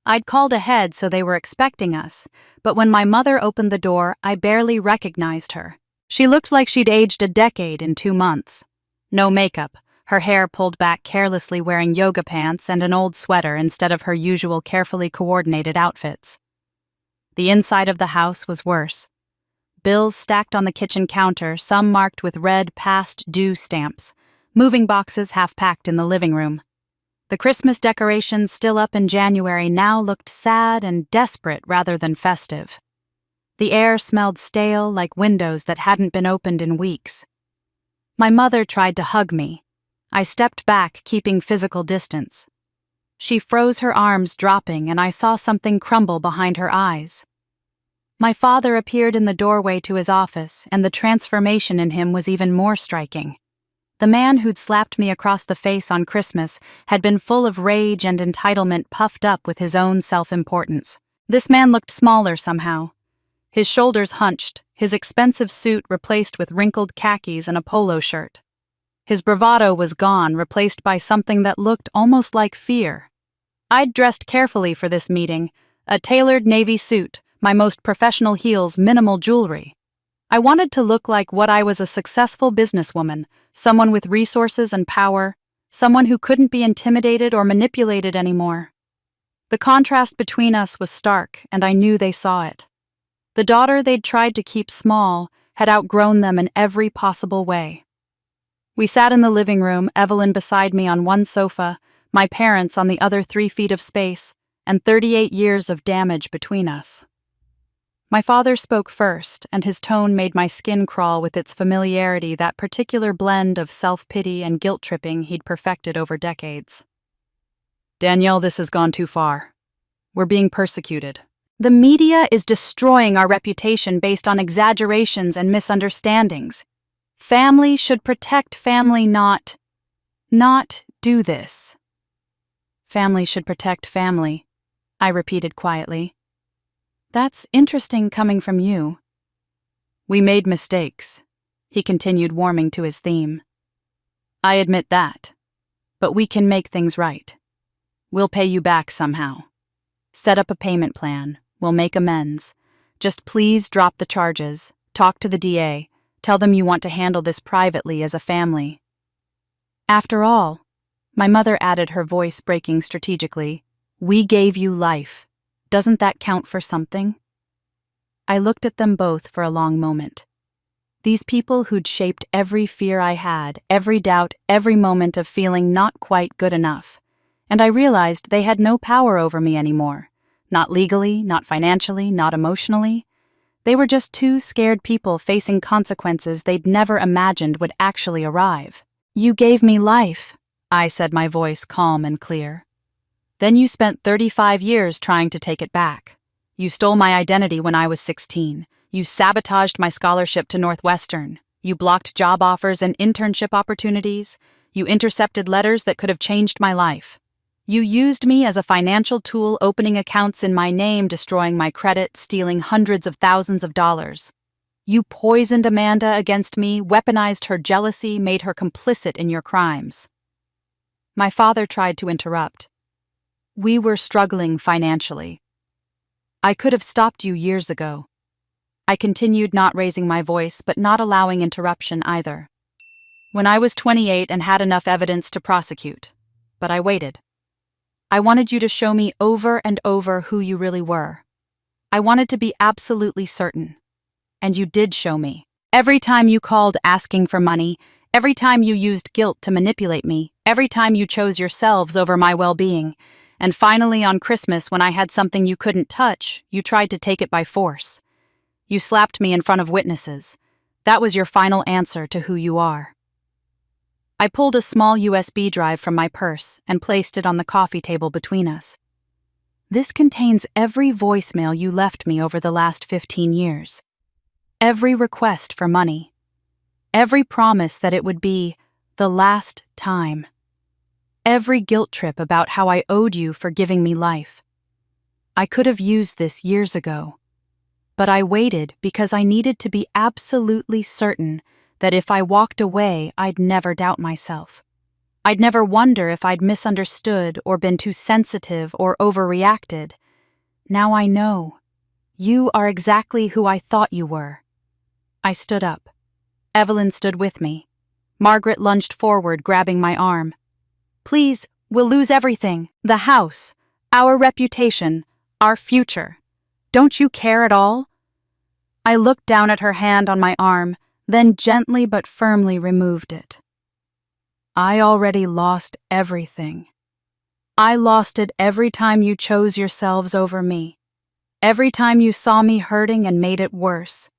I'd called ahead so they were expecting us, but when my mother opened the door, I barely recognized her. She looked like she'd aged a decade in 2 months. No makeup, her hair pulled back carelessly, wearing yoga pants and an old sweater instead of her usual carefully coordinated outfits. The inside of the house was worse. Bills stacked on the kitchen counter, some marked with red past due stamps, moving boxes half-packed in the living room. The Christmas decorations, still up in January, now looked sad and desperate rather than festive. The air smelled stale, like windows that hadn't been opened in weeks. My mother tried to hug me. I stepped back, keeping physical distance. She froze, her arms dropping, and I saw something crumble behind her eyes. My father appeared in the doorway to his office, and the transformation in him was even more striking. The man who'd slapped me across the face on Christmas had been full of rage and entitlement, puffed up with his own self-importance. This man looked smaller somehow. His shoulders hunched, his expensive suit replaced with wrinkled khakis and a polo shirt. His bravado was gone, replaced by something that looked almost like fear. I'd dressed carefully for this meeting, a tailored navy suit, my most professional heels, minimal jewelry. I wanted to look like what I was: a successful businesswoman, someone with resources and power, someone who couldn't be intimidated or manipulated anymore. The contrast between us was stark, and I knew they saw it. The daughter they'd tried to keep small had outgrown them in every possible way. We sat in the living room, Evelyn beside me on one sofa, my parents on the other 3 feet of space, and 38 years of damage between us. My father spoke first, and his tone made my skin crawl with its familiarity, that particular blend of self-pity and guilt-tripping he'd perfected over decades. "Danielle, this has gone too far. We're being persecuted. The media is destroying our reputation based on exaggerations and misunderstandings. Family should protect family, not do this." "Family should protect family," I repeated quietly. "That's interesting coming from you." "We made mistakes," he continued, warming to his theme. "I admit that. But we can make things right. We'll pay you back somehow. Set up a payment plan. We'll make amends. Just please drop the charges. Talk to the DA. Tell them you want to handle this privately as a family." "After all," my mother added, her voice breaking strategically, "we gave you life. Doesn't that count for something?" I looked at them both for a long moment. These people who'd shaped every fear I had, every doubt, every moment of feeling not quite good enough. And I realized they had no power over me anymore. Not legally, not financially, not emotionally. They were just two scared people facing consequences they'd never imagined would actually arrive. "You gave me life," I said, my voice calm and clear. "Then you spent 35 years trying to take it back. You stole my identity when I was 16. You sabotaged my scholarship to Northwestern. You blocked job offers and internship opportunities. You intercepted letters that could have changed my life. You used me as a financial tool, opening accounts in my name, destroying my credit, stealing hundreds of thousands of dollars. You poisoned Amanda against me, weaponized her jealousy, made her complicit in your crimes." My father tried to interrupt. "We were struggling financially. I could have stopped you years ago." I continued, not raising my voice, but not allowing interruption either. "When I was 28 and had enough evidence to prosecute. But I waited. I wanted you to show me over and over who you really were. I wanted to be absolutely certain. And you did show me. Every time you called asking for money, every time you used guilt to manipulate me, every time you chose yourselves over my well-being, and finally on Christmas, when I had something you couldn't touch, you tried to take it by force. You slapped me in front of witnesses. That was your final answer to who you are." I pulled a small USB drive from my purse and placed it on the coffee table between us. "This contains every voicemail you left me over the last 15 years. Every request for money. Every promise that it would be the last time. Every guilt trip about how I owed you for giving me life. I could have used this years ago. But I waited because I needed to be absolutely certain that if I walked away, I'd never doubt myself. I'd never wonder if I'd misunderstood or been too sensitive or overreacted. Now I know. You are exactly who I thought you were." I stood up. Evelyn stood with me. Margaret lunged forward, grabbing my arm. "Please, we'll lose everything. The house, our reputation, our future. Don't you care at all?" I looked down at her hand on my arm, then gently but firmly removed it. "I already lost everything. I lost it every time you chose yourselves over me. Every time you saw me hurting and made it worse.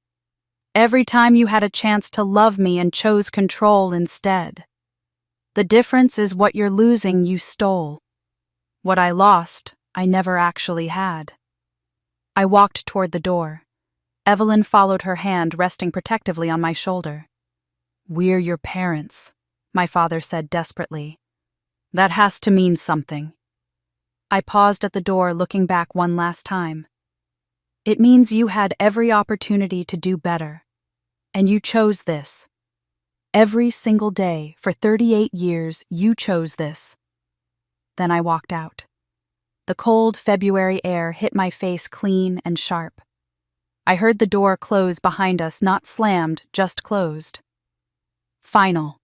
Every time you had a chance to love me and chose control instead. The difference is what you're losing, you stole. What I lost, I never actually had." I walked toward the door. Evelyn followed, her hand resting protectively on my shoulder. "We're your parents," my father said desperately. "That has to mean something." I paused at the door, looking back one last time. "It means you had every opportunity to do better. And you chose this. Every single day for 38 years, you chose this." Then I walked out. The cold February air hit my face clean and sharp. I heard the door close behind us, not slammed, just closed. Final.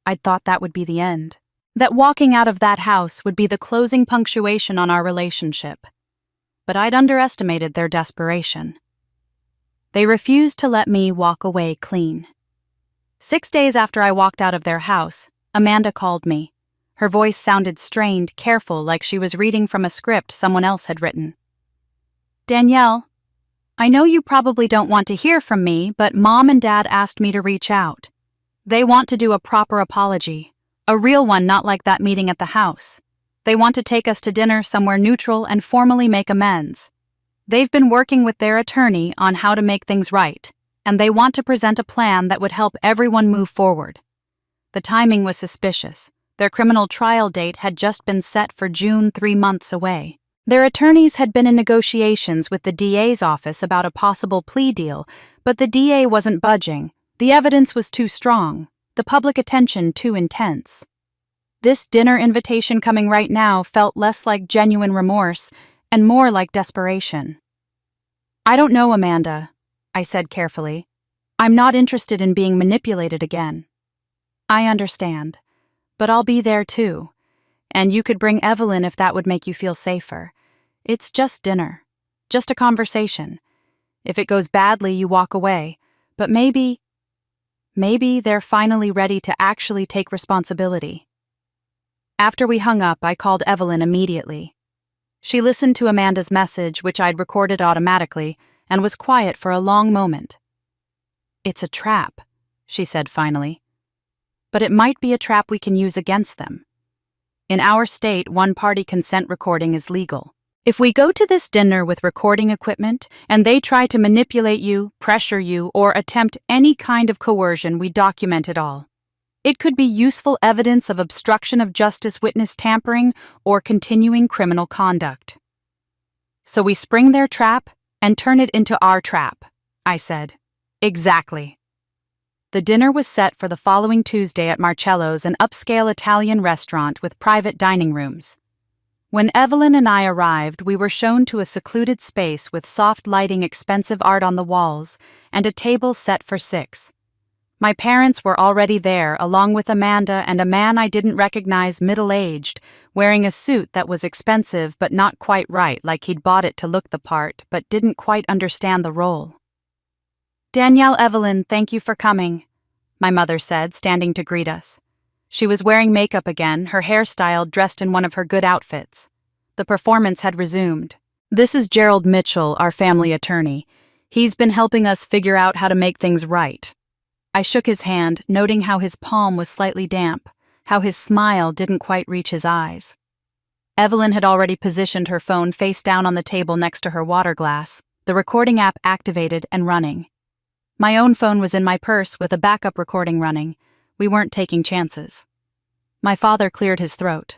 I'd thought that would be the end. That walking out of that house would be the closing punctuation on our relationship. But I'd underestimated their desperation. They refused to let me walk away clean. 6 days after I walked out of their house, Amanda called me. Her voice sounded strained, careful, like she was reading from a script someone else had written. "Danielle, I know you probably don't want to hear from me, but Mom and Dad asked me to reach out. They want to do a proper apology, a real one, not like that meeting at the house. They want to take us to dinner somewhere neutral and formally make amends. They've been working with their attorney on how to make things right, and they want to present a plan that would help everyone move forward." The timing was suspicious. Their criminal trial date had just been set for June, 3 months away. Their attorneys had been in negotiations with the DA's office about a possible plea deal, but the DA wasn't budging. The evidence was too strong, the public attention too intense. This dinner invitation coming right now felt less like genuine remorse and more like desperation. "I don't know, Amanda," I said carefully. "I'm not interested in being manipulated again." "I understand, but I'll be there too. And you could bring Evelyn if that would make you feel safer. It's just dinner, just a conversation. If it goes badly, you walk away. But maybe they're finally ready to actually take responsibility." After we hung up, I called Evelyn immediately. She listened to Amanda's message, which I'd recorded automatically, and was quiet for a long moment. "It's a trap," she said finally. "But it might be a trap we can use against them. In our state, one-party consent recording is legal. If we go to this dinner with recording equipment and they try to manipulate you, pressure you, or attempt any kind of coercion, we document it all. It could be useful evidence of obstruction of justice, witness tampering, or continuing criminal conduct. So we spring their trap and turn it into our trap," I said. "Exactly." The dinner was set for the following Tuesday at Marcello's, an upscale Italian restaurant with private dining rooms. When Evelyn and I arrived, we were shown to a secluded space with soft lighting, expensive art on the walls, and a table set for 6. My parents were already there, along with Amanda and a man I didn't recognize, middle-aged, wearing a suit that was expensive but not quite right, like he'd bought it to look the part but didn't quite understand the role. "Danielle, Evelyn, thank you for coming," my mother said, standing to greet us. She was wearing makeup again, her hair styled, dressed in one of her good outfits. The performance had resumed. "This is Gerald Mitchell, our family attorney. He's been helping us figure out how to make things right." I shook his hand, noting how his palm was slightly damp, how his smile didn't quite reach his eyes. Evelyn had already positioned her phone face down on the table next to her water glass, the recording app activated and running. My own phone was in my purse with a backup recording running. We weren't taking chances. My father cleared his throat.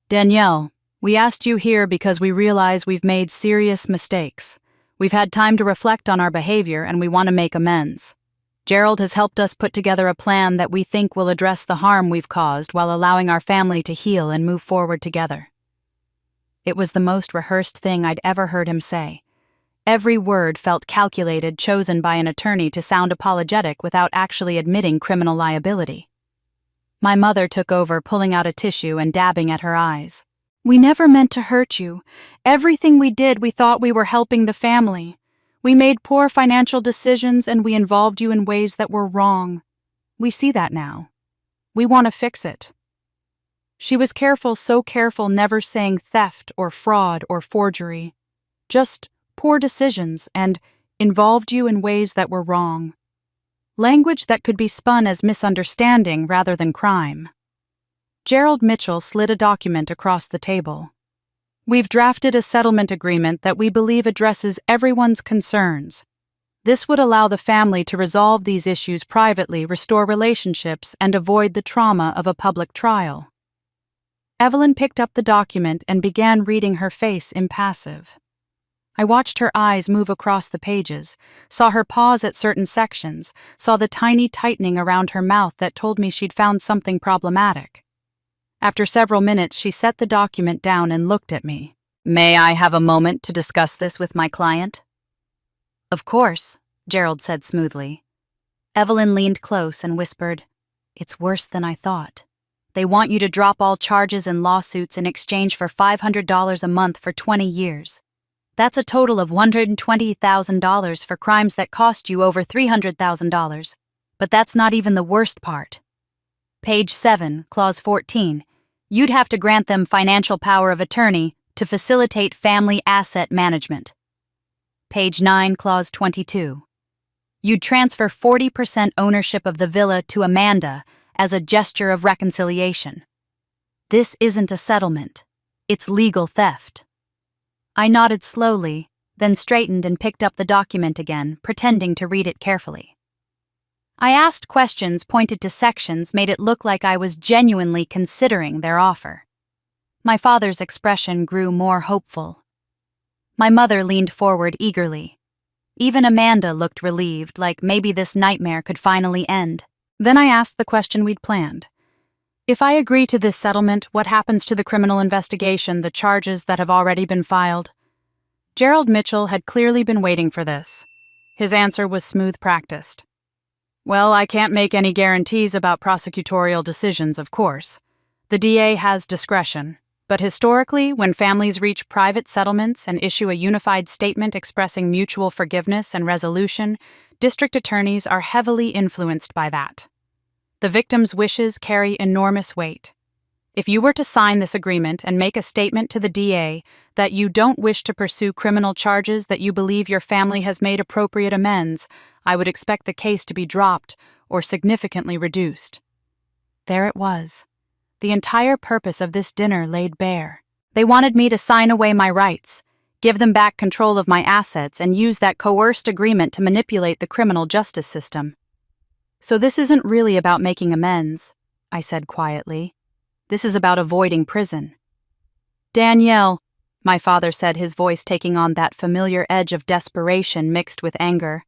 "Danielle, we asked you here because we realize we've made serious mistakes. We've had time to reflect on our behavior and we want to make amends. Gerald has helped us put together a plan that we think will address the harm we've caused while allowing our family to heal and move forward together." It was the most rehearsed thing I'd ever heard him say. Every word felt calculated, chosen by an attorney to sound apologetic without actually admitting criminal liability. My mother took over, pulling out a tissue and dabbing at her eyes. "We never meant to hurt you. Everything we did, we thought we were helping the family. We made poor financial decisions and we involved you in ways that were wrong. We see that now. We want to fix it." She was careful, so careful, never saying theft or fraud or forgery. Just poor decisions and involved you in ways that were wrong. Language that could be spun as misunderstanding rather than crime. Gerald Mitchell slid a document across the table. "We've drafted a settlement agreement that we believe addresses everyone's concerns. This would allow the family to resolve these issues privately, restore relationships, and avoid the trauma of a public trial." Evelyn picked up the document and began reading, her face impassive. I watched her eyes move across the pages, saw her pause at certain sections, saw the tiny tightening around her mouth that told me she'd found something problematic. After several minutes, she set the document down and looked at me. "May I have a moment to discuss this with my client?" "Of course," Gerald said smoothly. Evelyn leaned close and whispered, "It's worse than I thought. They want you to drop all charges and lawsuits in exchange for $500 a month for 20 years. That's a total of $120,000 for crimes that cost you over $300,000. But that's not even the worst part. Page 7, Clause 14. You'd have to grant them financial power of attorney to facilitate family asset management. Page 9, Clause 22. You'd transfer 40% ownership of the villa to Amanda as a gesture of reconciliation. This isn't a settlement. It's legal theft. I nodded slowly, then straightened and picked up the document again, pretending to read it carefully. I asked questions, pointed to sections, made it look like I was genuinely considering their offer. My father's expression grew more hopeful. My mother leaned forward eagerly. Even Amanda looked relieved, like maybe this nightmare could finally end. Then I asked the question we'd planned. If I agree to this settlement, what happens to the criminal investigation, the charges that have already been filed? Gerald Mitchell had clearly been waiting for this. His answer was smooth practiced. Well, I can't make any guarantees about prosecutorial decisions, of course. The DA has discretion. But historically, when families reach private settlements and issue a unified statement expressing mutual forgiveness and resolution, district attorneys are heavily influenced by that. The victim's wishes carry enormous weight. If you were to sign this agreement and make a statement to the DA that you don't wish to pursue criminal charges, that you believe your family has made appropriate amends, I would expect the case to be dropped or significantly reduced. There it was. The entire purpose of this dinner laid bare. They wanted me to sign away my rights, give them back control of my assets, and use that coerced agreement to manipulate the criminal justice system. So this isn't really about making amends, I said quietly. This is about avoiding prison. Danielle, my father said, his voice taking on that familiar edge of desperation mixed with anger.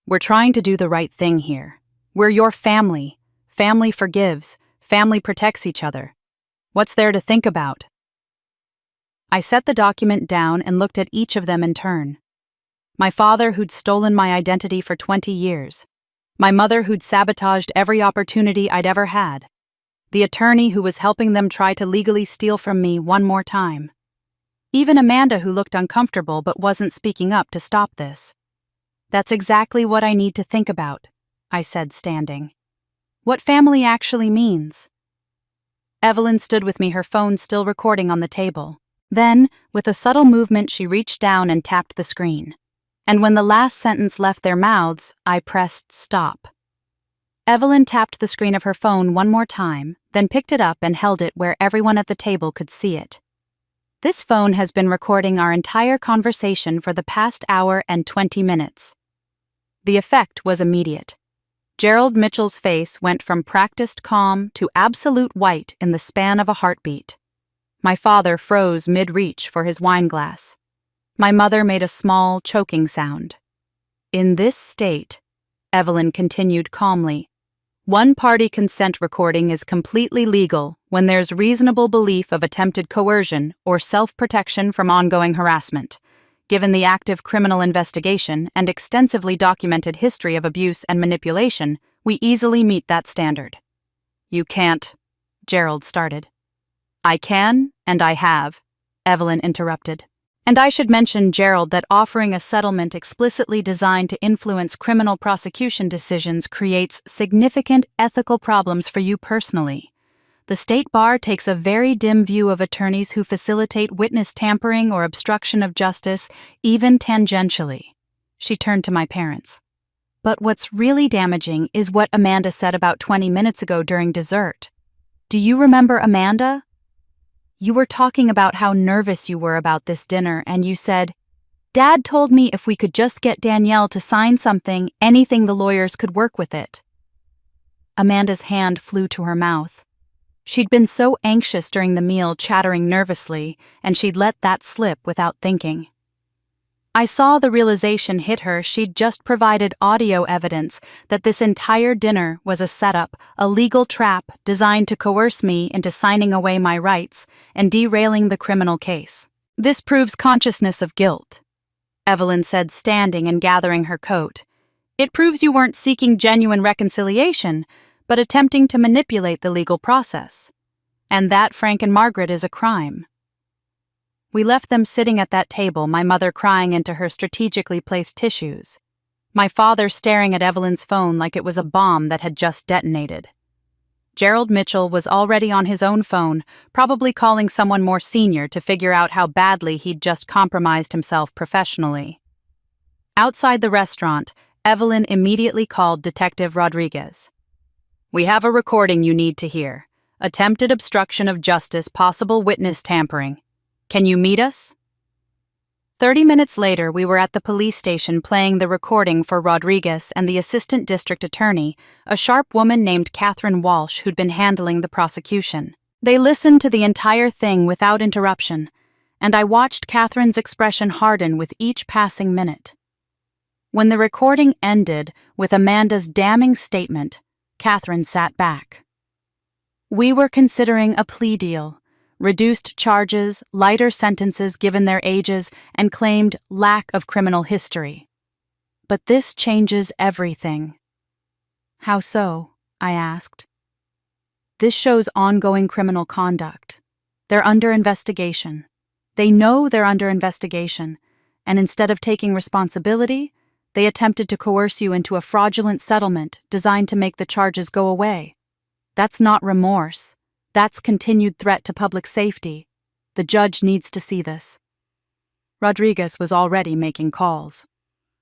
We're trying to do the right thing here. We're your family. Family forgives. Family protects each other. What's there to think about? I set the document down and looked at each of them in turn. My father, who'd stolen my identity for 20 years. My mother, who'd sabotaged every opportunity I'd ever had. The attorney who was helping them try to legally steal from me one more time. Even Amanda, who looked uncomfortable but wasn't speaking up to stop this. That's exactly what I need to think about, I said, standing. What family actually means. Evelyn stood with me, her phone still recording on the table. Then, with a subtle movement, she reached down and tapped the screen. And when the last sentence left their mouths, I pressed stop. Evelyn tapped the screen of her phone one more time, then picked it up and held it where everyone at the table could see it. This phone has been recording our entire conversation for the past hour and 20 minutes. The effect was immediate. Gerald Mitchell's face went from practiced calm to absolute white in the span of a heartbeat. My father froze mid-reach for his wine glass. My mother made a small, choking sound. In this state, Evelyn continued calmly, one-party consent recording is completely legal when there's reasonable belief of attempted coercion or self-protection from ongoing harassment. Given the active criminal investigation and extensively documented history of abuse and manipulation, we easily meet that standard. You can't, Gerald started. I can, and I have, Evelyn interrupted. And I should mention, Gerald, that offering a settlement explicitly designed to influence criminal prosecution decisions creates significant ethical problems for you personally. The state bar takes a very dim view of attorneys who facilitate witness tampering or obstruction of justice, even tangentially. She turned to my parents. But what's really damaging is what Amanda said about 20 minutes ago during dessert. Do you remember Amanda? You were talking about how nervous you were about this dinner, and you said, Dad told me if we could just get Danielle to sign something, anything the lawyers could work with it. Amanda's hand flew to her mouth. She'd been so anxious during the meal, chattering nervously, and she'd let that slip without thinking. I saw the realization hit her. She'd just provided audio evidence that this entire dinner was a setup, a legal trap designed to coerce me into signing away my rights and derailing the criminal case. This proves consciousness of guilt, Evelyn said, standing and gathering her coat. It proves you weren't seeking genuine reconciliation, but attempting to manipulate the legal process. And that, Frank and Margaret, is a crime. We left them sitting at that table, my mother crying into her strategically placed tissues, my father staring at Evelyn's phone like it was a bomb that had just detonated. Gerald Mitchell was already on his own phone, probably calling someone more senior to figure out how badly he'd just compromised himself professionally. Outside the restaurant, Evelyn immediately called Detective Rodriguez. "We have a recording you need to hear. Attempted obstruction of justice, possible witness tampering. Can you meet us?" 30 minutes later, we were at the police station playing the recording for Rodriguez and the assistant district attorney, a sharp woman named Catherine Walsh who'd been handling the prosecution. They listened to the entire thing without interruption, and I watched Catherine's expression harden with each passing minute. When the recording ended with Amanda's damning statement, Catherine sat back. We were considering a plea deal, reduced charges, lighter sentences given their ages, and claimed lack of criminal history. But this changes everything. How so? I asked. This shows ongoing criminal conduct. They're under investigation. They know they're under investigation, and instead of taking responsibility, they attempted to coerce you into a fraudulent settlement designed to make the charges go away. That's not remorse. That's continued threat to public safety. The judge needs to see this. Rodriguez was already making calls.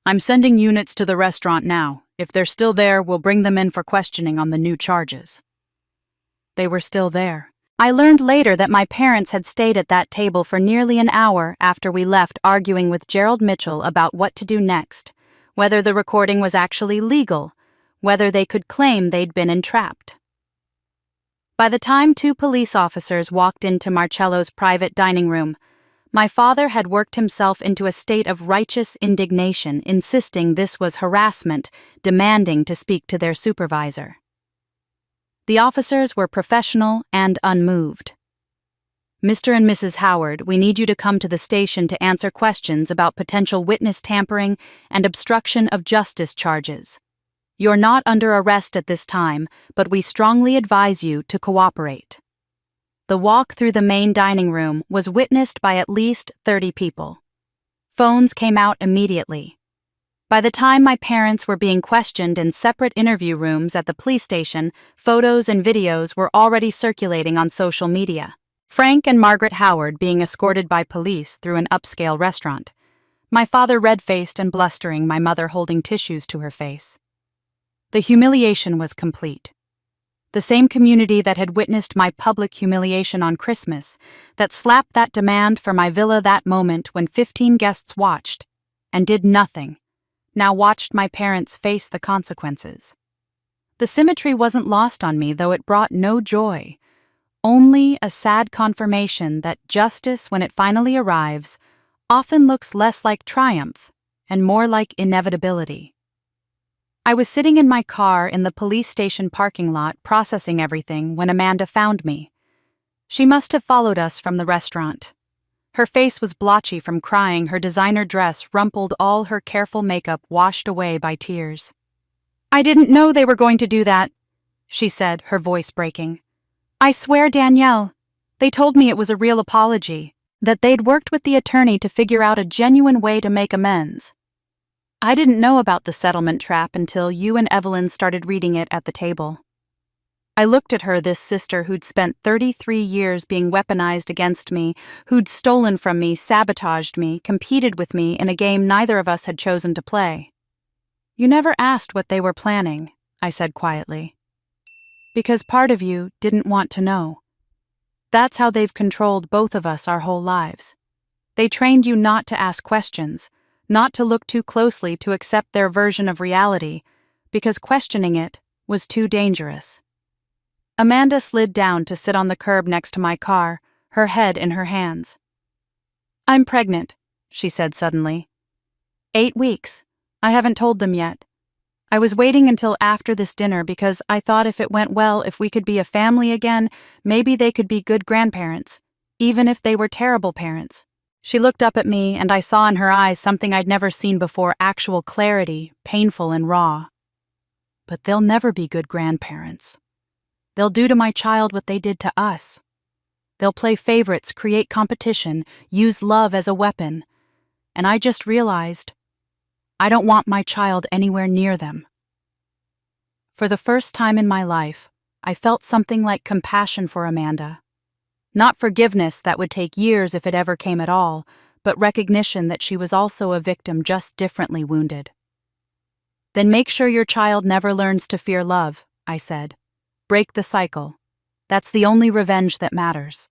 "I'm sending units to the restaurant now. If they're still there, we'll bring them in for questioning on the new charges." They were still there. I learned later that my parents had stayed at that table for nearly an hour after we left, arguing with Gerald Mitchell about what to do next, whether the recording was actually legal, whether they could claim they'd been entrapped. By the time 2 police officers walked into Marcello's private dining room, my father had worked himself into a state of righteous indignation, insisting this was harassment, demanding to speak to their supervisor. The officers were professional and unmoved. "Mr. and Mrs. Howard, we need you to come to the station to answer questions about potential witness tampering and obstruction of justice charges. You're not under arrest at this time, but we strongly advise you to cooperate." The walk through the main dining room was witnessed by at least 30 people. Phones came out immediately. By the time my parents were being questioned in separate interview rooms at the police station, photos and videos were already circulating on social media. Frank and Margaret Howard being escorted by police through an upscale restaurant. My father red-faced and blustering, my mother holding tissues to her face. The humiliation was complete. The same community that had witnessed my public humiliation on Christmas, that slapped that demand for my villa that moment when 15 guests watched, and did nothing, now watched my parents face the consequences. The symmetry wasn't lost on me, though it brought no joy. Only a sad confirmation that justice, when it finally arrives, often looks less like triumph and more like inevitability. I was sitting in my car in the police station parking lot processing everything when Amanda found me. She must have followed us from the restaurant. Her face was blotchy from crying, her designer dress rumpled, all her careful makeup washed away by tears. "I didn't know they were going to do that," she said, her voice breaking. "I swear, Danielle, they told me it was a real apology, that they'd worked with the attorney to figure out a genuine way to make amends. I didn't know about the settlement trap until you and Evelyn started reading it at the table." I looked at her, this sister who'd spent 33 years being weaponized against me, who'd stolen from me, sabotaged me, competed with me in a game neither of us had chosen to play. "You never asked what they were planning," I said quietly. "Because part of you didn't want to know. That's how they've controlled both of us our whole lives. They trained you not to ask questions, not to look too closely to accept their version of reality, because questioning it was too dangerous." Amanda slid down to sit on the curb next to my car, her head in her hands. "I'm pregnant," she said suddenly. 8 weeks. I haven't told them yet. I was waiting until after this dinner because I thought if it went well, if we could be a family again, maybe they could be good grandparents, even if they were terrible parents. She looked up at me, and I saw in her eyes something I'd never seen before, actual clarity, painful and raw. "But they'll never be good grandparents. They'll do to my child what they did to us. They'll play favorites, create competition, use love as a weapon. And I just realized I don't want my child anywhere near them." For the first time in my life, I felt something like compassion for Amanda. Not forgiveness that would take years if it ever came at all, but recognition that she was also a victim just differently wounded. Then make sure your child never learns to fear love, I said. Break the cycle. That's the only revenge that matters.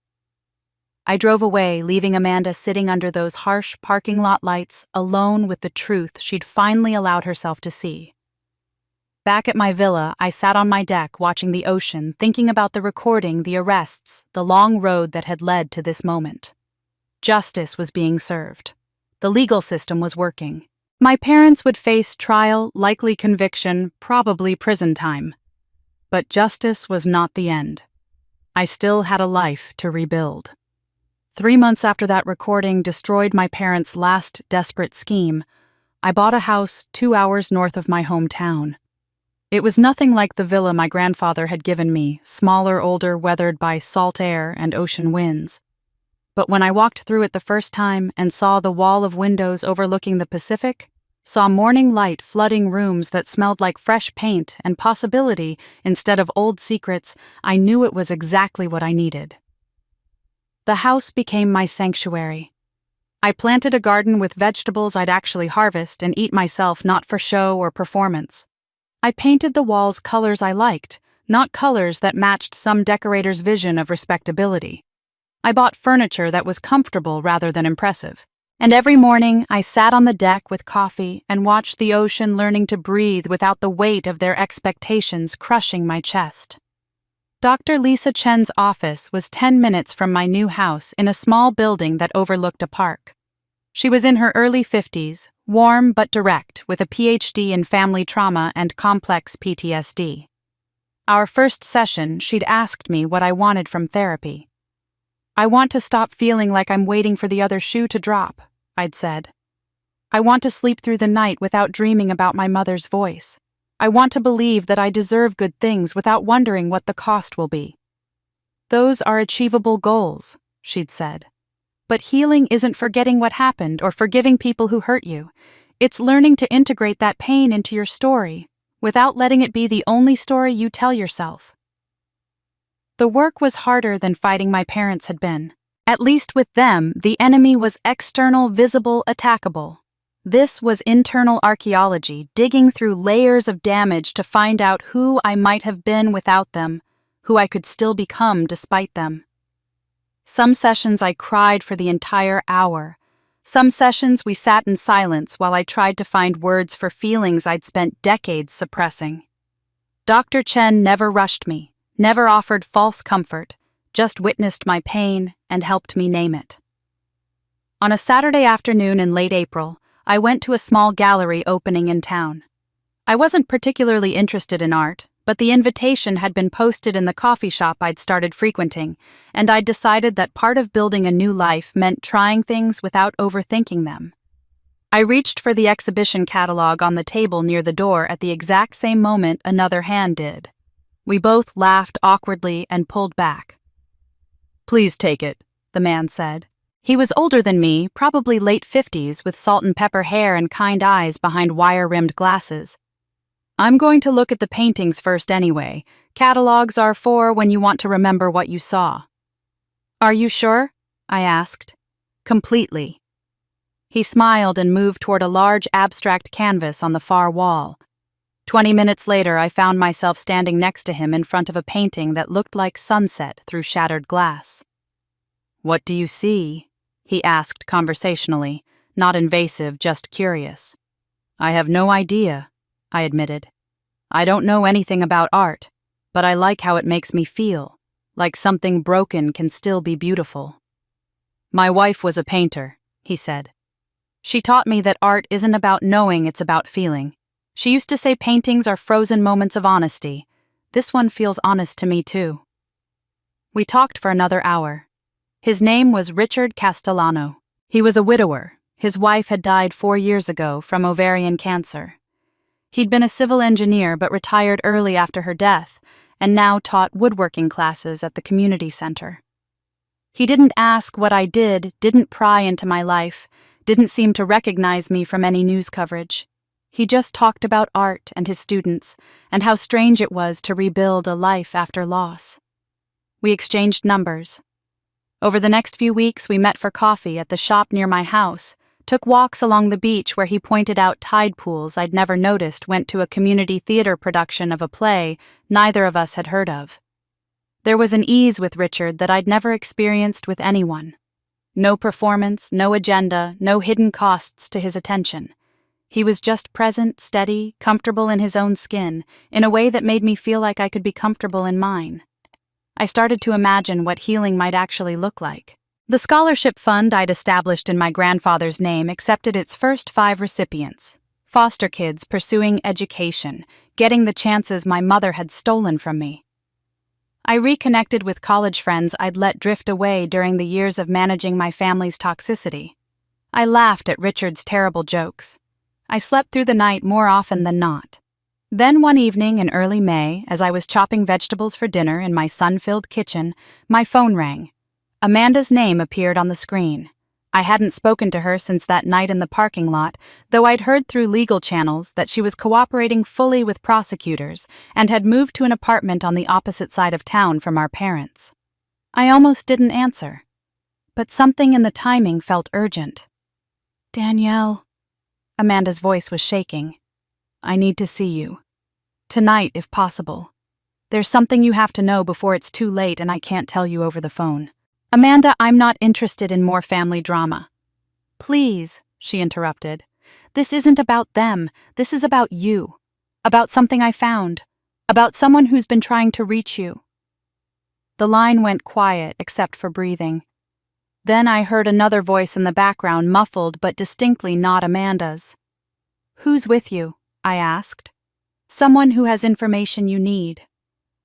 I drove away, leaving Amanda sitting under those harsh parking lot lights, alone with the truth she'd finally allowed herself to see. Back at my villa, I sat on my deck watching the ocean, thinking about the recording, the arrests, the long road that had led to this moment. Justice was being served. The legal system was working. My parents would face trial, likely conviction, probably prison time. But justice was not the end. I still had a life to rebuild. 3 months after that recording destroyed my parents' last desperate scheme, I bought a house 2 hours north of my hometown. It was nothing like the villa my grandfather had given me, smaller, older, weathered by salt air and ocean winds. But when I walked through it the first time and saw the wall of windows overlooking the Pacific, saw morning light flooding rooms that smelled like fresh paint and possibility instead of old secrets, I knew it was exactly what I needed. The house became my sanctuary. I planted a garden with vegetables I'd actually harvest and eat myself, not for show or performance. I painted the walls colors I liked, not colors that matched some decorator's vision of respectability. I bought furniture that was comfortable rather than impressive. And every morning, I sat on the deck with coffee and watched the ocean learning to breathe without the weight of their expectations crushing my chest. Dr. Lisa Chen's office was 10 minutes from my new house in a small building that overlooked a park. She was in her early 50s, warm but direct, with a PhD in family trauma and complex PTSD. Our first session, she'd asked me what I wanted from therapy. "I want to stop feeling like I'm waiting for the other shoe to drop," I'd said. "I want to sleep through the night without dreaming about my mother's voice. I want to believe that I deserve good things without wondering what the cost will be." "Those are achievable goals," she'd said. "But healing isn't forgetting what happened or forgiving people who hurt you. It's learning to integrate that pain into your story, without letting it be the only story you tell yourself." The work was harder than fighting my parents had been. At least with them, the enemy was external, visible, attackable. This was internal archaeology, digging through layers of damage to find out who I might have been without them, who I could still become despite them. Some sessions I cried for the entire hour. Some sessions we sat in silence while I tried to find words for feelings I'd spent decades suppressing. Dr. Chen never rushed me, never offered false comfort, just witnessed my pain and helped me name it. On a Saturday afternoon in late April, I went to a small gallery opening in town. I wasn't particularly interested in art, but the invitation had been posted in the coffee shop I'd started frequenting, and I'd decided that part of building a new life meant trying things without overthinking them. I reached for the exhibition catalog on the table near the door at the exact same moment another hand did. We both laughed awkwardly and pulled back. "Please take it," the man said. He was older than me, probably late 50s, with salt and pepper hair and kind eyes behind wire-rimmed glasses. "I'm going to look at the paintings first anyway. Catalogs are for when you want to remember what you saw." "Are you sure?" I asked. "Completely." He smiled and moved toward a large abstract canvas on the far wall. 20 minutes later, I found myself standing next to him in front of a painting that looked like sunset through shattered glass. "What do you see?" he asked conversationally, not invasive, just curious. "I have no idea," I admitted. "I don't know anything about art, but I like how it makes me feel, like something broken can still be beautiful." "My wife was a painter," he said. "She taught me that art isn't about knowing, it's about feeling. She used to say paintings are frozen moments of honesty. This one feels honest to me too." We talked for another hour. His name was Richard Castellano. He was a widower. His wife had died 4 years ago from ovarian cancer. He'd been a civil engineer but retired early after her death, and now taught woodworking classes at the community center. He didn't ask what I did, didn't pry into my life, didn't seem to recognize me from any news coverage. He just talked about art and his students, and how strange it was to rebuild a life after loss. We exchanged numbers. Over the next few weeks, we met for coffee at the shop near my house, took walks along the beach where he pointed out tide pools I'd never noticed, went to a community theater production of a play neither of us had heard of. There was an ease with Richard that I'd never experienced with anyone. No performance, no agenda, no hidden costs to his attention. He was just present, steady, comfortable in his own skin, in a way that made me feel like I could be comfortable in mine. I started to imagine what healing might actually look like. The scholarship fund I'd established in my grandfather's name accepted its first 5 recipients. Foster kids pursuing education, getting the chances my mother had stolen from me. I reconnected with college friends I'd let drift away during the years of managing my family's toxicity. I laughed at Richard's terrible jokes. I slept through the night more often than not. Then one evening in early May, as I was chopping vegetables for dinner in my sun-filled kitchen, my phone rang. Amanda's name appeared on the screen. I hadn't spoken to her since that night in the parking lot, though I'd heard through legal channels that she was cooperating fully with prosecutors and had moved to an apartment on the opposite side of town from our parents. I almost didn't answer, but something in the timing felt urgent. "Danielle," Amanda's voice was shaking. "I need to see you. Tonight, if possible. There's something you have to know before it's too late and I can't tell you over the phone." "Amanda, I'm not interested in more family drama." "Please," she interrupted. "This isn't about them. This is about you. About something I found. About someone who's been trying to reach you." The line went quiet except for breathing. Then I heard another voice in the background, muffled but distinctly not Amanda's. "Who's with you?" I asked. "Someone who has information you need,"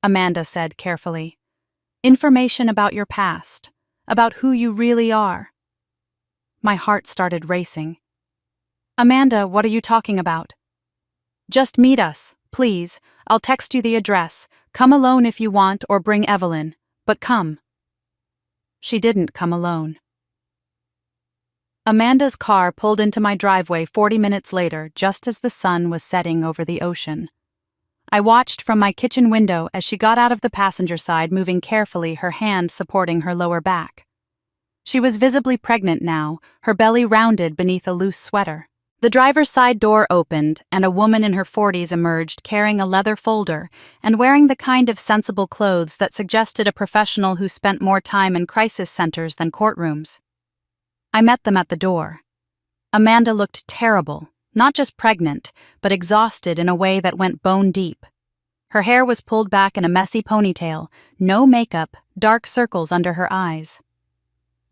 Amanda said carefully. "Information about your past, about who you really are." My heart started racing. "Amanda, what are you talking about?" "Just meet us, please. I'll text you the address. Come alone if you want, or bring Evelyn. But come." She didn't come alone. Amanda's car pulled into my driveway 40 minutes later, just as the sun was setting over the ocean. I watched from my kitchen window as she got out of the passenger side, moving carefully, her hand supporting her lower back. She was visibly pregnant now, her belly rounded beneath a loose sweater. The driver's side door opened, and a woman in her 40s emerged, carrying a leather folder and wearing the kind of sensible clothes that suggested a professional who spent more time in crisis centers than courtrooms. I met them at the door. Amanda looked terrible, not just pregnant, but exhausted in a way that went bone deep. Her hair was pulled back in a messy ponytail, no makeup, dark circles under her eyes.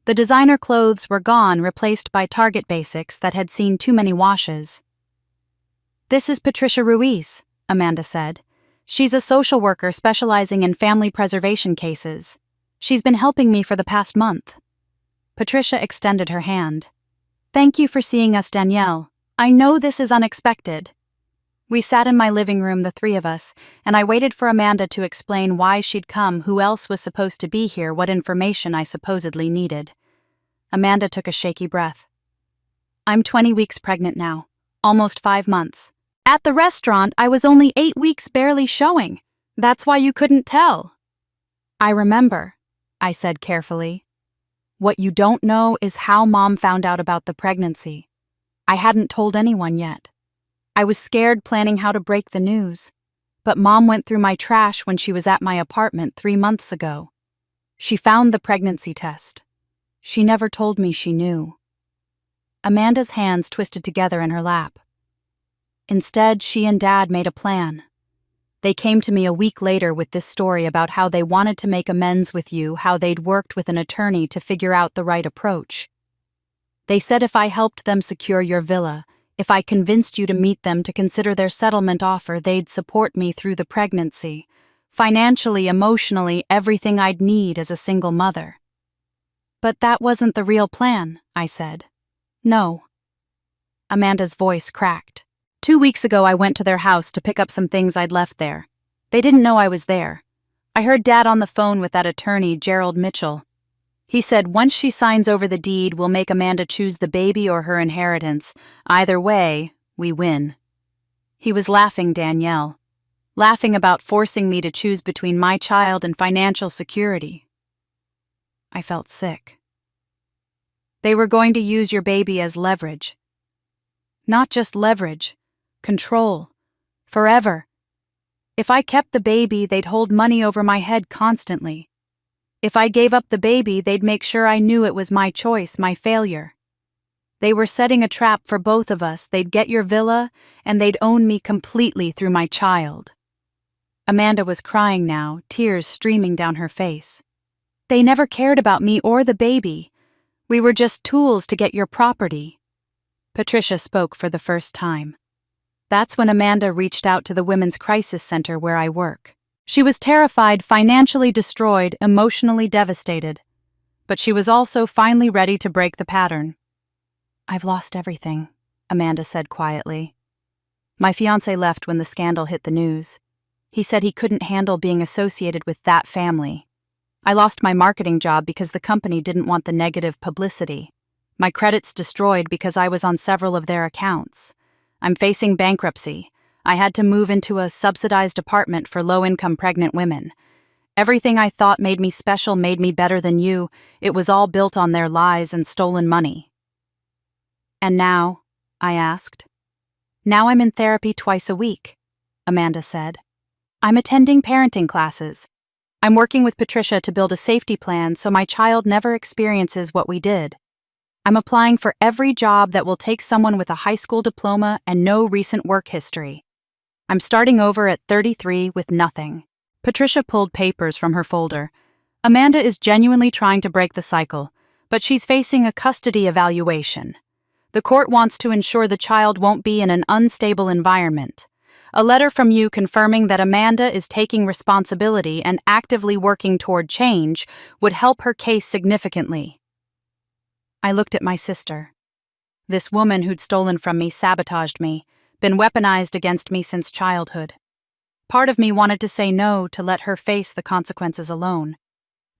The designer clothes were gone, replaced by Target basics that had seen too many washes. "This is Patricia Ruiz," Amanda said. "She's a social worker specializing in family preservation cases. She's been helping me for the past month." Patricia extended her hand. "Thank you for seeing us, Danielle. I know this is unexpected." We sat in my living room, the 3 of us, and I waited for Amanda to explain why she'd come, who else was supposed to be here, what information I supposedly needed. Amanda took a shaky breath. "I'm 20 weeks pregnant now, almost 5 months. At the restaurant, I was only 8 weeks, barely showing. That's why you couldn't tell." "I remember," I said carefully. "What you don't know is how Mom found out about the pregnancy. I hadn't told anyone yet. I was scared, planning how to break the news. But Mom went through my trash when she was at my apartment 3 months ago. She found the pregnancy test. She never told me she knew." Amanda's hands twisted together in her lap. "Instead, she and Dad made a plan. They came to me a week later with this story about how they wanted to make amends with you, how they'd worked with an attorney to figure out the right approach. They said if I helped them secure your villa, if I convinced you to meet them to consider their settlement offer, they'd support me through the pregnancy. Financially, emotionally, everything I'd need as a single mother." "But that wasn't the real plan," I said. "No." Amanda's voice cracked. 2 weeks ago, I went to their house to pick up some things I'd left there. They didn't know I was there. I heard Dad on the phone with that attorney, Gerald Mitchell. He said once she signs over the deed, we'll make Amanda choose the baby or her inheritance. Either way, we win. He was laughing, Danielle. Laughing about forcing me to choose between my child and financial security. I felt sick. They were going to use your baby as leverage. Not just leverage, control. Forever. If I kept the baby, they'd hold money over my head constantly. If I gave up the baby, they'd make sure I knew it was my choice, my failure. They were setting a trap for both of us. They'd get your villa, and they'd own me completely through my child. Amanda was crying now, tears streaming down her face. They never cared about me or the baby. We were just tools to get your property. Patricia spoke for the first time. That's when Amanda reached out to the Women's Crisis Center where I work. She was terrified, financially destroyed, emotionally devastated. But she was also finally ready to break the pattern. I've lost everything, Amanda said quietly. My fiancé left when the scandal hit the news. He said he couldn't handle being associated with that family. I lost my marketing job because the company didn't want the negative publicity. My credits destroyed because I was on several of their accounts. I'm facing bankruptcy. I had to move into a subsidized apartment for low-income pregnant women. Everything I thought made me special, made me better than you. It was all built on their lies and stolen money. And now? I asked. Now I'm in therapy twice a week, Amanda said. I'm attending parenting classes. I'm working with Patricia to build a safety plan so my child never experiences what we did. I'm applying for every job that will take someone with a high school diploma and no recent work history. I'm starting over at 33 with nothing. Patricia pulled papers from her folder. Amanda is genuinely trying to break the cycle, but she's facing a custody evaluation. The court wants to ensure the child won't be in an unstable environment. A letter from you confirming that Amanda is taking responsibility and actively working toward change would help her case significantly. I looked at my sister. This woman who'd stolen from me sabotaged me, been weaponized against me since childhood. Part of me wanted to say no, to let her face the consequences alone.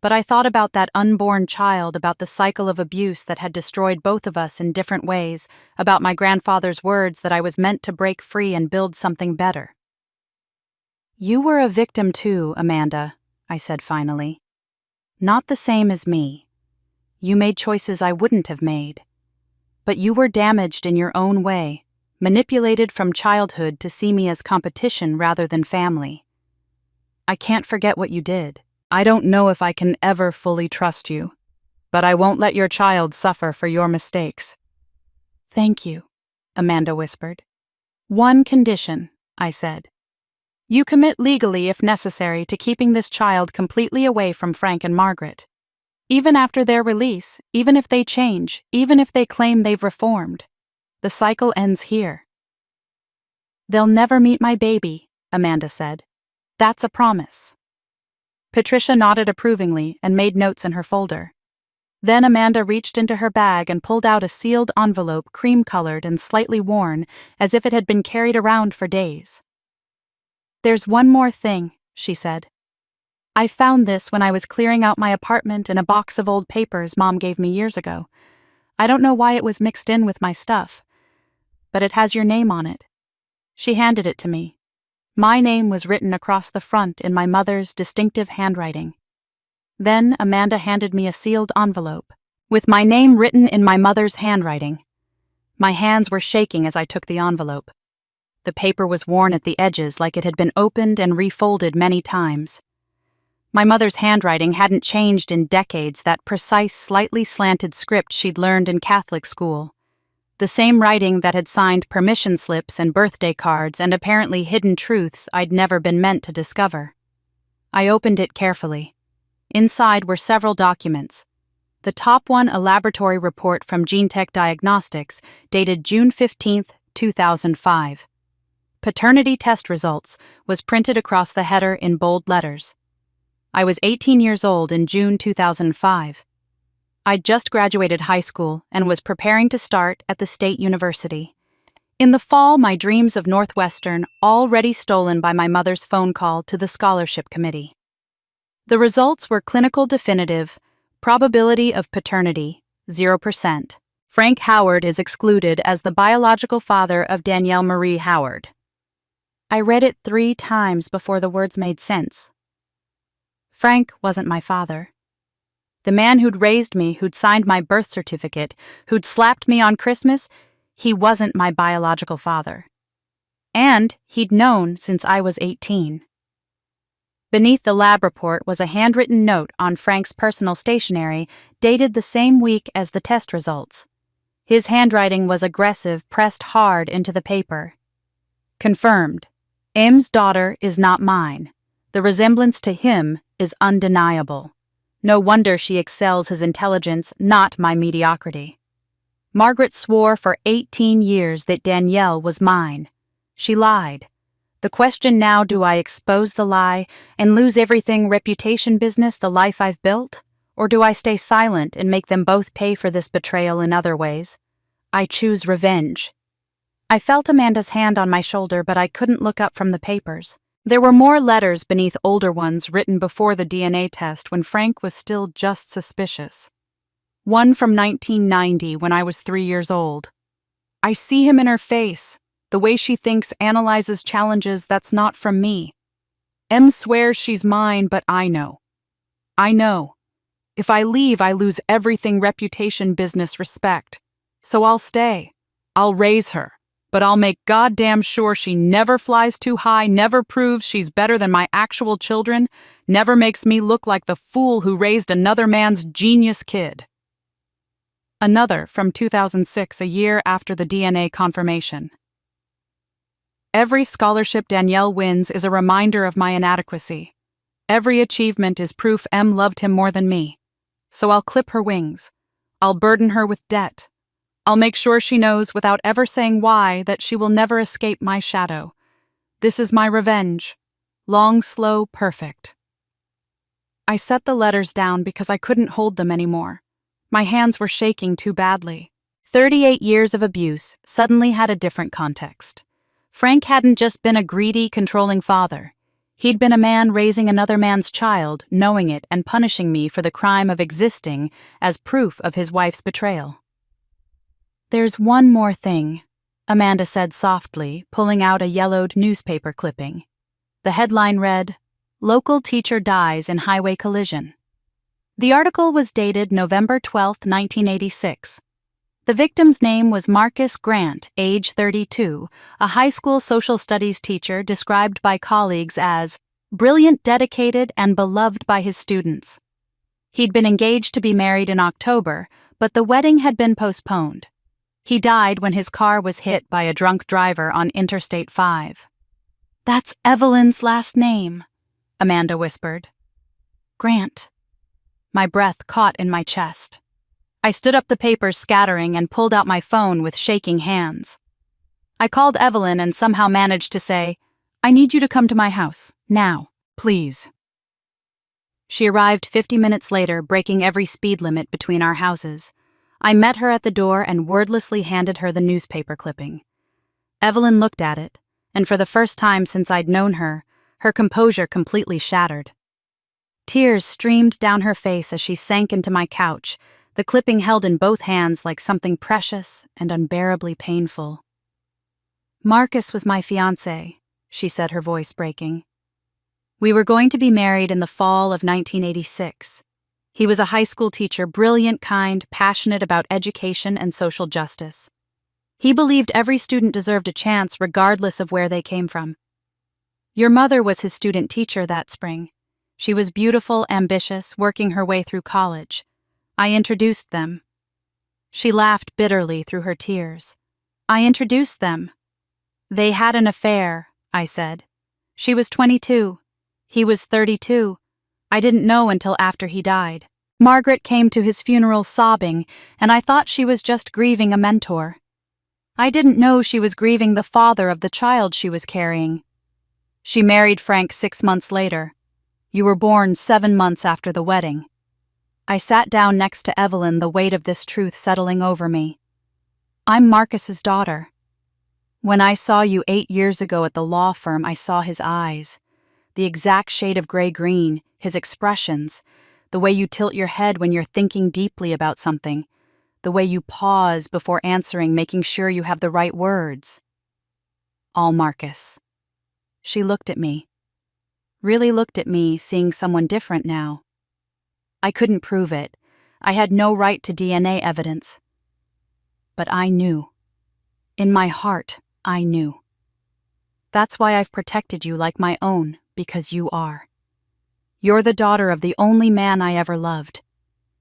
But I thought about that unborn child, about the cycle of abuse that had destroyed both of us in different ways, about my grandfather's words that I was meant to break free and build something better. You were a victim too, Amanda, I said finally. Not the same as me. You made choices I wouldn't have made. But you were damaged in your own way, manipulated from childhood to see me as competition rather than family. I can't forget what you did. I don't know if I can ever fully trust you, but I won't let your child suffer for your mistakes. Thank you, Amanda whispered. One condition, I said. You commit legally if necessary to keeping this child completely away from Frank and Margaret. Even after their release, even if they change, even if they claim they've reformed. The cycle ends here. They'll never meet my baby, Amanda said. That's a promise. Patricia nodded approvingly and made notes in her folder. Then Amanda reached into her bag and pulled out a sealed envelope, cream-colored and slightly worn, as if it had been carried around for days. There's one more thing, she said. I found this when I was clearing out my apartment in a box of old papers Mom gave me years ago. I don't know why it was mixed in with my stuff, but it has your name on it. She handed it to me. My name was written across the front in my mother's distinctive handwriting. Then Amanda handed me a sealed envelope, with my name written in my mother's handwriting. My hands were shaking as I took the envelope. The paper was worn at the edges like it had been opened and refolded many times. My mother's handwriting hadn't changed in decades, that precise, slightly slanted script she'd learned in Catholic school. The same writing that had signed permission slips and birthday cards and apparently hidden truths I'd never been meant to discover. I opened it carefully. Inside were several documents. The top one, a laboratory report from GeneTech Diagnostics, dated June 15, 2005. Paternity test results was printed across the header in bold letters. I was 18 years old in June 2005. I'd just graduated high school and was preparing to start at the state university. In the fall, my dreams of Northwestern already stolen by my mother's phone call to the scholarship committee. The results were clinical definitive, probability of paternity, 0%. Frank Howard is excluded as the biological father of Danielle Marie Howard. I read it 3 times before the words made sense. Frank wasn't my father. The man who'd raised me, who'd signed my birth certificate, who'd slapped me on Christmas, he wasn't my biological father. And he'd known since I was 18. Beneath the lab report was a handwritten note on Frank's personal stationery, dated the same week as the test results. His handwriting was aggressive, pressed hard into the paper. Confirmed. M's daughter is not mine. The resemblance to him is undeniable. No wonder she excels his intelligence, not my mediocrity. Margaret swore for 18 years that Danielle was mine. She lied. The question now, do I expose the lie and lose everything reputation business, the life I've built? Or do I stay silent and make them both pay for this betrayal in other ways? I choose revenge. I felt Amanda's hand on my shoulder, but I couldn't look up from the papers. There were more letters beneath older ones written before the DNA test when Frank was still just suspicious. One from 1990 when I was 3 years old. I see him in her face. The way she thinks, analyzes challenges, that's not from me. M swears she's mine, but I know. I know. If I leave, I lose everything reputation, business, respect. So I'll stay. I'll raise her. But I'll make goddamn sure she never flies too high, never proves she's better than my actual children, never makes me look like the fool who raised another man's genius kid. Another from 2006, a year after the DNA confirmation. Every scholarship Danielle wins is a reminder of my inadequacy. Every achievement is proof M loved him more than me. So I'll clip her wings. I'll burden her with debt. I'll make sure she knows without ever saying why that she will never escape my shadow. This is my revenge. Long, slow, perfect. I set the letters down because I couldn't hold them anymore. My hands were shaking too badly. 38 years of abuse suddenly had a different context. Frank hadn't just been a greedy, controlling father. He'd been a man raising another man's child, knowing it and punishing me for the crime of existing as proof of his wife's betrayal. "There's one more thing," Amanda said softly, pulling out a yellowed newspaper clipping. The headline read, "Local Teacher Dies in Highway Collision." The article was dated November 12, 1986. The victim's name was Marcus Grant, age 32, a high school social studies teacher described by colleagues as brilliant, dedicated, and beloved by his students. He'd been engaged to be married in October, but the wedding had been postponed. He died when his car was hit by a drunk driver on Interstate 5. "That's Evelyn's last name," Amanda whispered. "Grant." My breath caught in my chest. I stood up the papers scattering and pulled out my phone with shaking hands. I called Evelyn and somehow managed to say, "I need you to come to my house, now, please." She arrived 50 minutes later, breaking every speed limit between our houses. I met her at the door and wordlessly handed her the newspaper clipping. Evelyn looked at it, and for the first time since I'd known her, her composure completely shattered. Tears streamed down her face as she sank into my couch, the clipping held in both hands like something precious and unbearably painful. "Marcus was my fiancé," she said, her voice breaking. "We were going to be married in the fall of 1986. He was a high school teacher, brilliant, kind, passionate about education and social justice. He believed every student deserved a chance regardless of where they came from. Your mother was his student teacher that spring. She was beautiful, ambitious, working her way through college. I introduced them." She laughed bitterly through her tears. "I introduced them." "They had an affair," I said. "She was 22. He was 32. I didn't know until after he died. Margaret came to his funeral sobbing, and I thought she was just grieving a mentor. I didn't know she was grieving the father of the child she was carrying. She married Frank 6 months later. You were born 7 months after the wedding." I sat down next to Evelyn, the weight of this truth settling over me. "I'm Marcus's daughter. When I saw you 8 years ago at the law firm, I saw his eyes. The exact shade of gray-green, his expressions, the way you tilt your head when you're thinking deeply about something, the way you pause before answering, making sure you have the right words. All Marcus." She looked at me. Really looked at me, seeing someone different now. I couldn't prove it. I had no right to DNA evidence. But I knew. In my heart, I knew. That's why I've protected you like my own, because you are. You're the daughter of the only man I ever loved.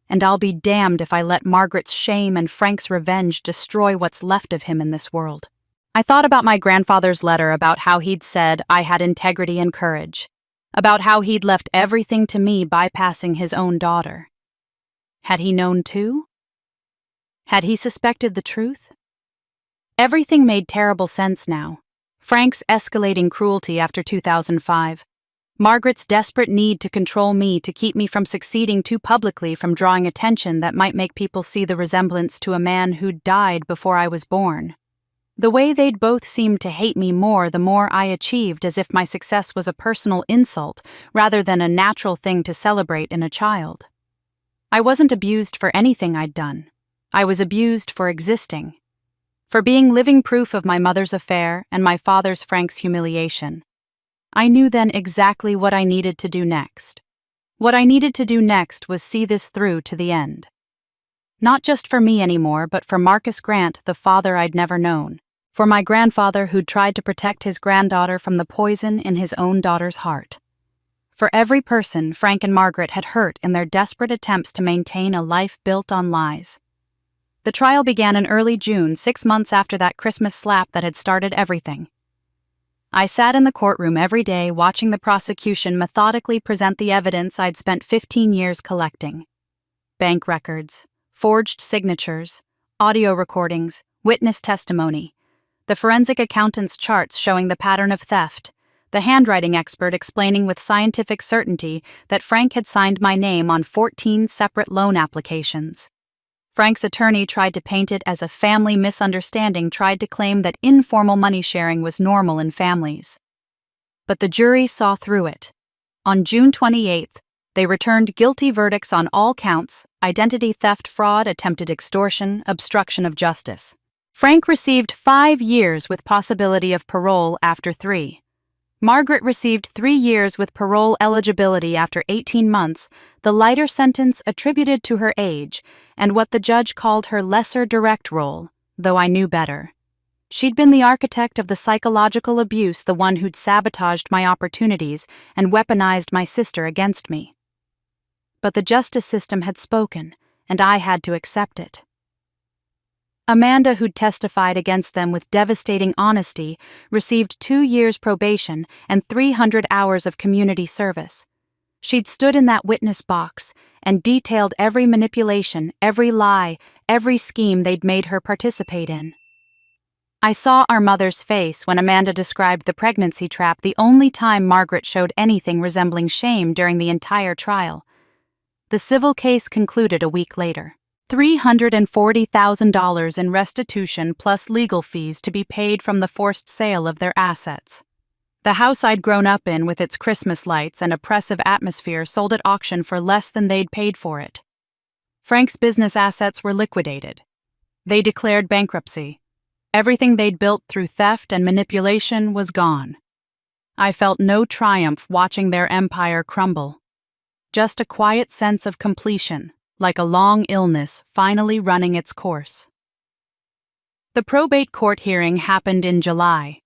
And I'll be damned if I let Margaret's shame and Frank's revenge destroy what's left of him in this world. I thought about my grandfather's letter, about how he'd said I had integrity and courage, about how he'd left everything to me, bypassing his own daughter. Had he known too? Had he suspected the truth? Everything made terrible sense now. Frank's escalating cruelty after 2005. Margaret's desperate need to control me, to keep me from succeeding too publicly, from drawing attention that might make people see the resemblance to a man who'd died before I was born. The way they'd both seemed to hate me more the more I achieved, as if my success was a personal insult rather than a natural thing to celebrate in a child. I wasn't abused for anything I'd done. I was abused for existing. For being living proof of my mother's affair and my father's Frank's humiliation. I knew then exactly what I needed to do next. What I needed to do next was see this through to the end. Not just for me anymore, but for Marcus Grant, the father I'd never known. For my grandfather who'd tried to protect his granddaughter from the poison in his own daughter's heart. For every person Frank and Margaret had hurt in their desperate attempts to maintain a life built on lies. The trial began in early June, 6 months after that Christmas slap that had started everything. I sat in the courtroom every day watching the prosecution methodically present the evidence I'd spent 15 years collecting. Bank records, forged signatures, audio recordings, witness testimony, the forensic accountant's charts showing the pattern of theft, the handwriting expert explaining with scientific certainty that Frank had signed my name on 14 separate loan applications. Frank's attorney tried to paint it as a family misunderstanding, tried to claim that informal money sharing was normal in families. But the jury saw through it. On June 28th, they returned guilty verdicts on all counts: identity theft, fraud, attempted extortion, obstruction of justice. Frank received 5 years with possibility of parole after 3. Margaret received 3 years with parole eligibility after 18 months, the lighter sentence attributed to her age and what the judge called her lesser direct role, though I knew better. She'd been the architect of the psychological abuse, the one who'd sabotaged my opportunities and weaponized my sister against me. But the justice system had spoken, and I had to accept it. Amanda, who'd testified against them with devastating honesty, received 2 years probation and 300 hours of community service. She'd stood in that witness box and detailed every manipulation, every lie, every scheme they'd made her participate in. I saw our mother's face when Amanda described the pregnancy trap, the only time Margaret showed anything resembling shame during the entire trial. The civil case concluded a week later. $340,000 in restitution plus legal fees to be paid from the forced sale of their assets. The house I'd grown up in with its Christmas lights and oppressive atmosphere sold at auction for less than they'd paid for it. Frank's business assets were liquidated. They declared bankruptcy. Everything they'd built through theft and manipulation was gone. I felt no triumph watching their empire crumble. Just a quiet sense of completion, like a long illness finally running its course. The probate court hearing happened in July.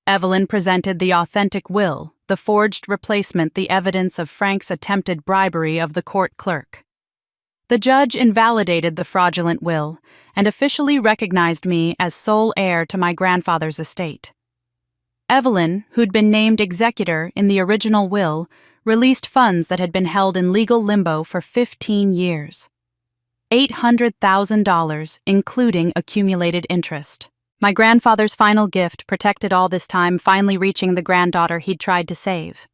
Evelyn presented the authentic will, the forged replacement, the evidence of Frank's attempted bribery of the court clerk. The judge invalidated the fraudulent will and officially recognized me as sole heir to my grandfather's estate. Evelyn, who'd been named executor in the original will, released funds that had been held in legal limbo for 15 years. $800,000, including accumulated interest. My grandfather's final gift protected all this time, finally reaching the granddaughter he'd tried to save.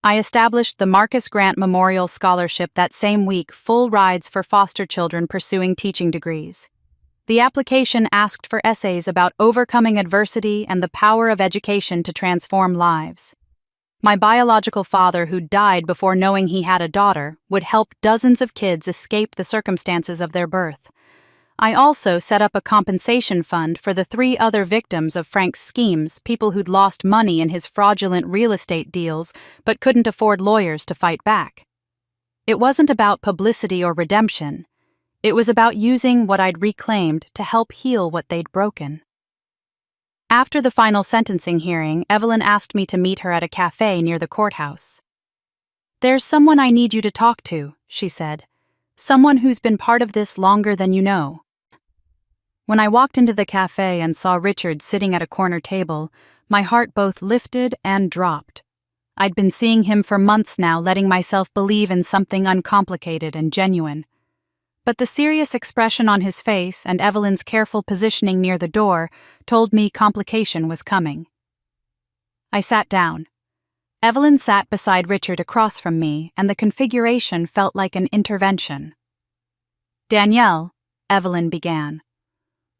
I established the Marcus Grant Memorial Scholarship that same week, full rides for foster children pursuing teaching degrees. The application asked for essays about overcoming adversity and the power of education to transform lives. My biological father, who died before knowing he had a daughter, would help dozens of kids escape the circumstances of their birth. I also set up a compensation fund for the 3 other victims of Frank's schemes, people who'd lost money in his fraudulent real estate deals but couldn't afford lawyers to fight back. It wasn't about publicity or redemption. It was about using what I'd reclaimed to help heal what they'd broken. After the final sentencing hearing, Evelyn asked me to meet her at a cafe near the courthouse. "There's someone I need you to talk to," she said. "Someone who's been part of this longer than you know." When I walked into the cafe and saw Richard sitting at a corner table, my heart both lifted and dropped. I'd been seeing him for months now, letting myself believe in something uncomplicated and genuine. But the serious expression on his face and Evelyn's careful positioning near the door told me complication was coming. I sat down. Evelyn sat beside Richard across from me, and the configuration felt like an intervention. "Danielle," Evelyn began.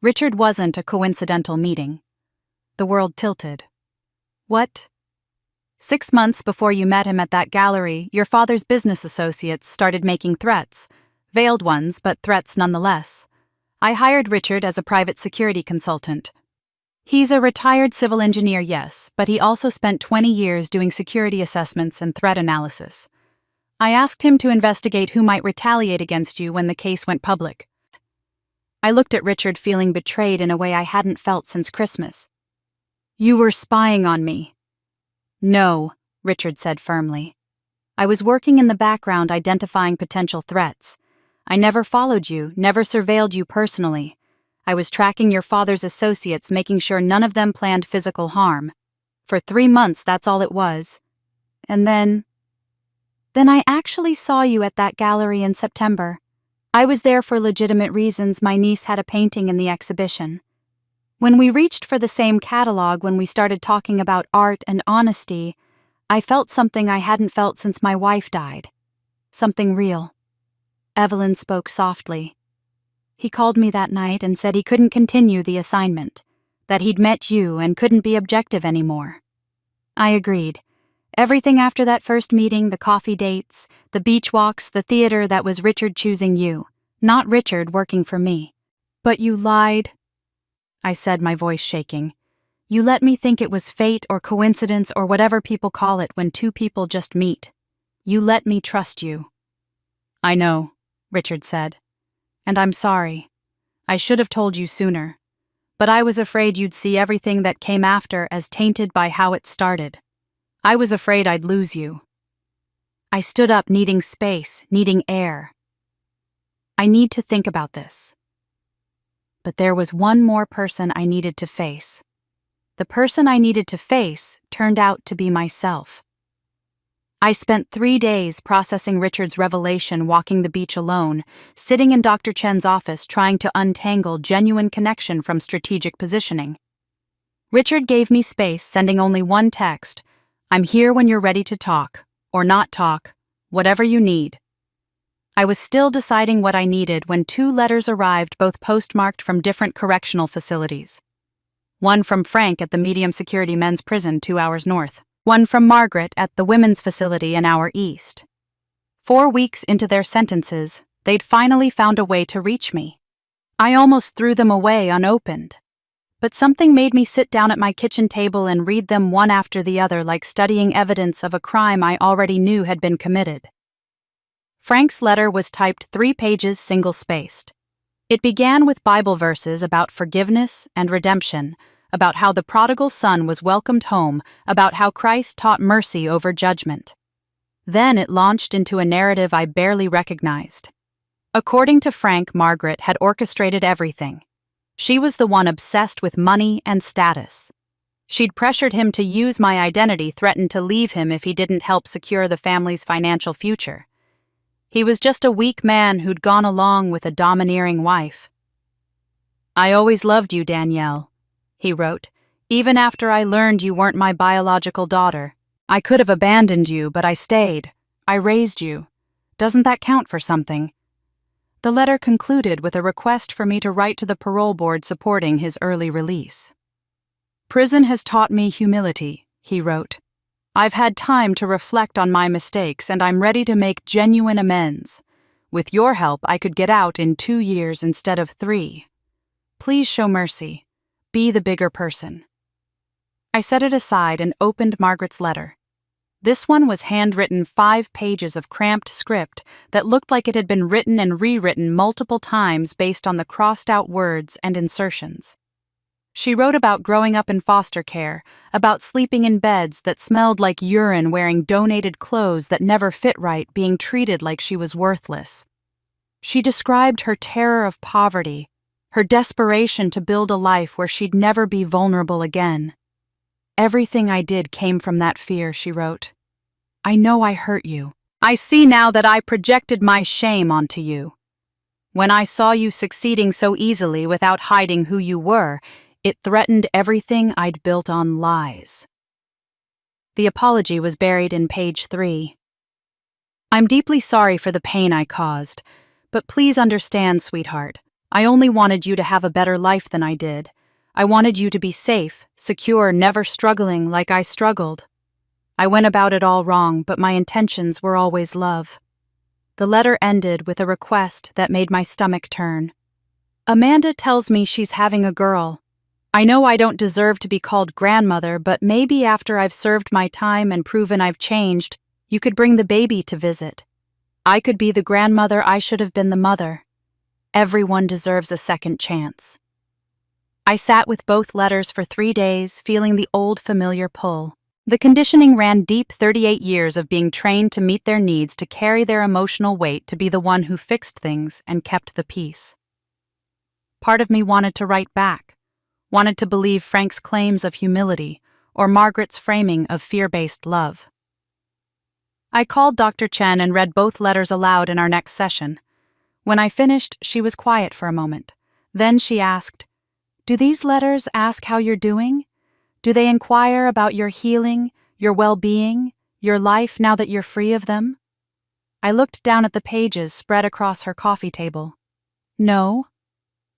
Richard wasn't a coincidental meeting. The world tilted. "What?" "6 months before you met him at that gallery, your father's business associates started making threats. Veiled ones, but threats nonetheless. I hired Richard as a private security consultant. He's a retired civil engineer, yes, but he also spent 20 years doing security assessments and threat analysis. I asked him to investigate who might retaliate against you when the case went public." I looked at Richard, feeling betrayed in a way I hadn't felt since Christmas. "You were spying on me." "No," Richard said firmly. "I was working in the background identifying potential threats. I never followed you, never surveilled you personally. I was tracking your father's associates, making sure none of them planned physical harm. For 3 months, that's all it was. And then I actually saw you at that gallery in September. I was there for legitimate reasons. My niece had a painting in the exhibition. When we reached for the same catalog, when we started talking about art and honesty, I felt something I hadn't felt since my wife died. Something real." Evelyn spoke softly. "He called me that night and said he couldn't continue the assignment, that he'd met you and couldn't be objective anymore." I agreed. Everything after that first meeting, the coffee dates, the beach walks, the theater, that was Richard choosing you, not Richard working for me. "But you lied," I said, my voice shaking. "You let me think it was fate or coincidence or whatever people call it when 2 people just meet. You let me trust you." "I know," Richard said. "And I'm sorry. I should have told you sooner. But I was afraid you'd see everything that came after as tainted by how it started. I was afraid I'd lose you." I stood up, needing space, needing air. "I need to think about this." But there was one more person I needed to face. The person I needed to face turned out to be myself. I spent 3 days processing Richard's revelation, walking the beach alone, sitting in Dr. Chen's office trying to untangle genuine connection from strategic positioning. Richard gave me space, sending only one text: "I'm here when you're ready to talk, or not talk, whatever you need." I was still deciding what I needed when 2 letters arrived, both postmarked from different correctional facilities. One from Frank at the medium security men's prison 2 hours north. One from Margaret at the women's facility an hour east. 4 weeks into their sentences, they'd finally found a way to reach me. I almost threw them away unopened. But something made me sit down at my kitchen table and read them one after the other, like studying evidence of a crime I already knew had been committed. Frank's letter was typed 3 pages single-spaced. It began with Bible verses about forgiveness and redemption, about how the prodigal son was welcomed home, about how Christ taught mercy over judgment. Then it launched into a narrative I barely recognized. According to Frank, Margaret had orchestrated everything. She was the one obsessed with money and status. She'd pressured him to use my identity, threatened to leave him if he didn't help secure the family's financial future. He was just a weak man who'd gone along with a domineering wife. "I always loved you, Danielle," he wrote, "even after I learned you weren't my biological daughter. I could have abandoned you, but I stayed. I raised you. Doesn't that count for something?" The letter concluded with a request for me to write to the parole board supporting his early release. "Prison has taught me humility," he wrote. "I've had time to reflect on my mistakes, and I'm ready to make genuine amends. With your help, I could get out in 2 years instead of 3. Please show mercy. Be the bigger person." I set it aside and opened Margaret's letter. This one was handwritten, 5 pages of cramped script that looked like it had been written and rewritten multiple times based on the crossed-out words and insertions. She wrote about growing up in foster care, about sleeping in beds that smelled like urine, wearing donated clothes that never fit right, being treated like she was worthless. She described her terror of poverty, her desperation to build a life where she'd never be vulnerable again. "Everything I did came from that fear," she wrote. "I know I hurt you. I see now that I projected my shame onto you. When I saw you succeeding so easily without hiding who you were, it threatened everything I'd built on lies." The apology was buried in page 3. "I'm deeply sorry for the pain I caused, but please understand, sweetheart, I only wanted you to have a better life than I did. I wanted you to be safe, secure, never struggling like I struggled. I went about it all wrong, but my intentions were always love." The letter ended with a request that made my stomach turn. "Amanda tells me she's having a girl. I know I don't deserve to be called grandmother, but maybe after I've served my time and proven I've changed, you could bring the baby to visit. I could be the grandmother I should have been the mother. Everyone deserves a second chance." I sat with both letters for 3 days, feeling the old familiar pull. The conditioning ran deep, 38 years of being trained to meet their needs, to carry their emotional weight, to be the one who fixed things and kept the peace. Part of me wanted to write back, wanted to believe Frank's claims of humility or Margaret's framing of fear-based love. I called Dr. Chen and read both letters aloud in our next session. When I finished, she was quiet for a moment. Then she asked, "Do these letters ask how you're doing? Do they inquire about your healing, your well-being, your life now that you're free of them?" I looked down at the pages spread across her coffee table. "No."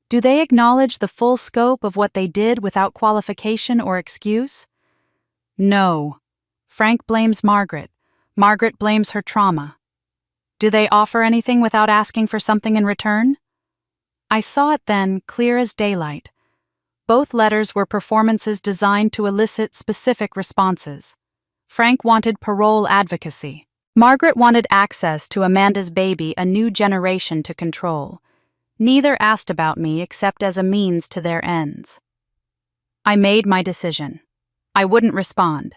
"Do they acknowledge the full scope of what they did without qualification or excuse?" "No." Frank blames Margaret. Margaret blames her trauma. "Do they offer anything without asking for something in return?" I saw it then, clear as daylight. Both letters were performances designed to elicit specific responses. Frank wanted parole advocacy. Margaret wanted access to Amanda's baby, a new generation to control. Neither asked about me except as a means to their ends. I made my decision. I wouldn't respond.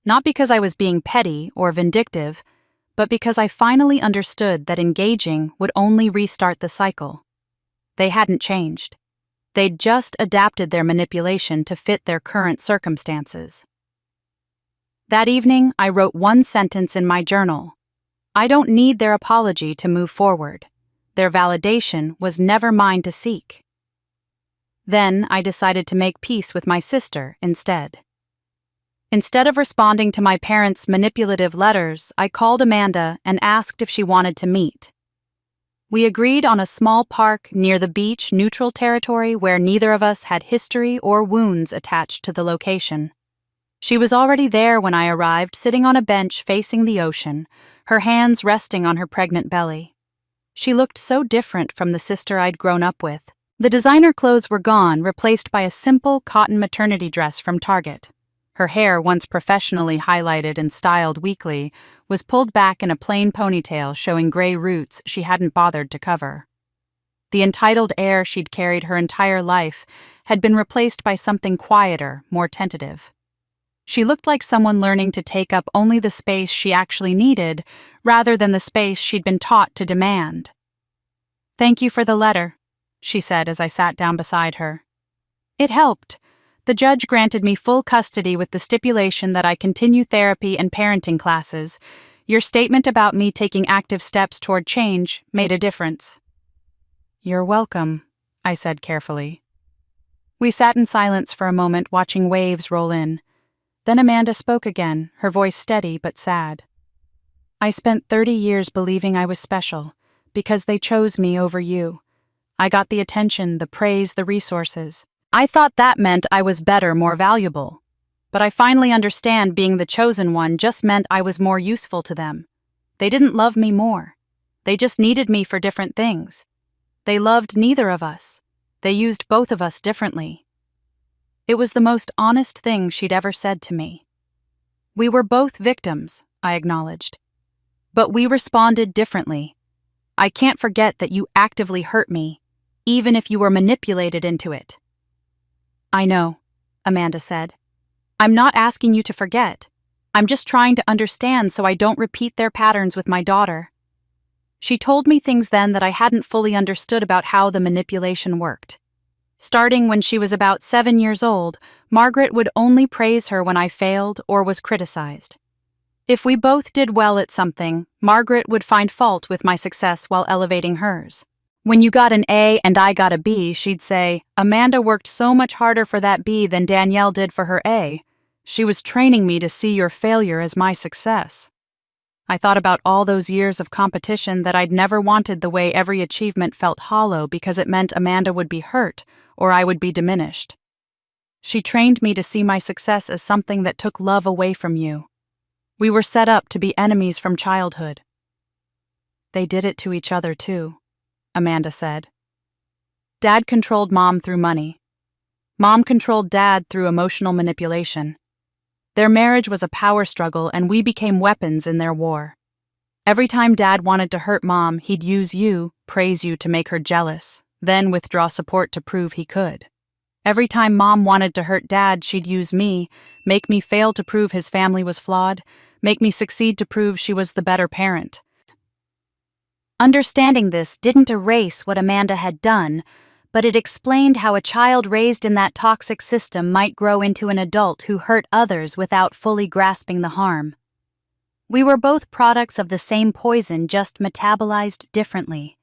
Not because I was being petty or vindictive, but because I finally understood that engaging would only restart the cycle. They hadn't changed. They'd just adapted their manipulation to fit their current circumstances. That evening, I wrote one sentence in my journal. I don't need their apology to move forward. Their validation was never mine to seek. Then I decided to make peace with my sister instead. Instead of responding to my parents' manipulative letters, I called Amanda and asked if she wanted to meet. We agreed on a small park near the beach, neutral territory where neither of us had history or wounds attached to the location. She was already there when I arrived, sitting on a bench facing the ocean, her hands resting on her pregnant belly. She looked so different from the sister I'd grown up with. The designer clothes were gone, replaced by a simple cotton maternity dress from Target. Her hair, once professionally highlighted and styled weekly, was pulled back in a plain ponytail showing gray roots she hadn't bothered to cover. The entitled air she'd carried her entire life had been replaced by something quieter, more tentative. She looked like someone learning to take up only the space she actually needed, rather than the space she'd been taught to demand. "Thank you for the letter," she said as I sat down beside her. "It helped. The judge granted me full custody with the stipulation that I continue therapy and parenting classes. Your statement about me taking active steps toward change made a difference." "You're welcome," I said carefully. We sat in silence for a moment, watching waves roll in. Then Amanda spoke again, her voice steady but sad. "I spent 30 years believing I was special, because they chose me over you. I got the attention, the praise, the resources. I thought that meant I was better, more valuable. But I finally understand being the chosen one just meant I was more useful to them. They didn't love me more. They just needed me for different things. They loved neither of us. They used both of us differently. It was the most honest thing she'd ever said to me. We were both victims, I acknowledged. But we responded differently. I can't forget that you actively hurt me, even if you were manipulated into it. I know, Amanda said. I'm not asking you to forget. I'm just trying to understand so I don't repeat their patterns with my daughter. She told me things then that I hadn't fully understood about how the manipulation worked. Starting when she was about 7 years old, Margaret would only praise her when I failed or was criticized. If we both did well at something, Margaret would find fault with my success while elevating hers. When you got an A and I got a B, she'd say, Amanda worked so much harder for that B than Danielle did for her A. She was training me to see your failure as my success. I thought about all those years of competition that I'd never wanted the way every achievement felt hollow because it meant Amanda would be hurt or I would be diminished. She trained me to see my success as something that took love away from you. We were set up to be enemies from childhood. They did it to each other too, Amanda said. Dad controlled Mom through money. Mom controlled Dad through emotional manipulation. Their marriage was a power struggle and we became weapons in their war. Every time Dad wanted to hurt Mom, he'd use you, praise you to make her jealous, then withdraw support to prove he could. Every time Mom wanted to hurt Dad, she'd use me, make me fail to prove his family was flawed, make me succeed to prove she was the better parent. Understanding this didn't erase what Amanda had done, but it explained how a child raised in that toxic system might grow into an adult who hurt others without fully grasping the harm. We were both products of the same poison, just metabolized differently.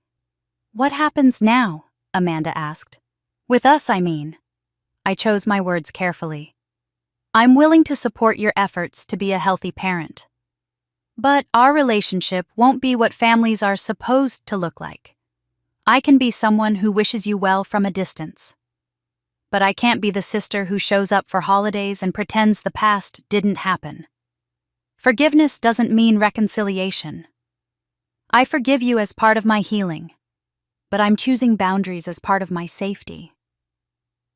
What happens now? Amanda asked. With us, I mean. I chose my words carefully. I'm willing to support your efforts to be a healthy parent. But our relationship won't be what families are supposed to look like. I can be someone who wishes you well from a distance. But I can't be the sister who shows up for holidays and pretends the past didn't happen. Forgiveness doesn't mean reconciliation. I forgive you as part of my healing, but I'm choosing boundaries as part of my safety.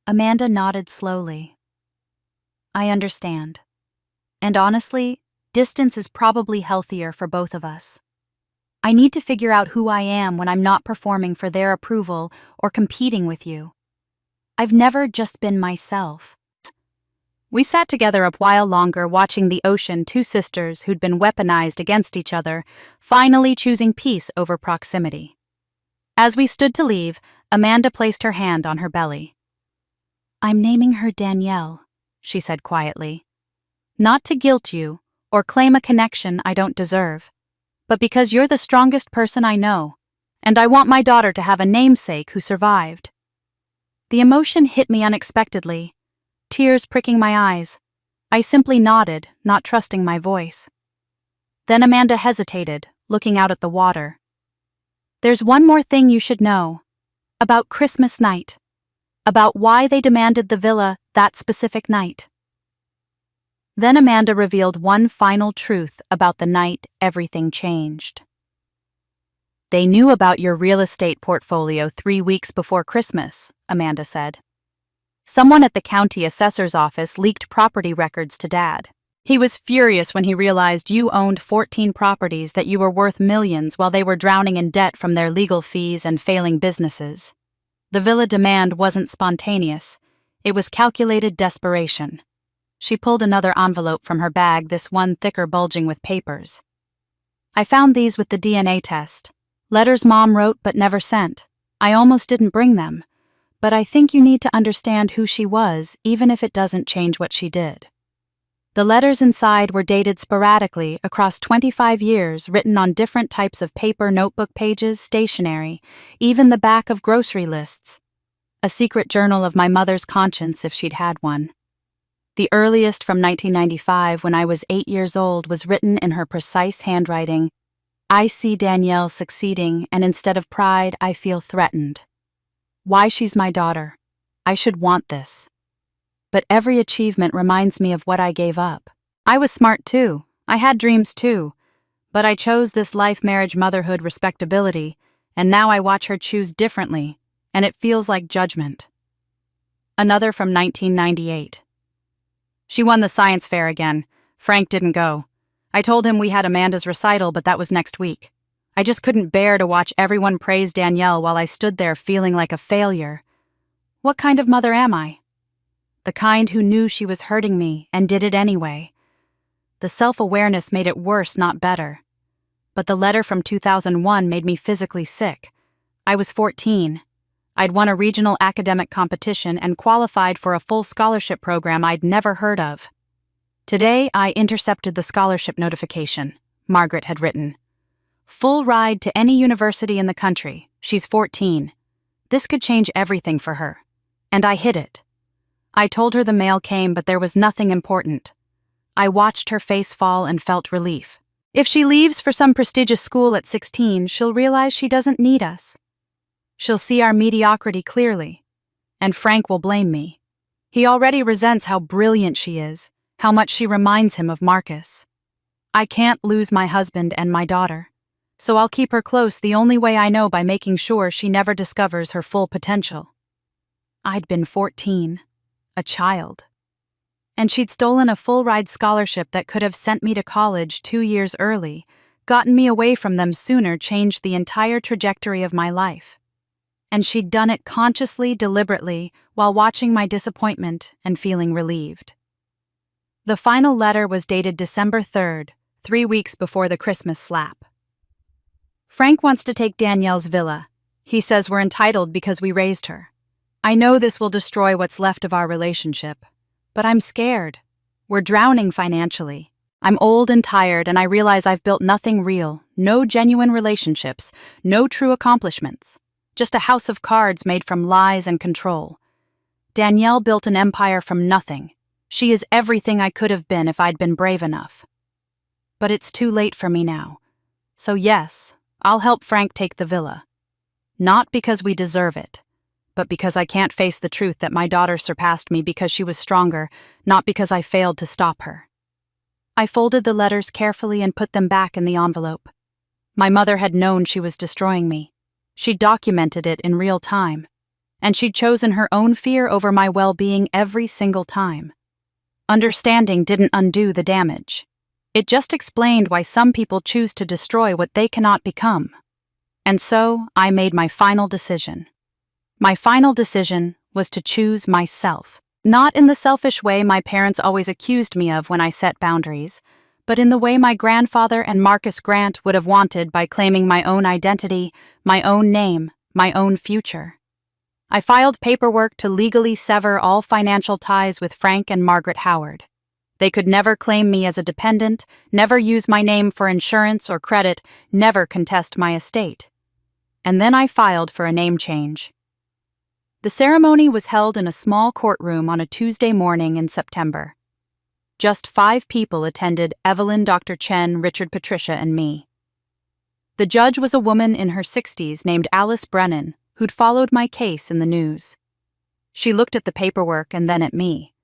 Amanda nodded slowly. I understand. And honestly, distance is probably healthier for both of us. I need to figure out who I am when I'm not performing for their approval or competing with you. I've never just been myself. We sat together a while longer watching the ocean, two sisters who'd been weaponized against each other, finally choosing peace over proximity. As we stood to leave, Amanda placed her hand on her belly. I'm naming her Danielle, she said quietly. Not to guilt you or claim a connection I don't deserve, but because you're the strongest person I know, and I want my daughter to have a namesake who survived. The emotion hit me unexpectedly, tears pricking my eyes. I simply nodded, not trusting my voice. Then Amanda hesitated, looking out at the water. There's one more thing you should know. About Christmas night. About why they demanded the villa that specific night. Then Amanda revealed one final truth about the night everything changed. They knew about your real estate portfolio 3 weeks before Christmas, Amanda said. Someone at the county assessor's office leaked property records to Dad. He was furious when he realized you owned 14 properties that you were worth millions while they were drowning in debt from their legal fees and failing businesses. The villa demand wasn't spontaneous. It was calculated desperation. She pulled another envelope from her bag, this one thicker bulging with papers. I found these with the DNA test. Letters Mom wrote but never sent. I almost didn't bring them. But I think you need to understand who she was, even if it doesn't change what she did. The letters inside were dated sporadically across 25 years, written on different types of paper, notebook pages, stationery, even the back of grocery lists. A secret journal of my mother's conscience if she'd had one. The earliest from 1995, when I was 8 years old, was written in her precise handwriting. I see Danielle succeeding, and instead of pride, I feel threatened. Why she's my daughter. I should want this. But every achievement reminds me of what I gave up. I was smart too. I had dreams too. But I chose this life, marriage, motherhood, respectability, and now I watch her choose differently, and it feels like judgment. Another from 1998. She won the science fair again. Frank didn't go. I told him we had Amanda's recital, but that was next week. I just couldn't bear to watch everyone praise Danielle while I stood there feeling like a failure. What kind of mother am I? The kind who knew she was hurting me and did it anyway. The self-awareness made it worse, not better. But the letter from 2001 made me physically sick. I was 14. I'd won a regional academic competition and qualified for a full scholarship program I'd never heard of. Today, I intercepted the scholarship notification, Margaret had written. Full ride to any university in the country. She's 14. This could change everything for her. And I hid it. I told her the mail came, but there was nothing important. I watched her face fall and felt relief. If she leaves for some prestigious school at 16, she'll realize she doesn't need us. She'll see our mediocrity clearly. And Frank will blame me. He already resents how brilliant she is, how much she reminds him of Marcus. I can't lose my husband and my daughter. So I'll keep her close the only way I know, by making sure she never discovers her full potential. I'd been 14, a child. And she'd stolen a full-ride scholarship that could have sent me to college 2 years early, gotten me away from them sooner, changed the entire trajectory of my life. And she'd done it consciously, deliberately, while watching my disappointment and feeling relieved. The final letter was dated December 3rd, 3 weeks before the Christmas slap. Frank wants to take Danielle's villa. He says we're entitled because we raised her. I know this will destroy what's left of our relationship, but I'm scared. We're drowning financially. I'm old and tired, and I realize I've built nothing real, no genuine relationships, no true accomplishments. Just a house of cards made from lies and control. Danielle built an empire from nothing. She is everything I could have been if I'd been brave enough. But it's too late for me now. So yes, I'll help Frank take the villa. Not because we deserve it, but because I can't face the truth that my daughter surpassed me because she was stronger, not because I failed to stop her. I folded the letters carefully and put them back in the envelope. My mother had known she was destroying me. She'd documented it in real time, and she'd chosen her own fear over my well-being every single time. Understanding didn't undo the damage. It just explained why some people choose to destroy what they cannot become. And so, I made my final decision. My final decision was to choose myself. Not in the selfish way my parents always accused me of when I set boundaries, but in the way my grandfather and Marcus Grant would have wanted, by claiming my own identity, my own name, my own future. I filed paperwork to legally sever all financial ties with Frank and Margaret Howard. They could never claim me as a dependent, never use my name for insurance or credit, never contest my estate. And then I filed for a name change. The ceremony was held in a small courtroom on a Tuesday morning in September. Just 5 people attended: Evelyn, Dr. Chen, Richard, Patricia, and me. The judge was a woman in her 60s named Alice Brennan, who'd followed my case in the news. She looked at the paperwork and then at me.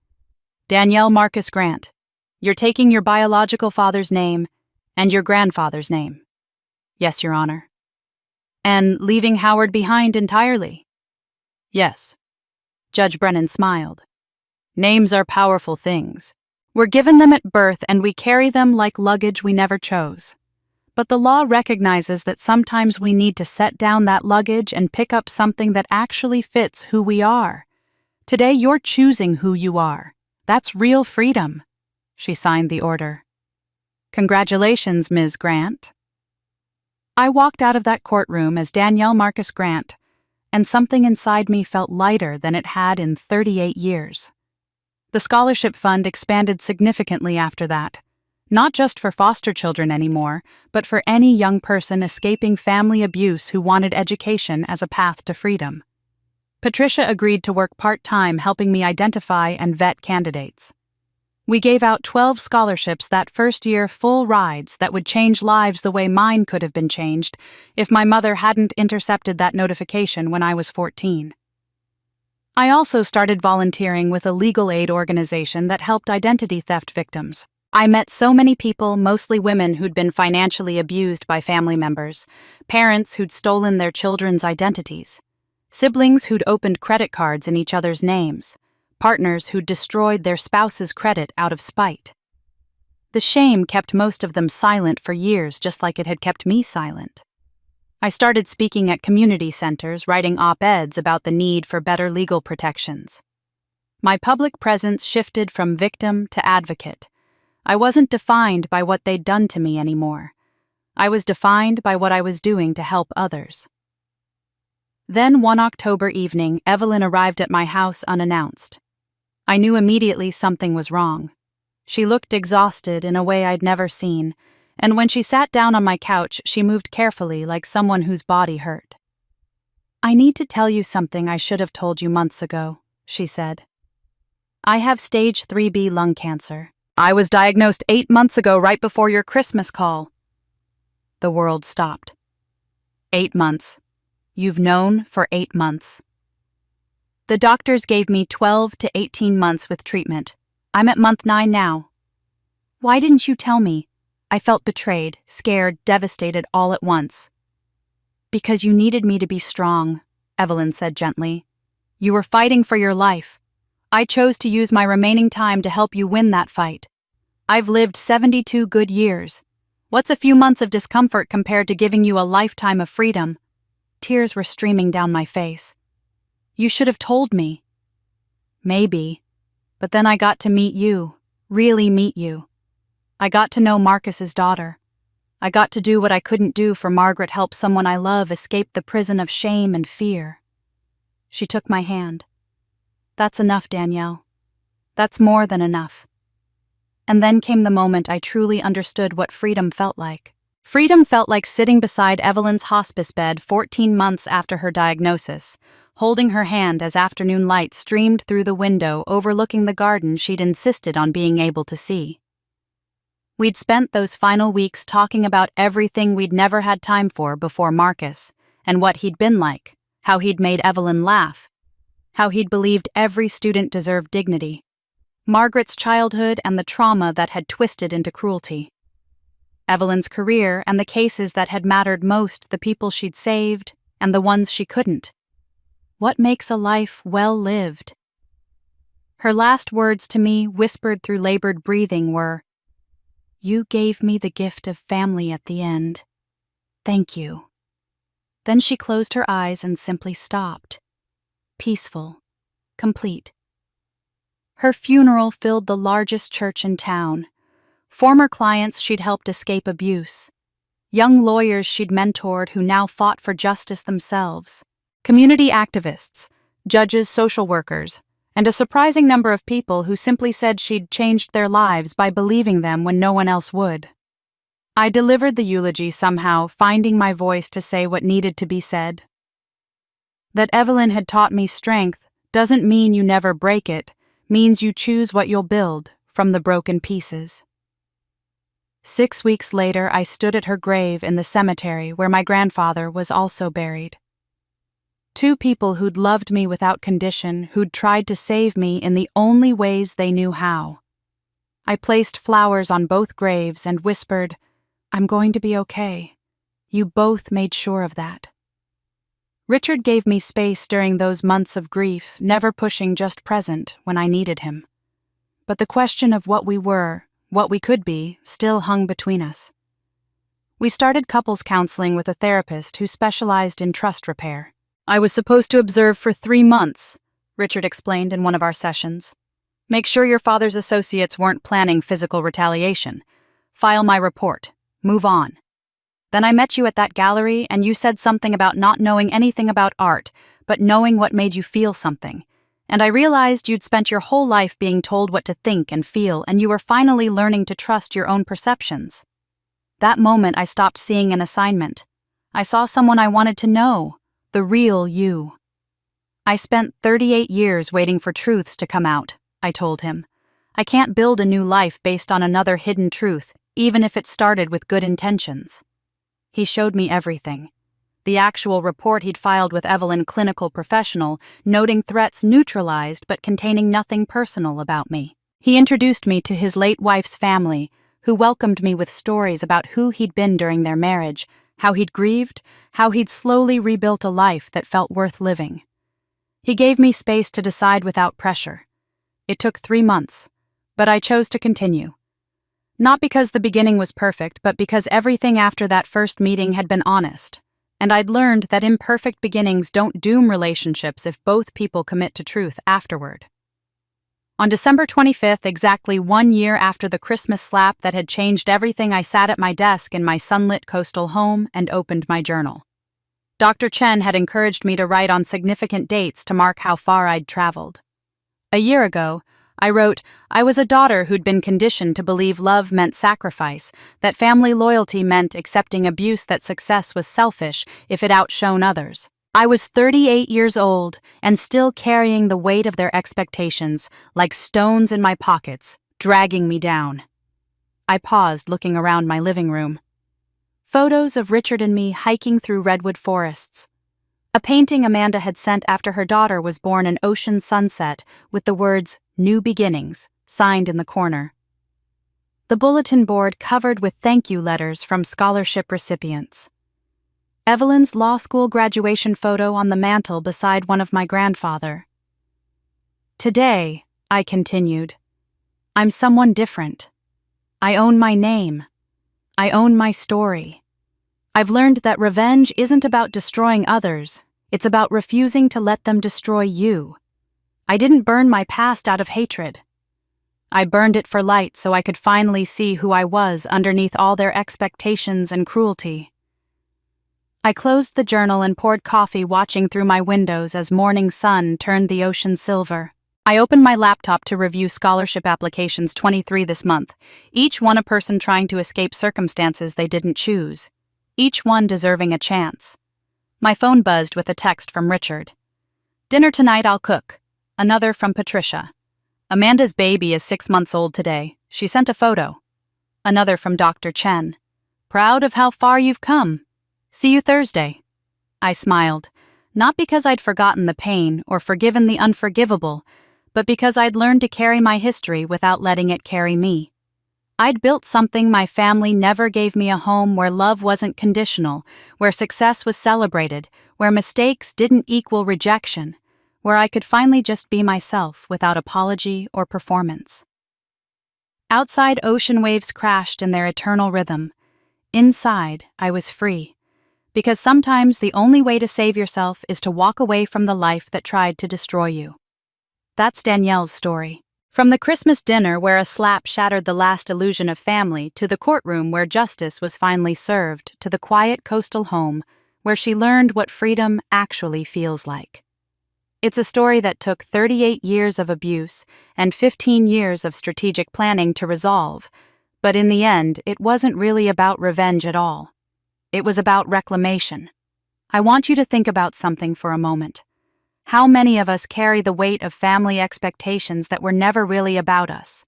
Danielle Marcus Grant, you're taking your biological father's name and your grandfather's name. Yes, Your Honor. And leaving Howard behind entirely? Yes. Judge Brennan smiled. Names are powerful things. We're given them at birth and we carry them like luggage we never chose. But the law recognizes that sometimes we need to set down that luggage and pick up something that actually fits who we are. Today you're choosing who you are. That's real freedom. She signed the order. Congratulations, Ms. Grant. I walked out of that courtroom as Danielle Marcus Grant, and something inside me felt lighter than it had in 38 years. The scholarship fund expanded significantly after that, not just for foster children anymore, but for any young person escaping family abuse who wanted education as a path to freedom. Patricia agreed to work part-time helping me identify and vet candidates. We gave out 12 scholarships that first year, full rides that would change lives the way mine could have been changed if my mother hadn't intercepted that notification when I was 14. I also started volunteering with a legal aid organization that helped identity theft victims. I met so many people, mostly women who'd been financially abused by family members, parents who'd stolen their children's identities, siblings who'd opened credit cards in each other's names, partners who'd destroyed their spouse's credit out of spite. The shame kept most of them silent for years, just like it had kept me silent. I started speaking at community centers, writing op-eds about the need for better legal protections. My public presence shifted from victim to advocate. I wasn't defined by what they'd done to me anymore. I was defined by what I was doing to help others. Then one October evening, Evelyn arrived at my house unannounced. I knew immediately something was wrong. She looked exhausted in a way I'd never seen, and when she sat down on my couch, she moved carefully like someone whose body hurt. "I need to tell you something I should have told you months ago," she said. "I have stage 3B lung cancer. I was diagnosed 8 months ago, right before your Christmas call." The world stopped. 8 months. You've known for 8 months. The doctors gave me 12 to 18 months with treatment. I'm at month 9 now. Why didn't you tell me? I felt betrayed, scared, devastated all at once. Because you needed me to be strong, Evelyn said gently. You were fighting for your life. I chose to use my remaining time to help you win that fight. I've lived 72 good years. What's a few months of discomfort compared to giving you a lifetime of freedom? Tears were streaming down my face. You should have told me. Maybe. But then I got to meet you, really meet you. I got to know Marcus's daughter. I got to do what I couldn't do for Margaret, help someone I love escape the prison of shame and fear. She took my hand. That's enough, Danielle. That's more than enough. And then came the moment I truly understood what freedom felt like. Freedom felt like sitting beside Evelyn's hospice bed 14 months after her diagnosis, holding her hand as afternoon light streamed through the window overlooking the garden she'd insisted on being able to see. We'd spent those final weeks talking about everything we'd never had time for before Marcus, and what he'd been like, how he'd made Evelyn laugh, how he'd believed every student deserved dignity, Margaret's childhood and the trauma that had twisted into cruelty, Evelyn's career and the cases that had mattered most, the people she'd saved and the ones she couldn't. What makes a life well lived? Her last words to me, whispered through labored breathing, were, "You gave me the gift of family at the end. Thank you." Then she closed her eyes and simply stopped. Peaceful. Complete. Her funeral filled the largest church in town. Former clients she'd helped escape abuse. Young lawyers she'd mentored who now fought for justice themselves. Community activists, judges, social workers, and a surprising number of people who simply said she'd changed their lives by believing them when no one else would. I delivered the eulogy somehow, finding my voice to say what needed to be said. That Evelyn had taught me strength doesn't mean you never break it, means you choose what you'll build from the broken pieces. 6 weeks later, I stood at her grave in the cemetery where my grandfather was also buried. 2 people who'd loved me without condition, who'd tried to save me in the only ways they knew how. I placed flowers on both graves and whispered, "I'm going to be okay. You both made sure of that." Richard gave me space during those months of grief, never pushing, just present when I needed him. But the question of what we were, what we could be, still hung between us. We started couples counseling with a therapist who specialized in trust repair. I was supposed to observe for 3 months, Richard explained in one of our sessions. Make sure your father's associates weren't planning physical retaliation. File my report. Move on. Then I met you at that gallery, and you said something about not knowing anything about art, but knowing what made you feel something. And I realized you'd spent your whole life being told what to think and feel, and you were finally learning to trust your own perceptions. That moment I stopped seeing an assignment. I saw someone I wanted to know, the real you. I spent 38 years waiting for truths to come out, I told him. I can't build a new life based on another hidden truth, even if it started with good intentions. He showed me everything. The actual report he'd filed with Evelyn, clinical professional, noting threats neutralized but containing nothing personal about me. He introduced me to his late wife's family, who welcomed me with stories about who he'd been during their marriage, how he'd grieved, how he'd slowly rebuilt a life that felt worth living. He gave me space to decide without pressure. It took 3 months, but I chose to continue. Not because the beginning was perfect, but because everything after that first meeting had been honest, and I'd learned that imperfect beginnings don't doom relationships if both people commit to truth afterward. On December 25th, exactly 1 year after the Christmas slap that had changed everything, I sat at my desk in my sunlit coastal home and opened my journal. Dr. Chen had encouraged me to write on significant dates to mark how far I'd traveled. A year ago, I wrote, I was a daughter who'd been conditioned to believe love meant sacrifice, that family loyalty meant accepting abuse, that success was selfish if it outshone others. I was 38 years old and still carrying the weight of their expectations like stones in my pockets, dragging me down. I paused, looking around my living room. Photos of Richard and me hiking through redwood forests. A painting Amanda had sent after her daughter was born, an ocean sunset with the words "New Beginnings" signed in the corner. The bulletin board covered with thank you letters from scholarship recipients. Evelyn's law school graduation photo on the mantel beside one of my grandfather. Today, I continued, I'm someone different. I own my name. I own my story. I've learned that revenge isn't about destroying others, it's about refusing to let them destroy you. I didn't burn my past out of hatred. I burned it for light so I could finally see who I was underneath all their expectations and cruelty. I closed the journal and poured coffee, watching through my windows as morning sun turned the ocean silver. I opened my laptop to review scholarship applications, 23 this month, each one a person trying to escape circumstances they didn't choose, each one deserving a chance. My phone buzzed with a text from Richard. Dinner tonight, I'll cook. Another from Patricia. Amanda's baby is 6 months old today. She sent a photo. Another from Dr. Chen. Proud of how far you've come. See you Thursday. I smiled, not because I'd forgotten the pain or forgiven the unforgivable, but because I'd learned to carry my history without letting it carry me. I'd built something my family never gave me, a home where love wasn't conditional, where success was celebrated, where mistakes didn't equal rejection, where I could finally just be myself without apology or performance. Outside, ocean waves crashed in their eternal rhythm. Inside, I was free. Because sometimes the only way to save yourself is to walk away from the life that tried to destroy you. That's Danielle's story. From the Christmas dinner where a slap shattered the last illusion of family, to the courtroom where justice was finally served, to the quiet coastal home where she learned what freedom actually feels like. It's a story that took 38 years of abuse and 15 years of strategic planning to resolve, but in the end, it wasn't really about revenge at all. It was about reclamation. I want you to think about something for a moment. How many of us carry the weight of family expectations that were never really about us?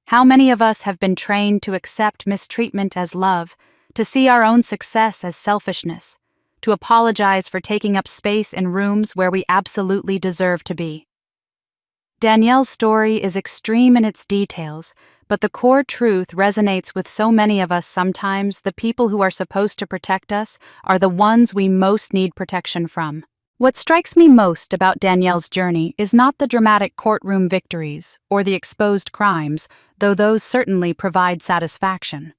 How many of us have been trained to accept mistreatment as love, to see our own success as selfishness, to apologize for taking up space in rooms where we absolutely deserve to be? Danielle's story is extreme in its details, but the core truth resonates with so many of us. Sometimes the people who are supposed to protect us are the ones we most need protection from. What strikes me most about Danielle's journey is not the dramatic courtroom victories or the exposed crimes, though those certainly provide satisfaction.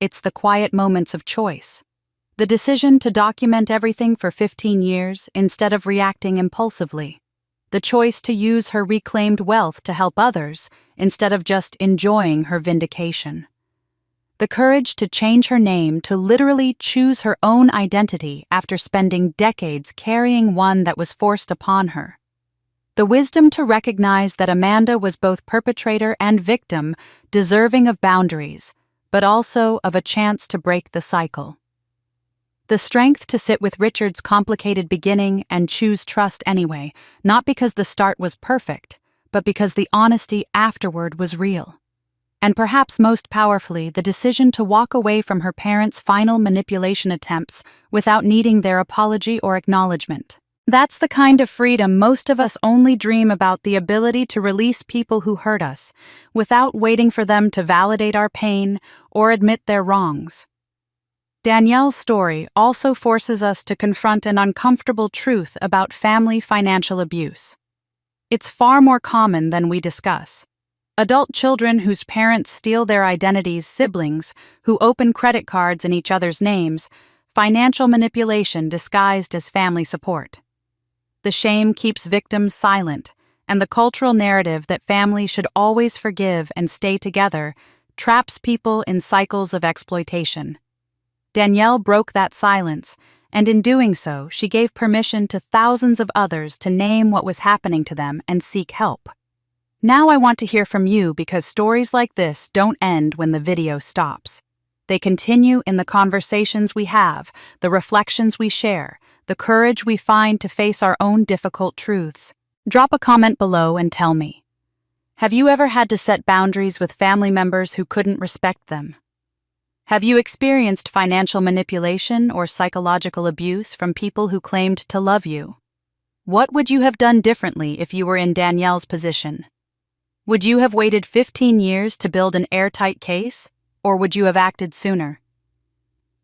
It's the quiet moments of choice. The decision to document everything for 15 years instead of reacting impulsively. The choice to use her reclaimed wealth to help others instead of just enjoying her vindication. The courage to change her name, to literally choose her own identity after spending decades carrying one that was forced upon her. The wisdom to recognize that Amanda was both perpetrator and victim, deserving of boundaries, but also of a chance to break the cycle. The strength to sit with Richard's complicated beginning and choose trust anyway, not because the start was perfect, but because the honesty afterward was real. And perhaps most powerfully, the decision to walk away from her parents' final manipulation attempts without needing their apology or acknowledgement. That's the kind of freedom most of us only dream about, the ability to release people who hurt us, without waiting for them to validate our pain or admit their wrongs. Danielle's story also forces us to confront an uncomfortable truth about family financial abuse. It's far more common than we discuss. Adult children whose parents steal their identities, siblings who open credit cards in each other's names, financial manipulation disguised as family support. The shame keeps victims silent, and the cultural narrative that family should always forgive and stay together traps people in cycles of exploitation. Danielle broke that silence, and in doing so, she gave permission to thousands of others to name what was happening to them and seek help. Now I want to hear from you, because stories like this don't end when the video stops. They continue in the conversations we have, the reflections we share, the courage we find to face our own difficult truths. Drop a comment below and tell me. Have you ever had to set boundaries with family members who couldn't respect them? Have you experienced financial manipulation or psychological abuse from people who claimed to love you? What would you have done differently if you were in Danielle's position? Would you have waited 15 years to build an airtight case, or would you have acted sooner?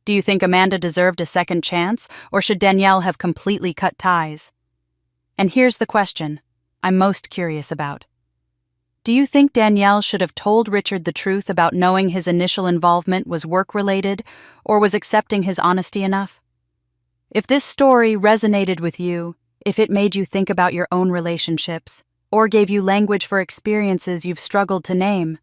Do you think Amanda deserved a second chance, or should Danielle have completely cut ties? And here's the question I'm most curious about. Do you think Danielle should have told Richard the truth about knowing his initial involvement was work-related, or was accepting his honesty enough? If this story resonated with you, if it made you think about your own relationships, or gave you language for experiences you've struggled to name,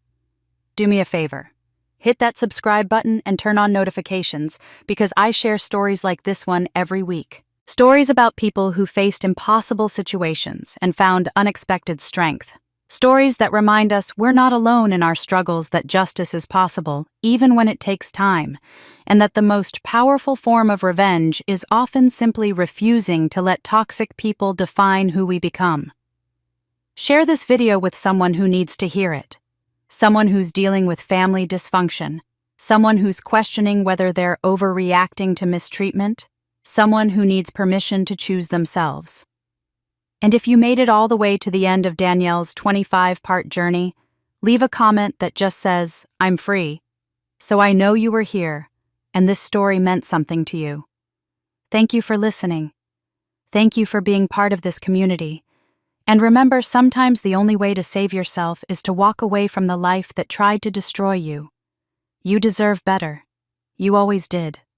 do me a favor. Hit that subscribe button and turn on notifications, because I share stories like this one every week. Stories about people who faced impossible situations and found unexpected strength. Stories that remind us we're not alone in our struggles, that justice is possible, even when it takes time, and that the most powerful form of revenge is often simply refusing to let toxic people define who we become. Share this video with someone who needs to hear it. Someone who's dealing with family dysfunction, someone who's questioning whether they're overreacting to mistreatment, someone who needs permission to choose themselves. And if you made it all the way to the end of Danielle's 25-part journey, leave a comment that just says, "I'm free," so I know you were here, and this story meant something to you. Thank you for listening. Thank you for being part of this community. And remember, sometimes the only way to save yourself is to walk away from the life that tried to destroy you. You deserve better. You always did.